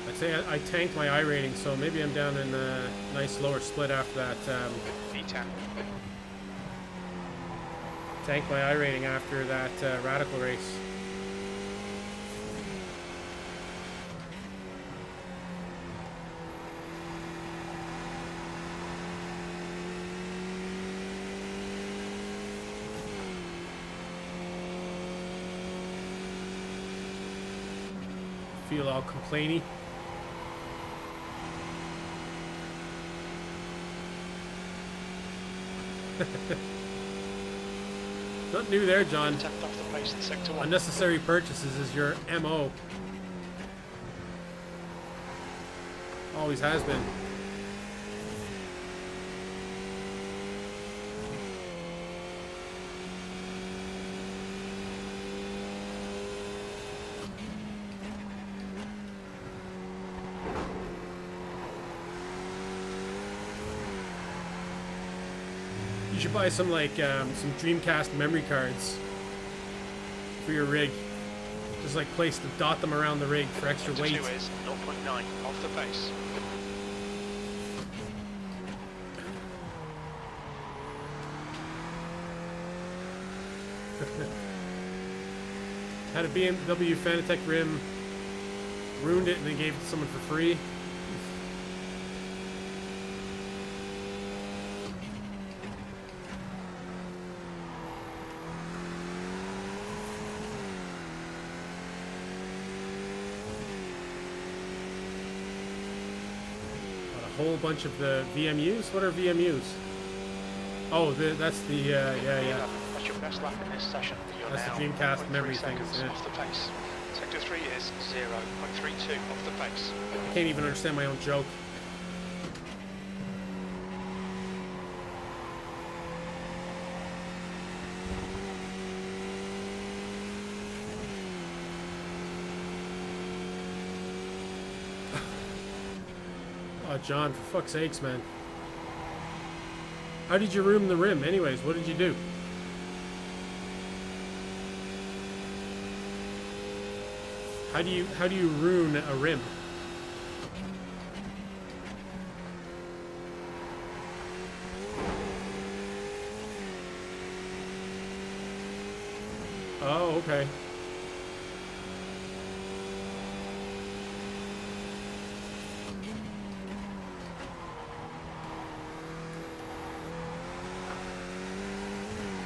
I'd say I tanked my iRating, so maybe I'm down in a nice lower split after that. B10. Tanked my iRating after that Radical race. Feel all complainy. Nothing new there, John. 10th off the pace in sector 1. Unnecessary purchases is your MO. Always has been. You should buy some like some Dreamcast memory cards for your rig. Just like place to dot them around the rig for extra Sector weight. 2 is 0.9 off the pace. Had a BMW Fanatec rim, ruined it, and then gave it to someone for free. Got a whole bunch of the VMUs. What are VMUs? Oh, that's the yeah. That's your best lap in this session. You're That's now the Dreamcast 1.3 memory seconds things, yeah. off the pace. Sector 3 is 0.32 off the pace. I can't even understand my own joke. Oh, John, for fuck's sakes, man. How did you ruin the rim? Anyways, what did you do? How do you ruin a rim? Oh, okay.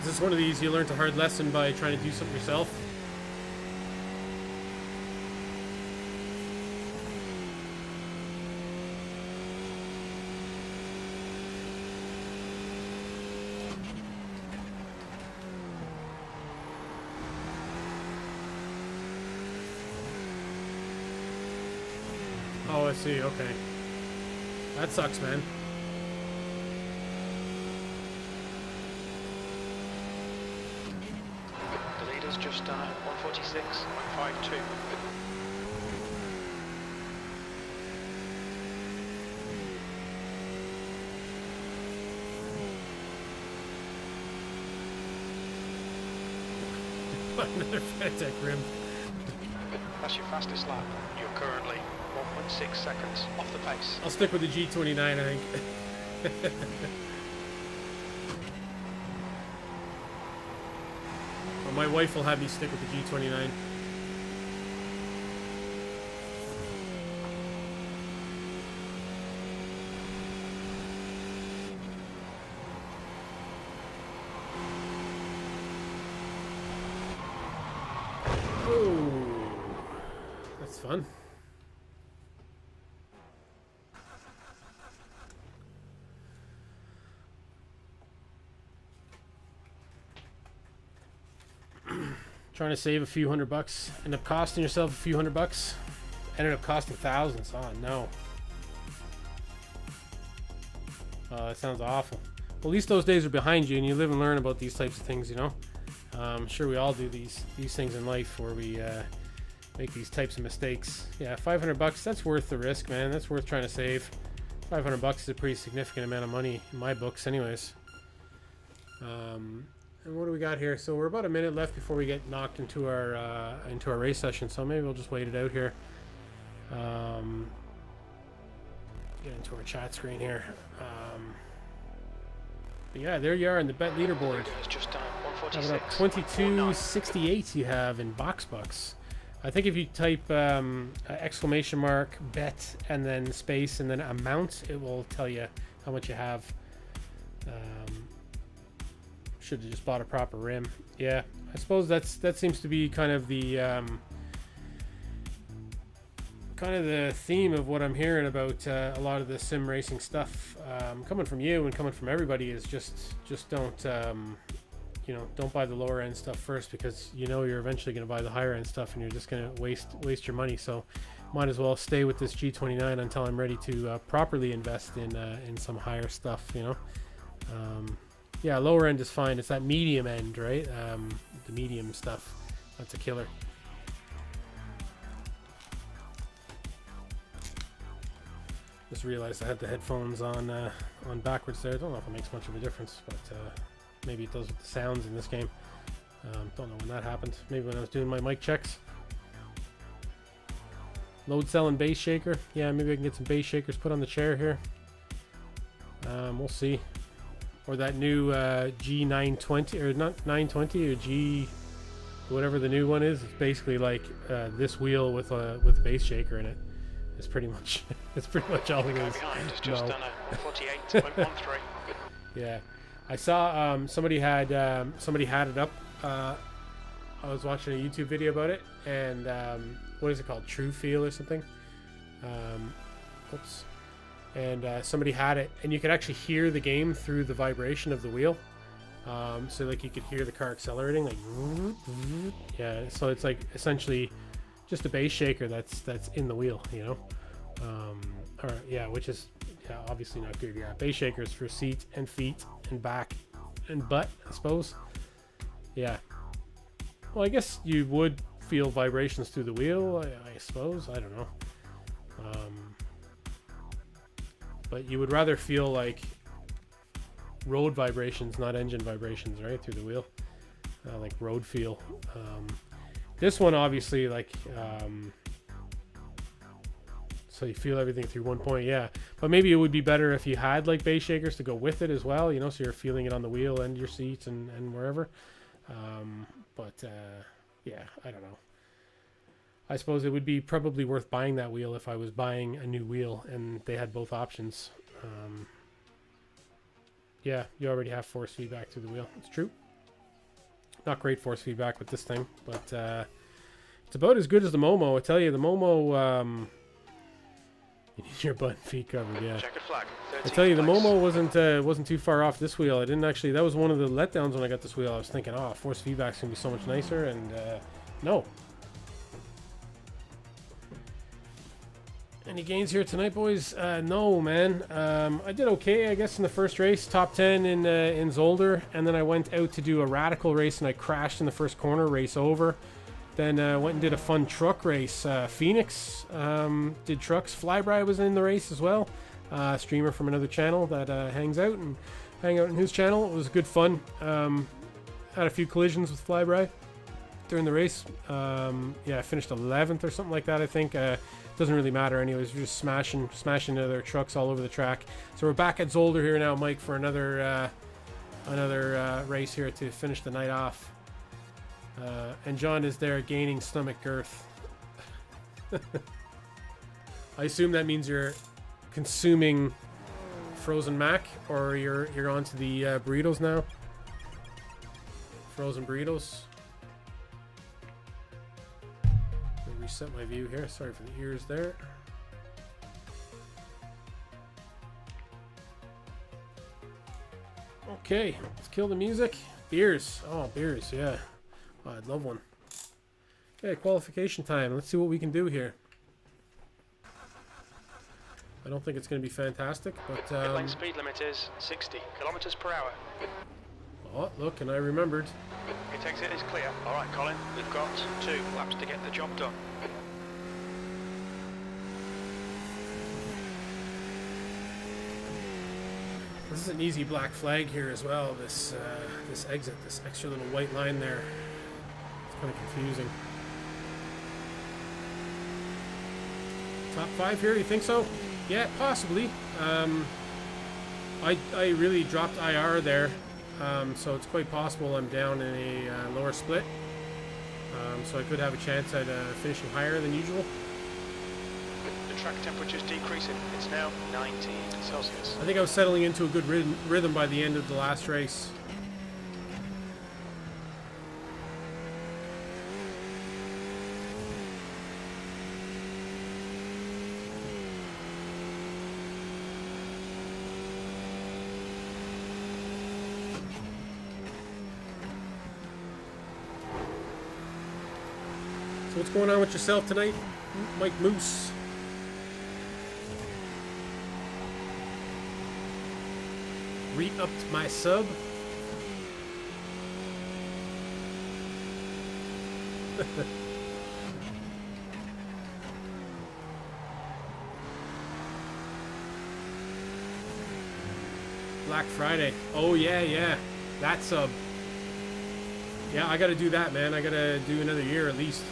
Is this one of these you learned a hard lesson by trying to do something yourself? Oh, I see, okay. That sucks, man. The leader's just done a 146.52. Another Fanatec rim. That's your fastest lap. You're currently 1.6 seconds off the pace. I'll stick with the G29, I think. Well, my wife will have me stick with the G29. Oh, that's fun. Trying to save a few $100, end up costing yourself a few $100, ended up costing thousands. Oh no. Oh, that sounds awful. Well, at least those days are behind you and you live and learn about these types of things, you know. I'm sure we all do these things in life where we make these types of mistakes. Yeah, $500, that's worth the risk, man. That's worth trying to save. $500 is a pretty significant amount of money in my books anyways. And what do we got here? So we're about a minute left before we get knocked into our race session. So maybe we'll just wait it out here. Get into our chat screen here. But yeah, there you are in the bet leaderboard. Just done Have about 146.49. 2268 you have in box bucks. I think if you type exclamation mark bet and then space and then amount, it will tell you how much you have. Should have just bought a proper rim. Yeah, I suppose that seems to be kind of the kind of the theme of what I'm hearing about a lot of the sim racing stuff, coming from you and coming from everybody, is just don't don't buy the lower end stuff first, because you're eventually going to buy the higher end stuff and you're just going to waste your money. So might as well stay with this G29 until I'm ready to properly invest in some higher stuff. Yeah, lower end is fine. It's that medium end, right? The medium stuff, that's a killer. Just realized I had the headphones on backwards there. I don't know if it makes much of a difference, but maybe it does with the sounds in this game. Don't know when that happened. Maybe when I was doing my mic checks. Load cell and base shaker. Yeah, maybe I can get some base shakers put on the chair here. We'll see. Or that new G920, or not 920, or G, whatever the new one is. It's basically like this wheel with a base shaker in it. It's pretty much all it is. Behind has just done a 48.13. Yeah, I saw somebody had it up. I was watching a YouTube video about it, and what is it called? True Feel or something. Oops. And somebody had it, and you could actually hear the game through the vibration of the wheel. So like you could hear the car accelerating, like yeah. So it's like essentially just a base shaker that's in the wheel, or yeah, which is obviously not good. Yeah, base shakers for seat and feet and back and butt, I suppose. Yeah. Well, I guess you would feel vibrations through the wheel, I suppose. I don't know. But you would rather feel like road vibrations, not engine vibrations, right, through the wheel, like road feel. This one obviously, like, so you feel everything through one point, yeah. But maybe it would be better if you had like base shakers to go with it as well, so you're feeling it on the wheel and your seats and wherever. Yeah, I don't know. I suppose it would be probably worth buying that wheel if I was buying a new wheel and they had both options. Yeah, you already have force feedback through the wheel. It's true. Not great force feedback with this thing, but it's about as good as the Momo. I tell you, the Momo, you need your butt and feet covered, yeah. Checkered flag. I tell you, the Momo wasn't too far off this wheel. I didn't actually. That was one of the letdowns when I got this wheel. I was thinking, oh, force feedback's gonna be so much nicer, and no. Any gains here tonight, boys? No, man. I did okay, I guess, in the first race. Top 10 in Zolder. And then I went out to do a Radical race, and I crashed in the first corner, race over. Then went and did a fun truck race. Phoenix did trucks. Flyby was in the race as well. Streamer from another channel that hang out in his channel. It was good fun. Had a few collisions with Flyby during the race. Yeah, I finished 11th or something like that, I think. Doesn't really matter anyways. We're just smashing into their trucks all over the track. So we're back at Zolder here now, Mike, for another race here to finish the night off. And John is there gaining stomach girth. I assume that means you're consuming frozen mac, or you're on to the burritos now. Frozen burritos. Reset my view here. Sorry for the ears there. Okay, let's kill the music. Beers. Oh, beers, yeah. Oh, I'd love one. Okay, qualification time. Let's see what we can do here. I don't think it's going to be fantastic, but... Pit lane speed limit is 60 kilometers per hour. Oh, look, and I remembered. It exit is clear. All right, Colin, we've got 2 laps to get the job done. This is an easy black flag here as well. This exit, this extra little white line there. It's kind of confusing. Top 5 here, you think so? Yeah, possibly. I really dropped IR there. So it's quite possible I'm down in a lower split. So I could have a chance at finishing higher than usual. The track temperature's decreasing. It's now 19 Celsius. I think I was settling into a good rhythm by the end of the last race. what's going on with yourself tonight, Mike Moose? Re-upped my sub. Black Friday. Oh yeah, yeah. That's yeah, I gotta do that, man. I gotta do another year at least.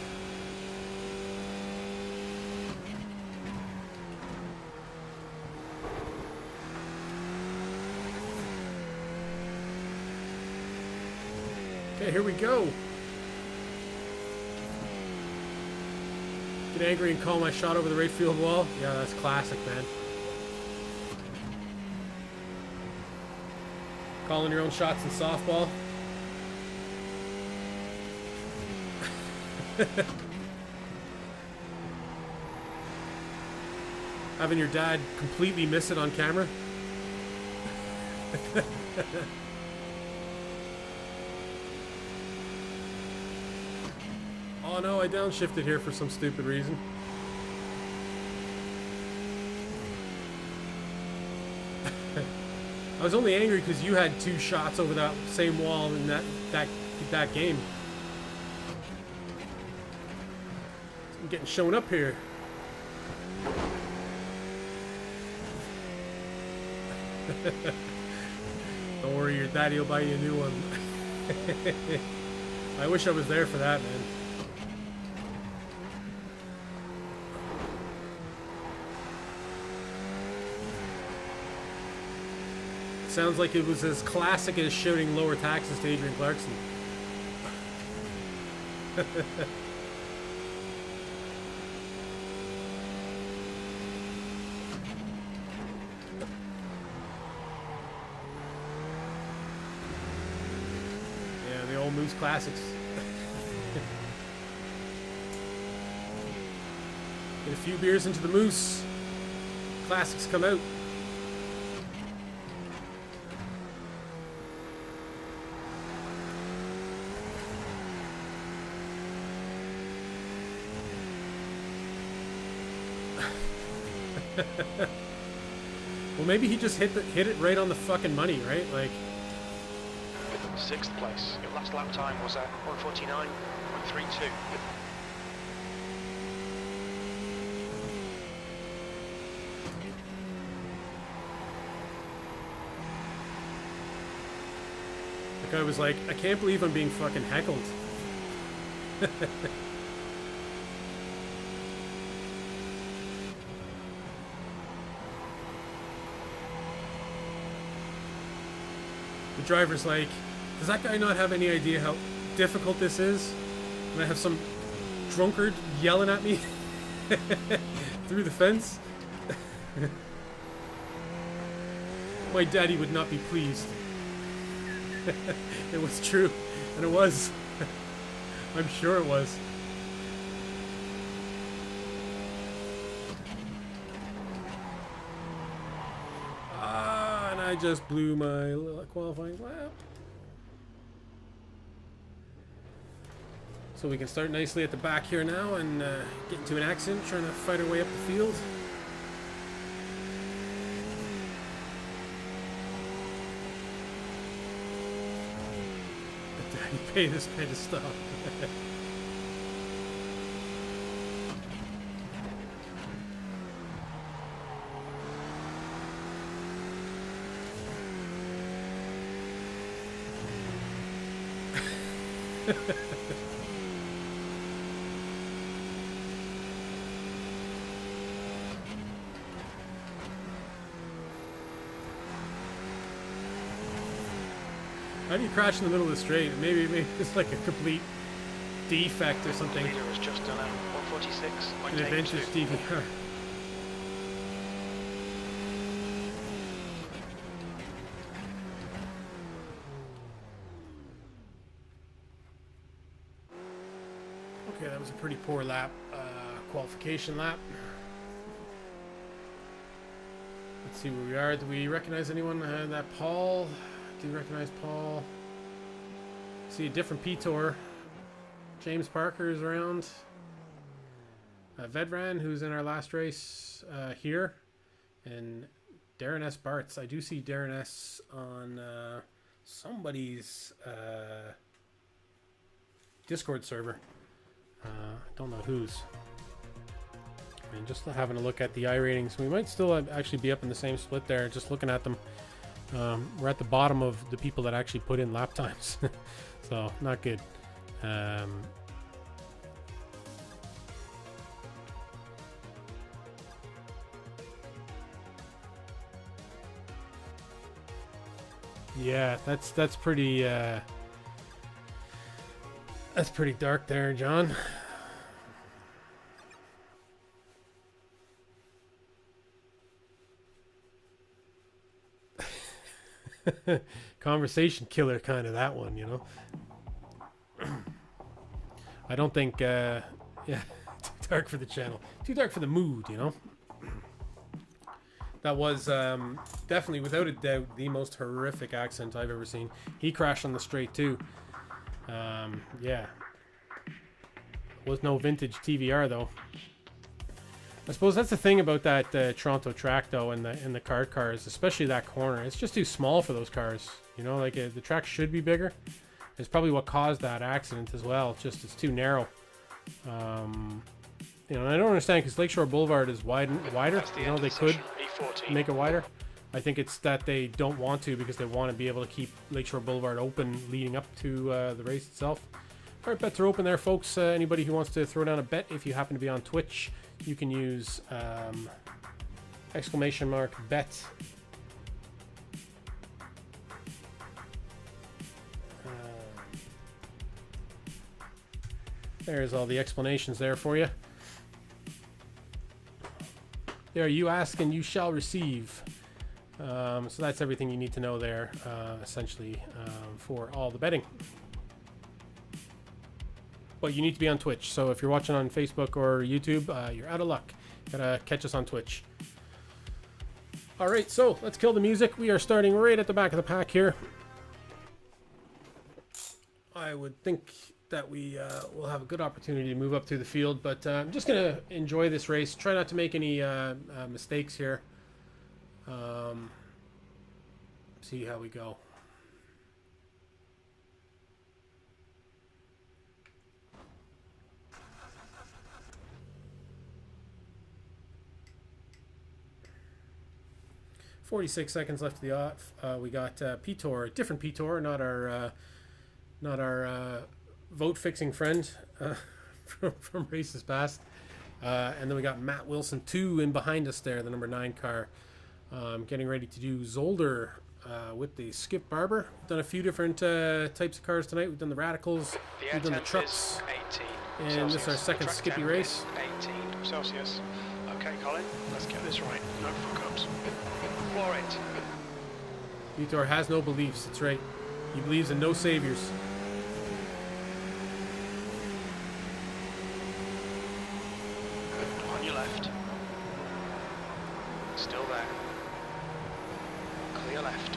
Okay, here we go. Get angry and call my shot over the right field wall. Yeah, that's classic, man. Calling your own shots in softball. Having your dad completely miss it on camera. Oh no, I downshifted here for some stupid reason. I was only angry because you had 2 shots over that same wall in that game. I'm getting shown up here. Don't worry, your daddy will buy you a new one. I wish I was there for that, man. Sounds like it was as classic as shouting lower taxes to Adrian Clarkson. Yeah, the old Moose classics. Get a few beers into the Moose. Classics come out. Well, maybe he just hit it right on the fucking money, right? Like 6th place. Your last lap time was at 1:49.32. the guy was like, I can't believe I'm being fucking heckled. The driver's like, does that guy not have any idea how difficult this is? And I have some drunkard yelling at me through the fence. My daddy would not be pleased. It was true, and it was. I'm sure it was. I just blew my qualifying lap. So we can start nicely at the back here now and get into an accident, trying to fight our way up the field. But Daddy pay this man to stop. How do you crash in the middle of the straight? Maybe it's like a complete defect or something. Leader has just done a 146.82. An advantage DVR. Okay, that was a pretty poor lap, qualification lap. Let's see where we are. Do we recognize anyone? That Paul. Do you recognize Paul? See a different P-Tour. James Parker is around. Vedran, who's in our last race here, and Darren S. Bartz. I do see Darren S. on somebody's Discord server. Don't know whose. And just having a look at the iRatings, we might still actually be up in the same split there. Just looking at them, we're at the bottom of the people that actually put in lap times, so not good. Yeah, that's pretty dark there, John. Conversation killer, kind of, that one, you know. I don't think yeah, too dark for the channel, too dark for the mood, you know. That was definitely, without a doubt, the most horrific accident I've ever seen. He crashed on the straight too. Yeah, was no vintage TVR though. I suppose that's the thing about that Toronto track though, and the kart cars, especially that corner. It's just too small for those cars. You know, like the track should be bigger. It's probably what caused that accident as well. Just it's too narrow. You know, and I don't understand, because Lakeshore Boulevard is wider. You know, they could make it wider. I think it's that they don't want to, because they want to be able to keep Lakeshore Boulevard open leading up to the race itself. All right, bets are open there, folks. Anybody who wants to throw down a bet, if you happen to be on Twitch, you can use !bet. There's all the explanations there for you. There, you ask and you shall receive. So that's everything you need to know there, essentially, for all the betting. But you need to be on Twitch. So if you're watching on Facebook or YouTube, you're out of luck. Gotta catch us on Twitch. All right, so let's kill the music. We are starting right at the back of the pack here. I would think that we will have a good opportunity to move up through the field, but I'm just gonna enjoy this race. Try not to make any mistakes here. See how we go. .46 seconds left to the off. We got Pitor, different Pitor, not our vote fixing friend from races past. And then we got Matt Wilson 2 in behind us there, the number 9 car. Getting ready to do Zolder with the Skip Barber. We've done a few different types of cars tonight. We've done the Radicals, we've done the trucks, and this is our second Skippy race. 18 Celsius. Okay, Colin, let's get this right. No fuck-ups. Floor it. Vitor has no beliefs, that's right. He believes in no saviors. On your left. Still there. Clear left.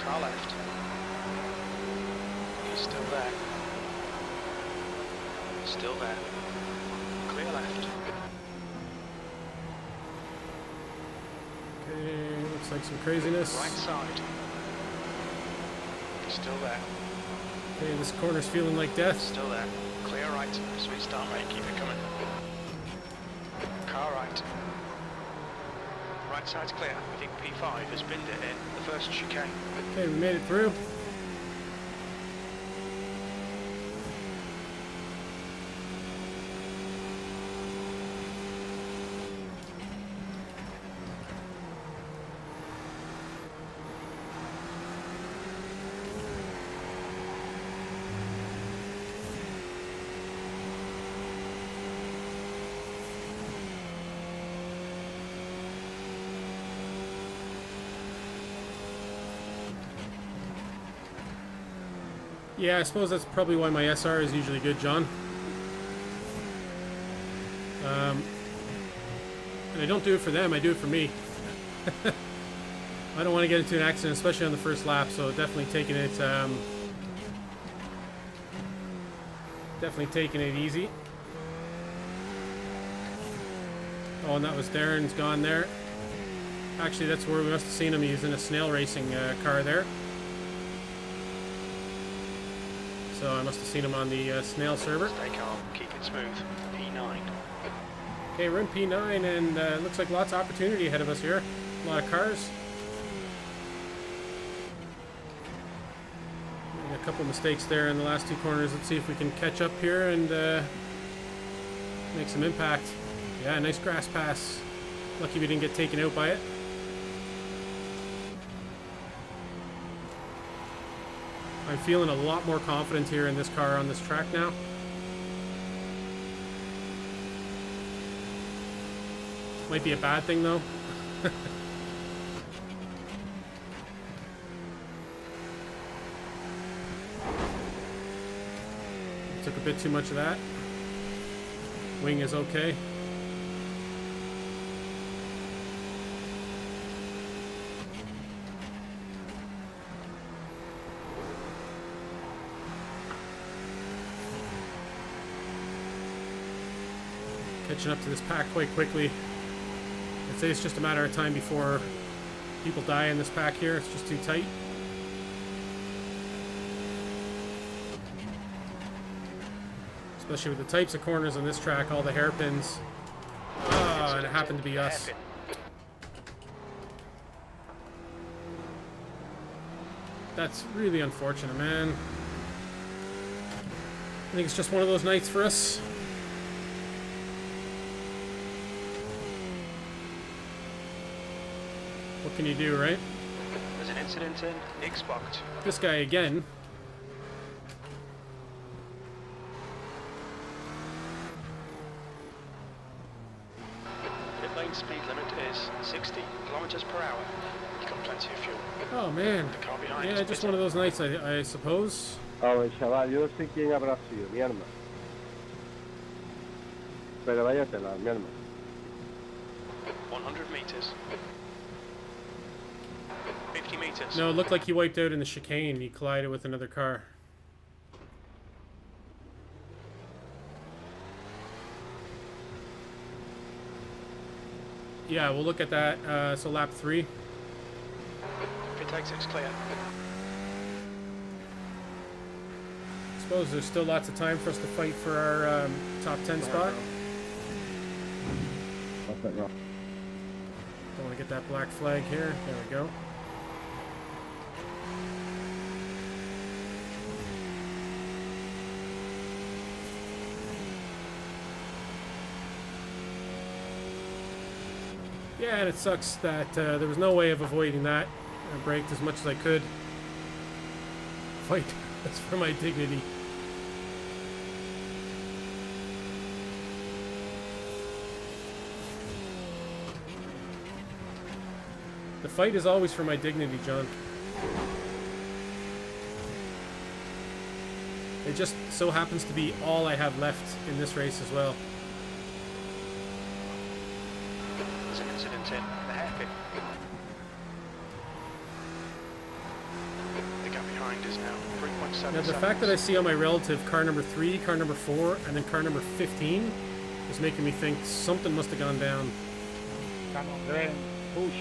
Car left. He's still there. Still there. Clear left. Okay, looks like some craziness. Right side. Still there. Okay, this corner's feeling like death. Still there. Clear right. Sweet start, mate. Keep it coming. Car right. Right side's clear. I think P5 has binned it in the first chicane. Okay, we made it through. Yeah, I suppose that's probably why my SR is usually good, John. And I don't do it for them, I do it for me. I don't want to get into an accident, especially on the first lap, so definitely taking it easy. Oh, and that was Darren's gone there. Actually, that's where we must have seen him. He's in a snail racing car there. So I must have seen him on the snail server. Stay calm, keep it smooth. P9. Okay, we're in P9, and looks like lots of opportunity ahead of us here. A lot of cars. A couple mistakes there in the last two corners. Let's see if we can catch up here and make some impact. Yeah, nice grass pass. Lucky we didn't get taken out by it. I'm feeling a lot more confident here in this car on this track now. Might be a bad thing though. Took a bit too much of that. Wing is okay. Catching up to this pack quite quickly. I'd say it's just a matter of time before people die in this pack here. It's just too tight. Especially with the types of corners on this track, all the hairpins. Oh, and it happened to be us. That's really unfortunate, man. I think it's just one of those nights for us. What can you do, right? There's an incident in Xbox. This guy again. Pit lane speed limit is 60 kilometers per hour. You've got plenty of fuel. Oh man. The car behind Yeah, is just pitting. one of those nights, I suppose. Ay, chaval, yo sé quién habrá sido, mi arma. Pero váyatela, mi arma. 100 meters. 50 meters. No, it looked like he wiped out in the chicane. He collided with another car. Yeah, we'll look at that. So lap 3. Pit exit's clear. I suppose there's still lots of time for us to fight for our top 10 spot. Don't want to get that black flag here. There we go. Yeah, and it sucks that there was no way of avoiding that. I braked as much as I could. Fight. That's for my dignity. The fight is always for my dignity, John. It just so happens to be all I have left in this race as well. There's an incident in the hairpin. The gap behind is now 3.7 Now, the seconds. fact that I see on my relative car number 3, car number 4, and then car number 15 is making me think something must have gone down. Come on, Glenn. Push.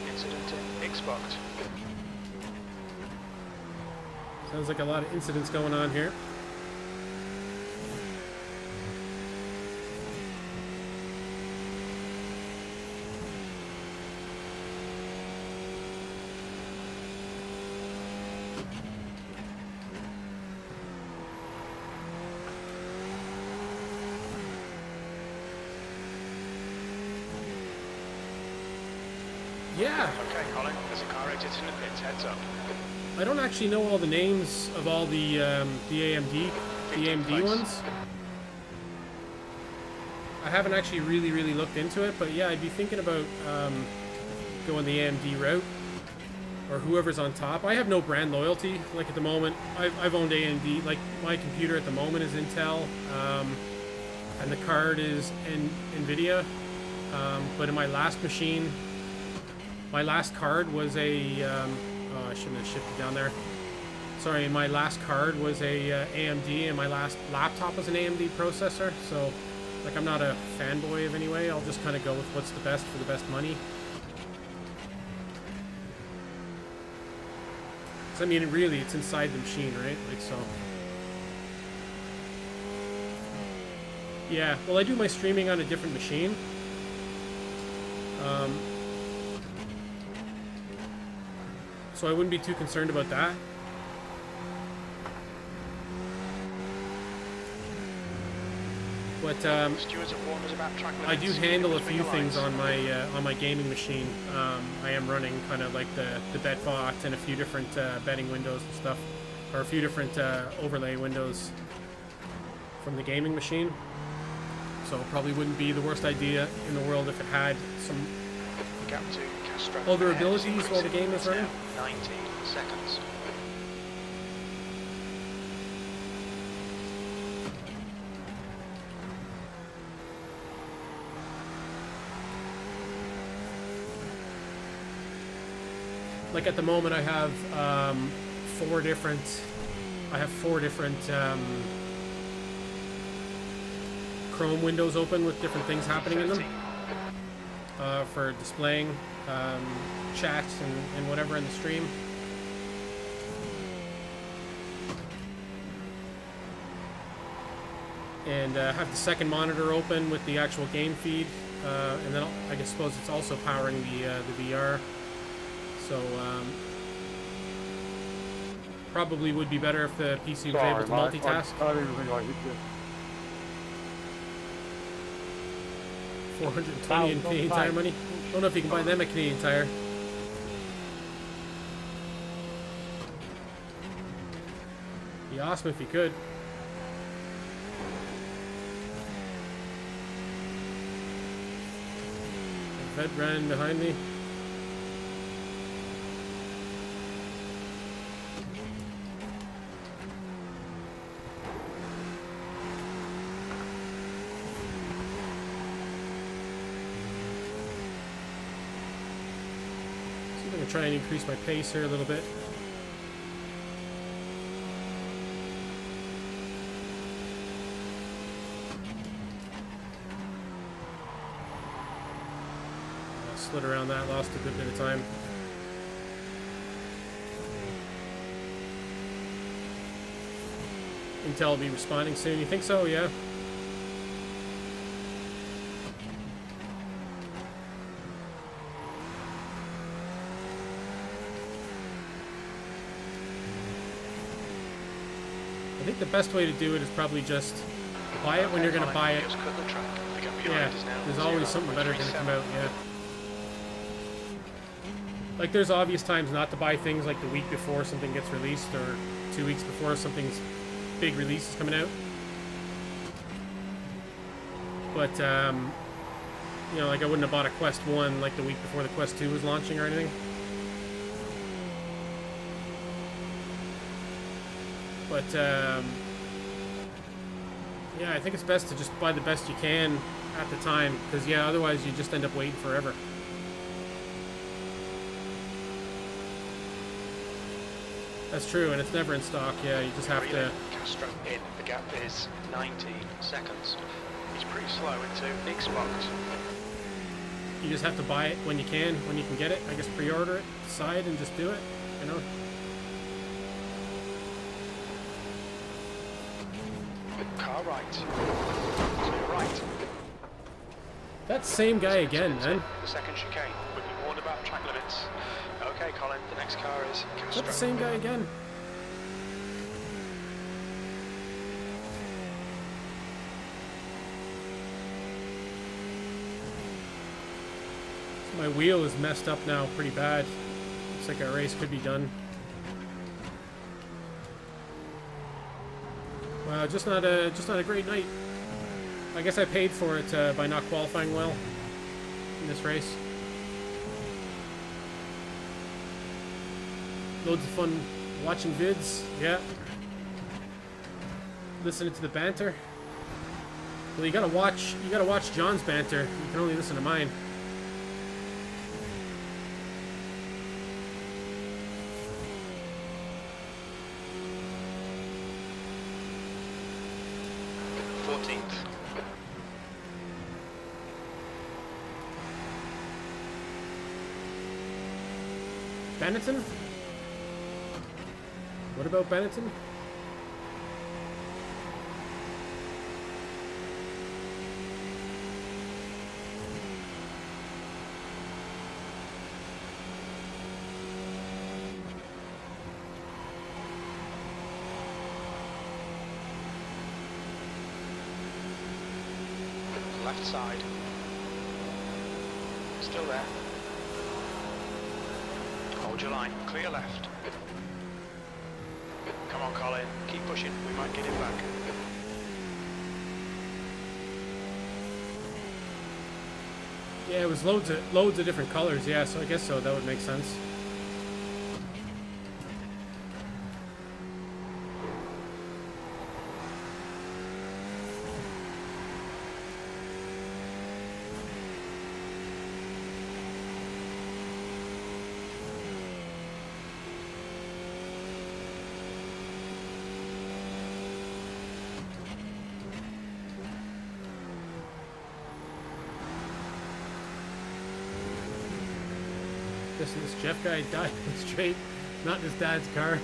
Incident in Xbox. Sounds like a lot of incidents going on here. Yeah, Okay, Colin, there's a car exiting the pits. Heads up. I don't actually know all the names of all the AMD ones. I haven't actually really looked into it, but yeah, I'd be thinking about going the AMD route or whoever's on top. I have no brand loyalty. Like at the moment, I've owned AMD. Like my computer at the moment is Intel, and the card is NVIDIA. But in my last machine, My last card was a, oh, I shouldn't have shifted down there. Sorry, my last card was a AMD, and my last laptop was an AMD processor. So, like, I'm not a fanboy of any way. I'll just kind of go with what's the best for the best money. So, I mean, really, it's inside the machine, right? Like, so. Yeah, well, I do my streaming on a different machine. So I wouldn't be too concerned about that. But Stewards have warned us about track I do limits. handle a Finger few things lines. on my gaming machine. I am running kind of like the bet bot and a few different betting windows and stuff, or a few different overlay windows from the gaming machine. So it probably wouldn't be the worst idea in the world if it had some Gap to Castro. other Ahead, abilities while the game is running. 19 seconds. Like at the moment, I have four different Chrome windows open with different things happening in them for displaying chats and whatever in the stream. And have the second monitor open with the actual game feed, and then I suppose it's also powering the VR. So probably would be better if the PC was able to multitask. I didn't think I hit you. 420 in Canadian Tire money. I don't know if you can buy them at Canadian Tire. Be awesome if you could. Vet ran behind me. See if I can try and increase my pace here a little bit. Slid around that, lost a good bit of time. Intel will be responding soon. You think so? Yeah. I think the best way to do it is probably just buy it when you're going to buy it. Just cut the track. The gap Yeah, behind is now there's always something better going to come 0.37. out, yeah. Like, there's obvious times not to buy things like the week before something gets released or 2 weeks before something's big release is coming out. But, you know, like I wouldn't have bought a Quest 1 like the week before the Quest 2 was launching or anything. But, yeah, I think it's best to just buy the best you can at the time, because, yeah, otherwise you just end up waiting forever. That's true, and it's never in stock. Yeah, you just have to. Castro in. The gap is 19 seconds. He's pretty slow into big spots. You just have to buy it when you can get it. I guess pre-order it, decide, and just do it. You know. Car right. Clear right. That same guy again, man. The second chicane. We've been warned about track limits. Okay, Colin. The next car is Is Castro. that the same guy again? My wheel is messed up now pretty bad. Looks like our race could be done. Wow, just not a great night. I guess I paid for it by not qualifying well in this race. Loads of fun watching vids, yeah. Listening to the banter. Well, you gotta watch John's banter. You can only listen to mine. 14th. Benetton? What about Benetton? Left side. Still there. Hold your line. Clear left. Come on, Colin. Keep pushing. We might get him back. Yeah, it was loads of different colors. Yeah, so I guess so. That would make sense. Guessing this Jeff guy died in the straight, not in his dad's car.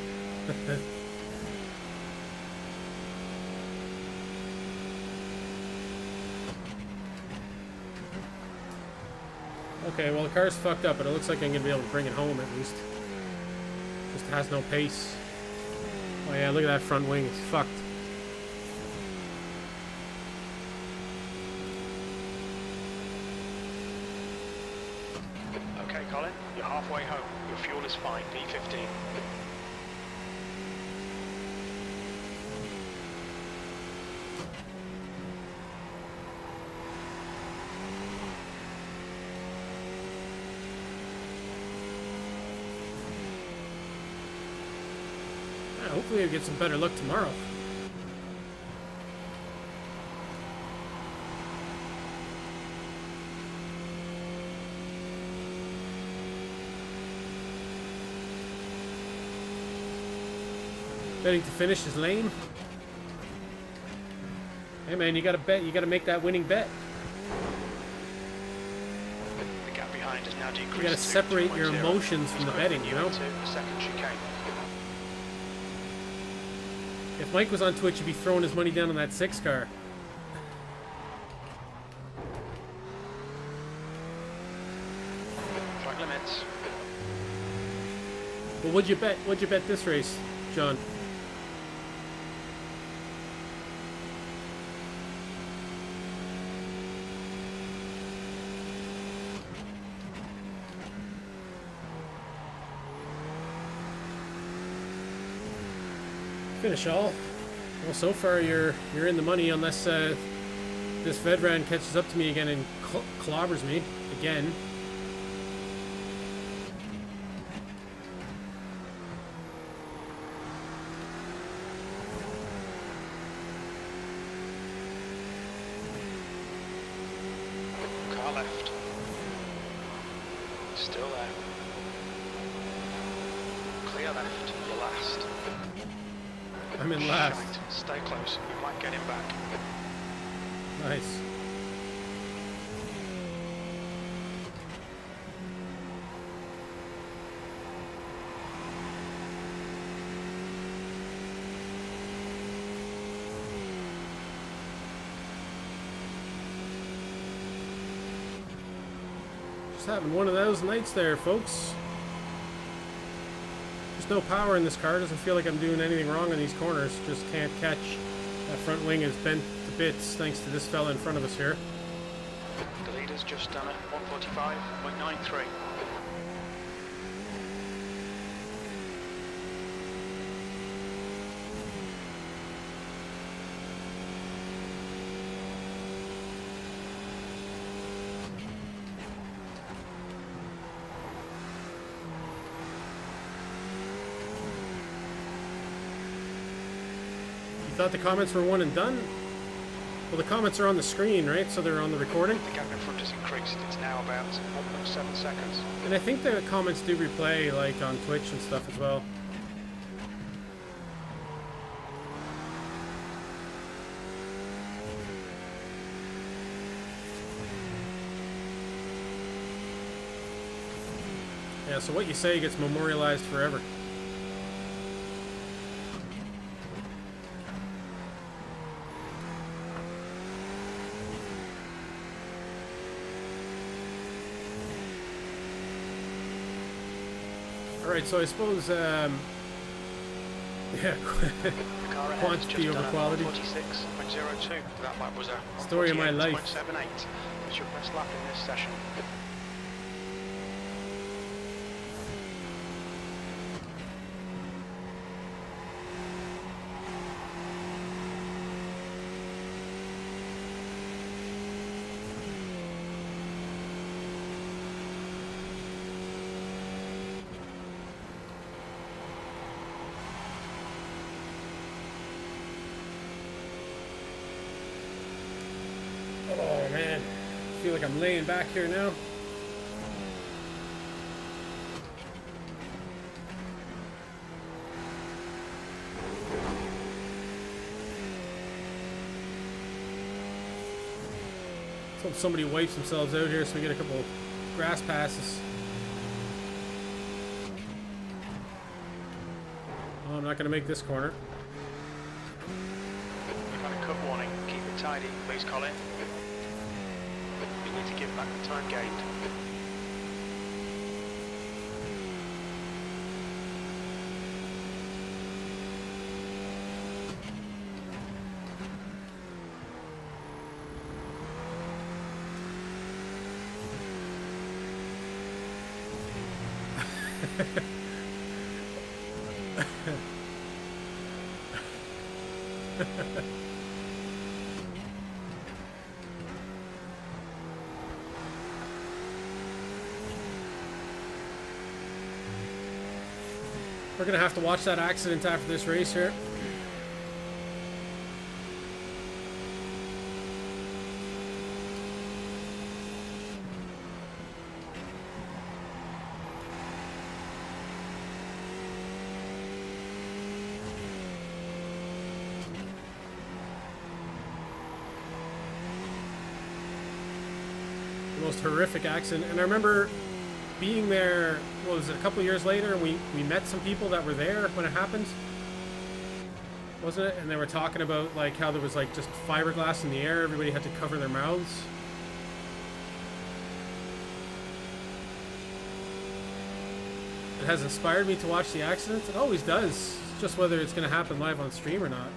Okay, well the car's fucked up, but it looks like I'm gonna be able to bring it home at least. Just has no pace. Oh yeah, look at that front wing, it's fucked. Okay, Colin. You're halfway home. Your fuel is fine. P15. Yeah, hopefully we'll get some better luck tomorrow. Betting to finish his lane. Hey man, you gotta bet. You gotta make that winning bet. The gap behind is now decreased. You gotta separate your emotions from the betting, you know? The second chicane. If Mike was on Twitch, he'd be throwing his money down on that 6 car. Track limits. But what'd you bet? What'd you bet this race, John? Finish all. Well, so far you're in the money, unless this Vedran catches up to me again and clobbers me again. Car left. Still there. Clear left. You're last. I'm in last. Shite. Stay close. You might get him back. Nice. Just having one of those nights there, folks. There's no power in this car. Doesn't feel like I'm doing anything wrong on these corners. Just can't catch. That front wing is bent to bits thanks to this fella in front of us here. The leader's just done at 145.93. Thought the comments were one and done? Well, the comments are on the screen, right? So they're on the recording. The gap in front has increased. It's now about 1.7 seconds. And I think the comments do replay, like on Twitch and stuff as well. Yeah, so what you say gets memorialized forever. Alright, so I suppose, yeah, The car ahead has quantity just over done a quality. 146.02. That lap was a Story of my life. 148.78. That's your best lap in this session. Oh man, I feel like I'm laying back here now. Let's hope somebody wipes themselves out here so we get a couple grass passes. Oh, I'm not going to make this corner. We've had a cut warning. Keep it tidy, please, Colin. You need to give back the time gained. We're going to have to watch that accident after this race here. The most horrific accident. And I remember being there, what was it, a couple of years later, and we met some people that were there when it happened, wasn't it? And they were talking about like how there was like just fiberglass in the air, everybody had to cover their mouths. It has inspired me to watch the accidents. It always does. It's just whether it's going to happen live on stream or not.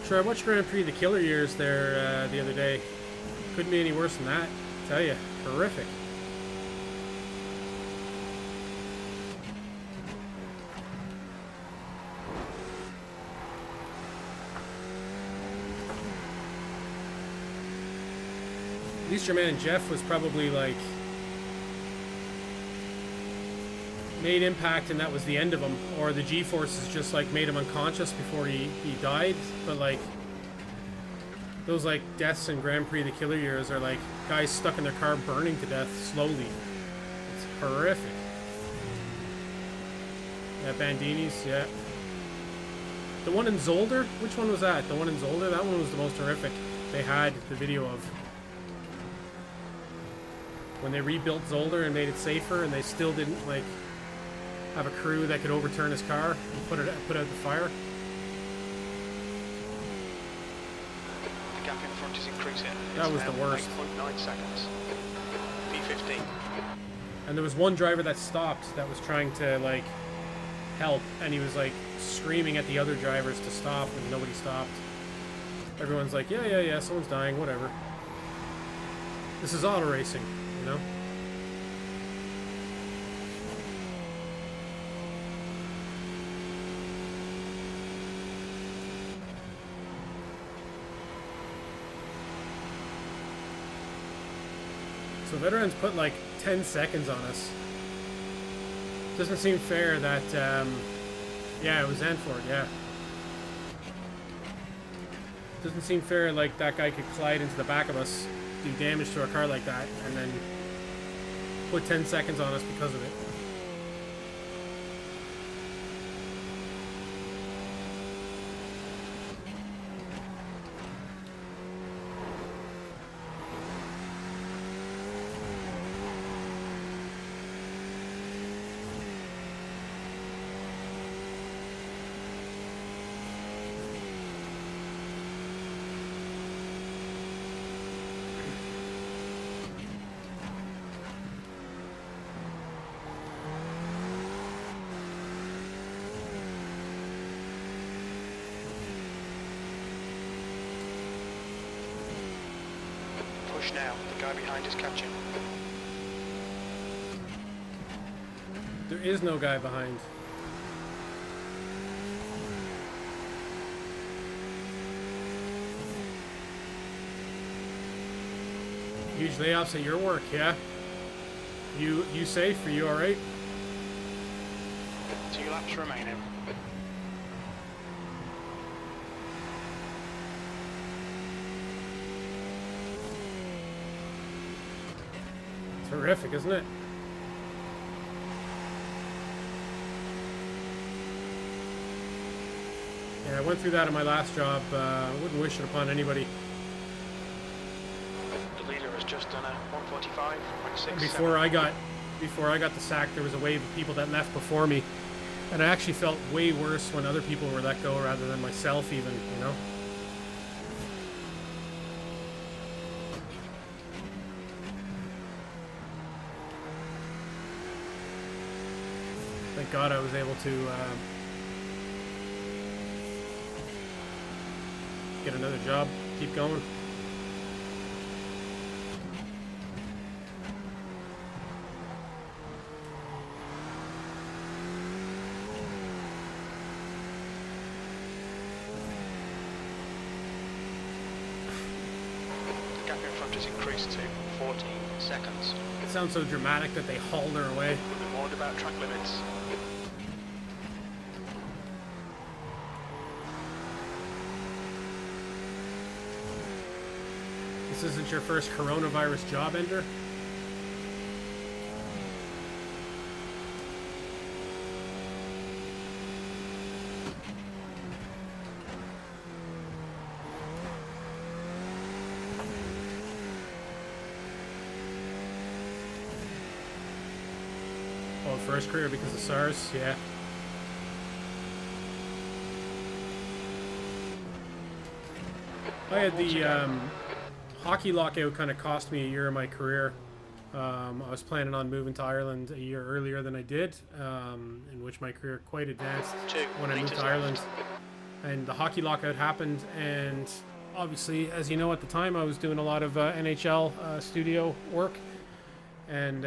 Sure, I watched Grand Prix the Killer Years there the other day. Couldn't be any worse than that, I tell you. Horrific. At least your man Jeff was probably like made impact and that was the end of him, or the G-forces just like made him unconscious before he died. But like those like deaths in Grand Prix the Killer Years are like guys stuck in their car burning to death slowly. It's horrific. Yeah, Bandini's, yeah. The one in Zolder? Which one was that? The one in Zolder? That one was the most horrific they had the video of. When they rebuilt Zolder and made it safer and they still didn't like have a crew that could overturn his car and put out the fire. The gap in front is increasing. That was the worst. 8.9 seconds. P15. And there was one driver that stopped that was trying to like help, and he was like screaming at the other drivers to stop, and nobody stopped. Everyone's like, yeah, someone's dying, whatever. This is auto racing, you know? So veterans put like 10 seconds on us. Doesn't seem fair that, yeah, it was Zandvoort, yeah. Doesn't seem fair like that guy could collide into the back of us, do damage to our car like that, and then put 10 seconds on us because of it. now. The guy behind is catching. There is no guy behind. Huge layoffs at your work, yeah? You safe? Are you alright? 2 laps remaining. Terrific, isn't it? Yeah, I went through that in my last job. I wouldn't wish it upon anybody. The leader has just done a 145.67. Before I got the sack, there was a wave of people that left before me, and I actually felt way worse when other people were let go rather than myself, even. You know. Thank God I was able to get another job, keep going. The gap in front has increased to 14 seconds. It sounds so dramatic that they hauled her away. We'll be warned about track limits. This isn't your first coronavirus job, Ender? Oh, first career because of SARS? Yeah. I had the hockey lockout kind of cost me a year of my career. I was planning on moving to Ireland a year earlier than I did, in which my career quite advanced when I moved to Ireland. And the hockey lockout happened, and obviously, as you know, at the time I was doing a lot of NHL studio work, and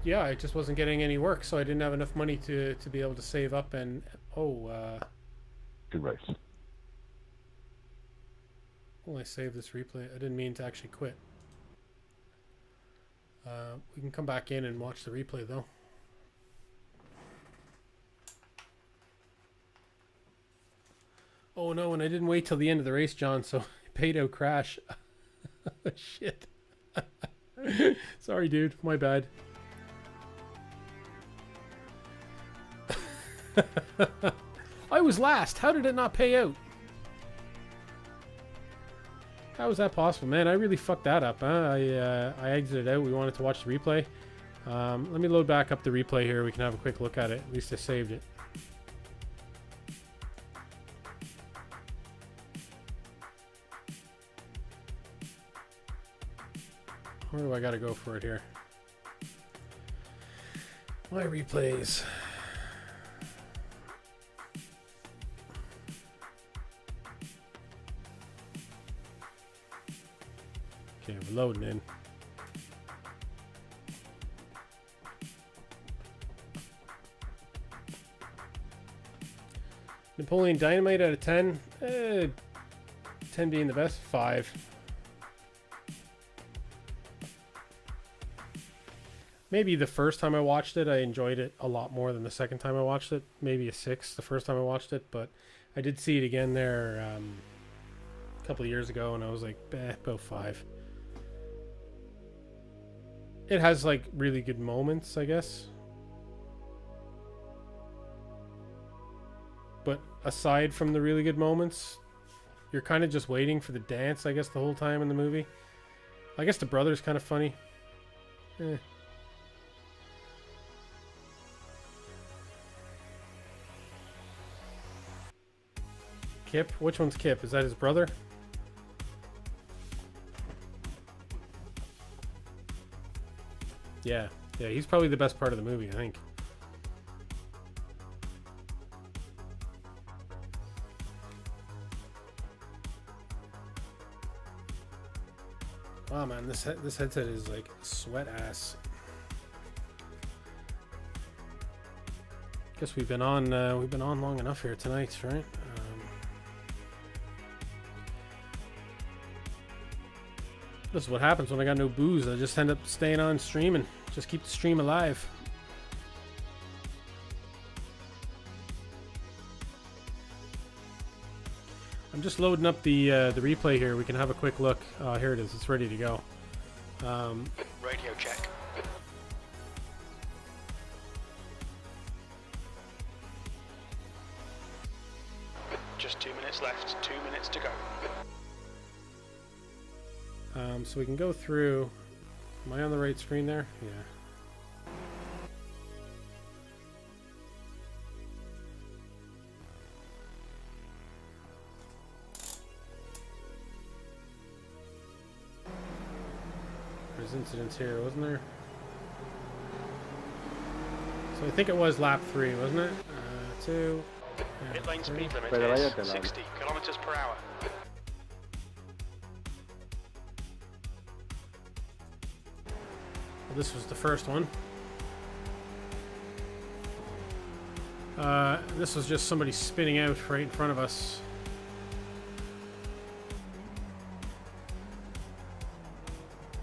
yeah, I just wasn't getting any work, so I didn't have enough money to be able to save up. And Good race. well, I saved this replay. I didn't mean to actually quit. We can come back in and watch the replay though. Oh no, and I didn't wait till the end of the race, John, so I paid out crash. Shit. Sorry, dude. My bad. I was last. How did it not pay out? How was that possible, man? I really fucked that up, huh? I exited out. We wanted to watch the replay. Let me load back up the replay here. We can have a quick look at it. At least I saved it. Where do I gotta go for it here? My replays. Okay, we're loading in. Napoleon Dynamite out of 10. 10 being the best. 5. Maybe the first time I watched it, I enjoyed it a lot more than the second time I watched it. Maybe a 6 the first time I watched it, but I did see it again there a couple of years ago, and I was like, about 5. It has like really good moments, I guess. But aside from the really good moments, you're kind of just waiting for the dance, I guess, the whole time in the movie. I guess the brother's kind of funny. Kip? Which one's Kip? Is that his brother? Yeah, he's probably the best part of the movie, I think. Wow, man, this headset is like sweat ass. Guess we've been on long enough here tonight, right? This is what happens when I got no booze. I just end up staying on streaming. Just keep the stream alive. I'm just loading up the replay here. We can have a quick look. Here it is. It's ready to go. Radio check. Just 2 minutes left. 2 minutes to go. So we can go through. Am I on the right screen there? Yeah. There's incidents here, wasn't there? So I think it was lap 3, wasn't it? 2. Yeah, Pit lane 3. speed limit Pero is váyate, 60 kilometers per hour. Well, this was the first one. This was just somebody spinning out right in front of us.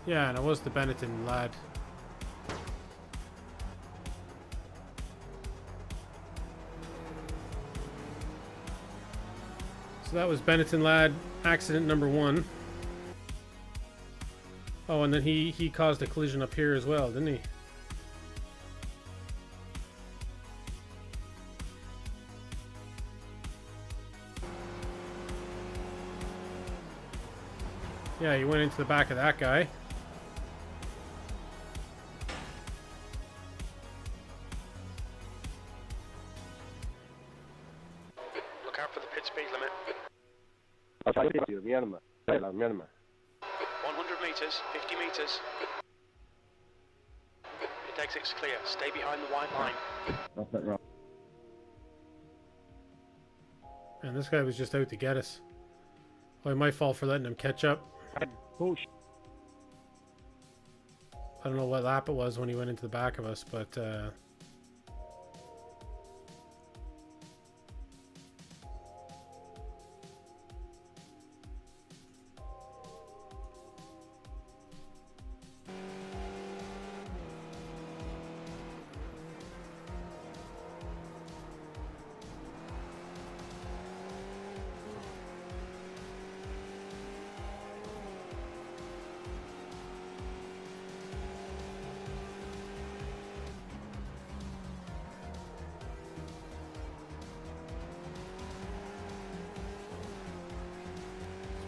Yeah, and it was the Benetton lad. So that was Benetton lad, accident number 1. Oh, and then he caused a collision up here as well, didn't he? Yeah, he went into the back of that guy. Look out for the pit speed limit. Mi arma. Mi arma. 100 meters, 50 meters. Pit exit's clear. Stay behind the white line. And this guy was just out to get us. Well, my fault for letting him catch up. Push. I don't know what lap it was when he went into the back of us, but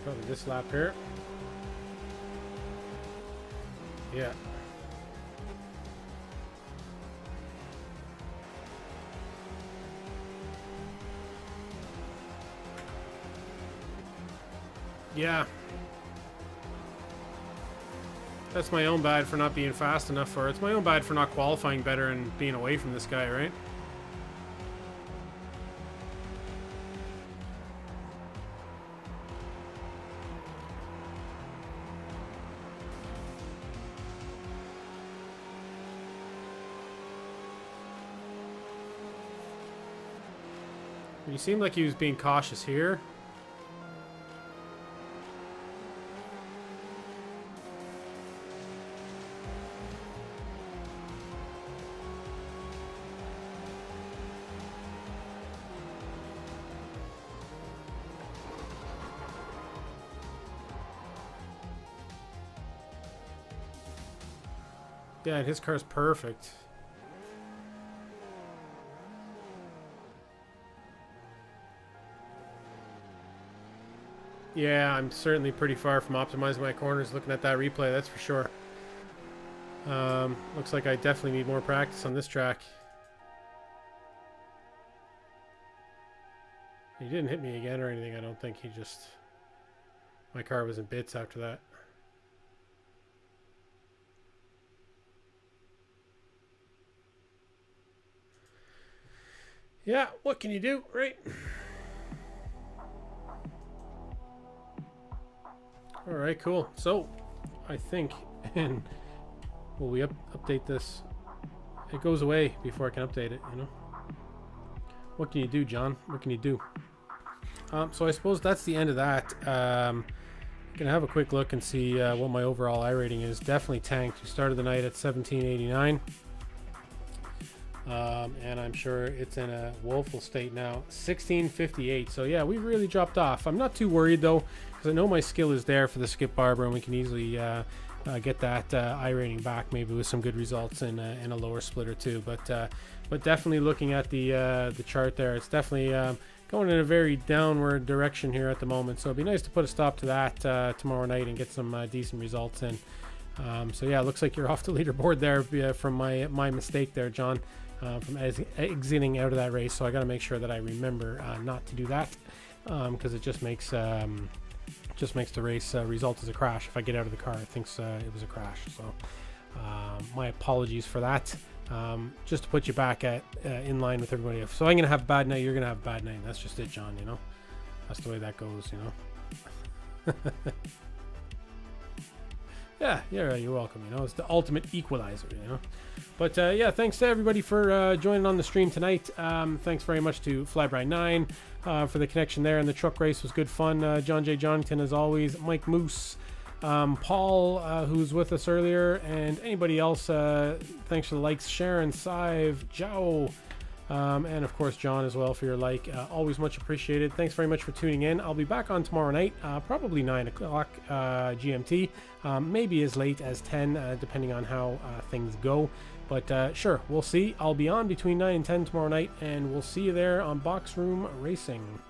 probably this lap here. Yeah. Yeah. That's my own bad for not being fast enough for it. It's my own bad for not qualifying better and being away from this guy, right? He seemed like he was being cautious here. Yeah, and his car's perfect. Yeah, I'm certainly pretty far from optimizing my corners looking at that replay, that's for sure. Looks like I definitely need more practice on this track. He didn't hit me again or anything, I don't think. He just... My car was in bits after that. Yeah, what can you do, right? Alright, cool. So, I think, and will we update this? It goes away before I can update it, you know. What can you do, John? What can you do? So I suppose that's the end of that. Gonna have a quick look and see what my overall iRating is. Definitely tanked. We started the night at 1789. And I'm sure it's in a woeful state now. 1658. So yeah, we really dropped off. I'm not too worried though, because I know my skill is there for the skip barber, and we can easily get that iRating back, maybe with some good results in a lower splitter too. But definitely looking at the chart there, it's definitely going in a very downward direction here at the moment. So it'd be nice to put a stop to that tomorrow night and get some decent results in. So yeah, it looks like you're off the leaderboard there from my mistake there, John. From exiting out of that race, so I got to make sure that I remember not to do that, because it just makes the race result as a crash. If I get out of the car, it thinks it was a crash. So my apologies for that. Just to put you back at in line with everybody else. So I'm gonna have a bad night. You're gonna have a bad night. That's just it, John. You know, that's the way that goes. You know. Yeah, you're welcome. You know, it's the ultimate equalizer. You know, but yeah, thanks to everybody for joining on the stream tonight. Thanks very much to Flyby9 for the connection there, and the truck race was good fun. John J. Johnington as always, Mike Moose, Paul, who was with us earlier, and anybody else. Thanks for the likes, Sharon, Sive, Joe. And of course John as well for your like. Always much appreciated. Thanks very much for tuning in. I'll be back on tomorrow night, probably 9 o'clock GMT, maybe as late as 10 depending on how things go, but sure, we'll see. I'll be on between 9 and 10 tomorrow night, and we'll see you there on Box Room Racing.